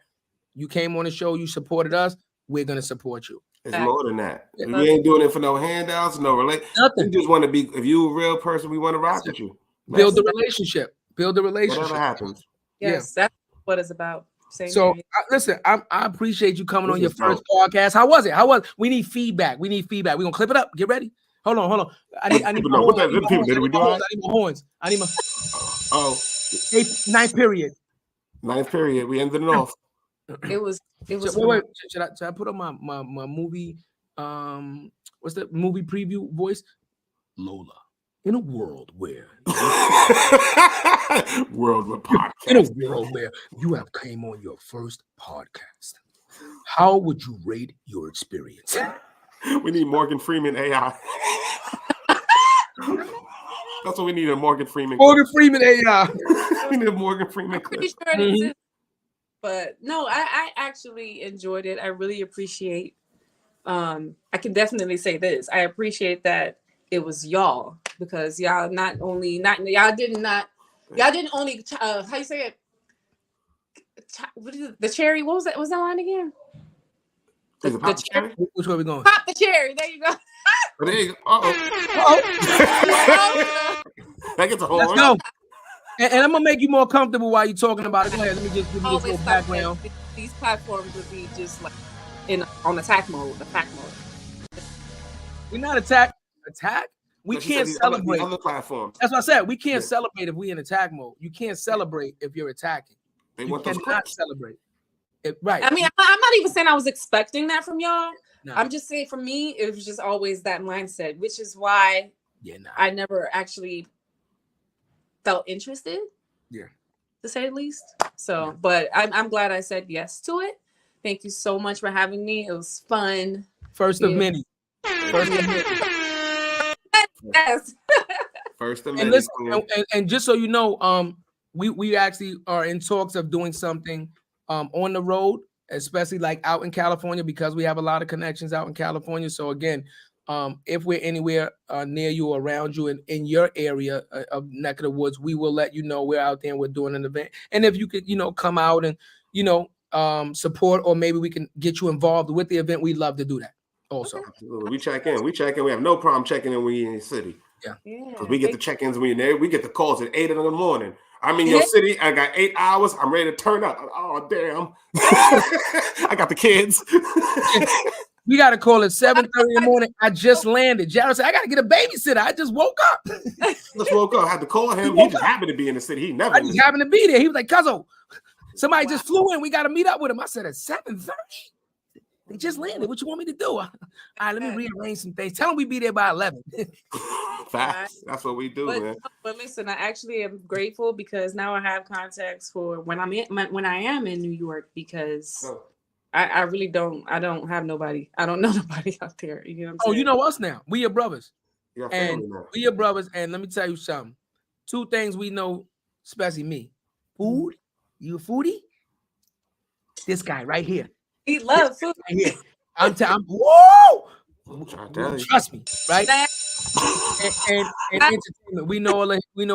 you came on the show, you supported us, we're gonna support you. It's more than that. We ain't doing it for no handouts, no relate. Nothing. We just want to be. If you a real person, we want to rock with you. Build the relationship. Whatever happens. Yes, that's what it's about. So listen, I appreciate you coming on your first podcast. How was it? We need feedback. We're gonna clip it up. Get ready. Hold on. I need my horns. I need my ninth period. Ninth period. We ended it off. It was. Wait. Should I put on my movie? What's the movie preview voice? Lola. In a world where podcast. In a world where you have came on your first podcast, how would you rate your experience? We need Morgan Freeman AI. That's what we need, a Morgan Freeman. Morgan Freeman AI. We need a Morgan Freeman clip. Pretty sure it exists. But no, I actually enjoyed it. I really appreciate. I can definitely say this. I appreciate that it was y'all, because y'all didn't only how you say it? What is it? The cherry? What was that? Was that line again? The cherry? Which way we going? Pop the cherry. There you go. There you go. Uh-oh. That gets a whole. Let's go. And I'm gonna make you more comfortable while you're talking about it. Go ahead. Let me just give you this little background. These platforms would be just like on attack mode. We're not attack. We can't celebrate. Other platforms. That's what I said. We can't celebrate if we're in attack mode. You can't celebrate if you're attacking. You cannot celebrate. Right. I mean, I'm not even saying I was expecting that from y'all. No. I'm just saying, for me, it was just always that mindset, which is why I never actually felt interested. Yeah. To say the least. So, but I'm glad I said yes to it. Thank you so much for having me. It was fun. First of many. Yes. First of many. And listen, and just so you know, we actually are in talks of doing something on the road, especially like out in California, because we have a lot of connections out in California. So again, if we're anywhere near you or around you in your area of neck of the woods, we will let you know we're out there and we're doing an event. And if you could, come out and, support, or maybe we can get you involved with the event, we'd love to do that also. Absolutely. We check in. We have no problem checking in when you're in the city. Yeah. Because we get the check-ins when you're there. We get the calls at 8 in the morning. I'm in your city. I got 8 hours. I'm ready to turn up. Oh, damn. I got the kids. We got to call at 7:30 in the morning. I just landed. Jared said, I got to get a babysitter. I just woke up. Just woke up. I had to call him. He just happened to be in the city. He never. I just happened to be there. He was like, Cuzzo, somebody just flew in. We got to meet up with him. I said, at 7:30? They just landed. What you want me to do? All right, let me rearrange some things. Tell them we be there by 11. Facts. That's what we do, man. But listen, I actually am grateful because now I have contacts for when I am in New York because I really don't have nobody. I don't know nobody out there. You know what I'm saying? You know us now. We your brothers. And we your brothers. And let me tell you something. 2 things we know, especially me. Food. You a foodie? This guy right here. He loves food. Right here. Whoa! Trust me, right? and entertainment. We know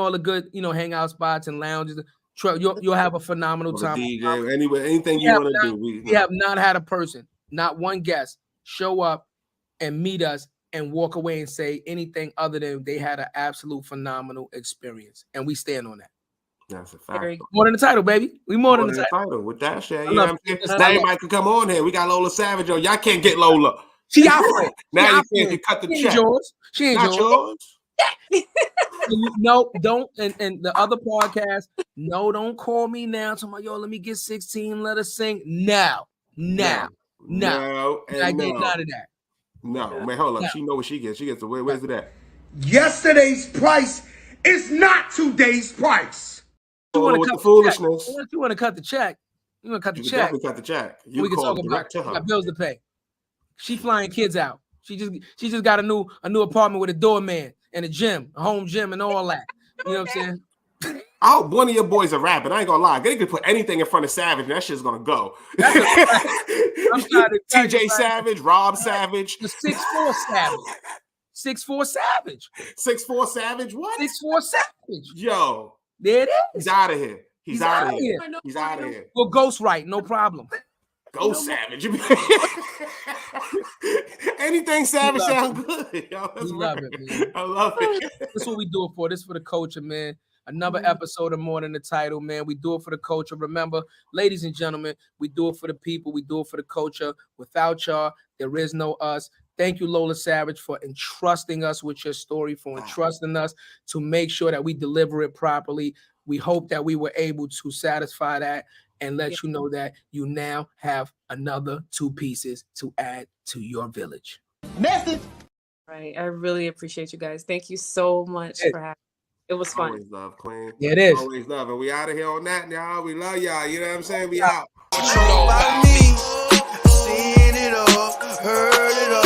all the good, hangout spots and lounges. You'll have a phenomenal time. DJ, anyway, anything you want to do. We have not had a person, not one guest, show up and meet us and walk away and say anything other than they had an absolute phenomenal experience, and we stand on that. That's a fact. More than the title, baby. We more than the title. With that shit, you know what I'm saying? Now anybody can come on here. We got Lola Savage on. Y'all can't get Lola. She out for it. Now you can't cut the check. She ain't yours. No, don't. And the other podcast, no, don't call me now. Talking about, yo, let me get 16. Let us sing. No. No. I get none of that. No, man, hold up. She know what she gets. She gets the where's it at? Yesterday's price is not today's price. You want with the foolishness. You want to cut the check? You want to cut the check? Definitely cut the check. We can talk about it. Got bills to pay. She flying kids out. She just got a new apartment with a doorman and a gym, a home gym, and all that. You know what I'm saying? I hope one of your boys are rapping. I ain't gonna lie. They could put anything in front of Savage, and that shit's gonna go. TJ Savage, Rob Savage, the 6'4" Savage. 6'4" Savage. 6'4" Savage. What? 6'4" Savage. Yo. There it is. He's out of here. He's out of here. He's out of here. Well, Ghost right, no problem. Ghost Savage. Anything Savage sounds good. Yo, we love it, man. I love it. This is what we do it for. This is for the culture, man. Another episode of More Than the Title, man. We do it for the culture. Remember, ladies and gentlemen, we do it for the people. We do it for the culture. Without y'all, there is no us. Thank you, Lola Savage, for entrusting us with your story, for entrusting us to make sure that we deliver it properly. We hope that we were able to satisfy that and let you know that you now have another 2 pieces to add to your village. Message. Right. I really appreciate you guys. Thank you so much for having me. It was fun. Always love, Queen. Yeah, it is. Always love it. We out of here on that, y'all. We love y'all. You know what I'm saying? We out. What you know about me? Seen it all, heard it all.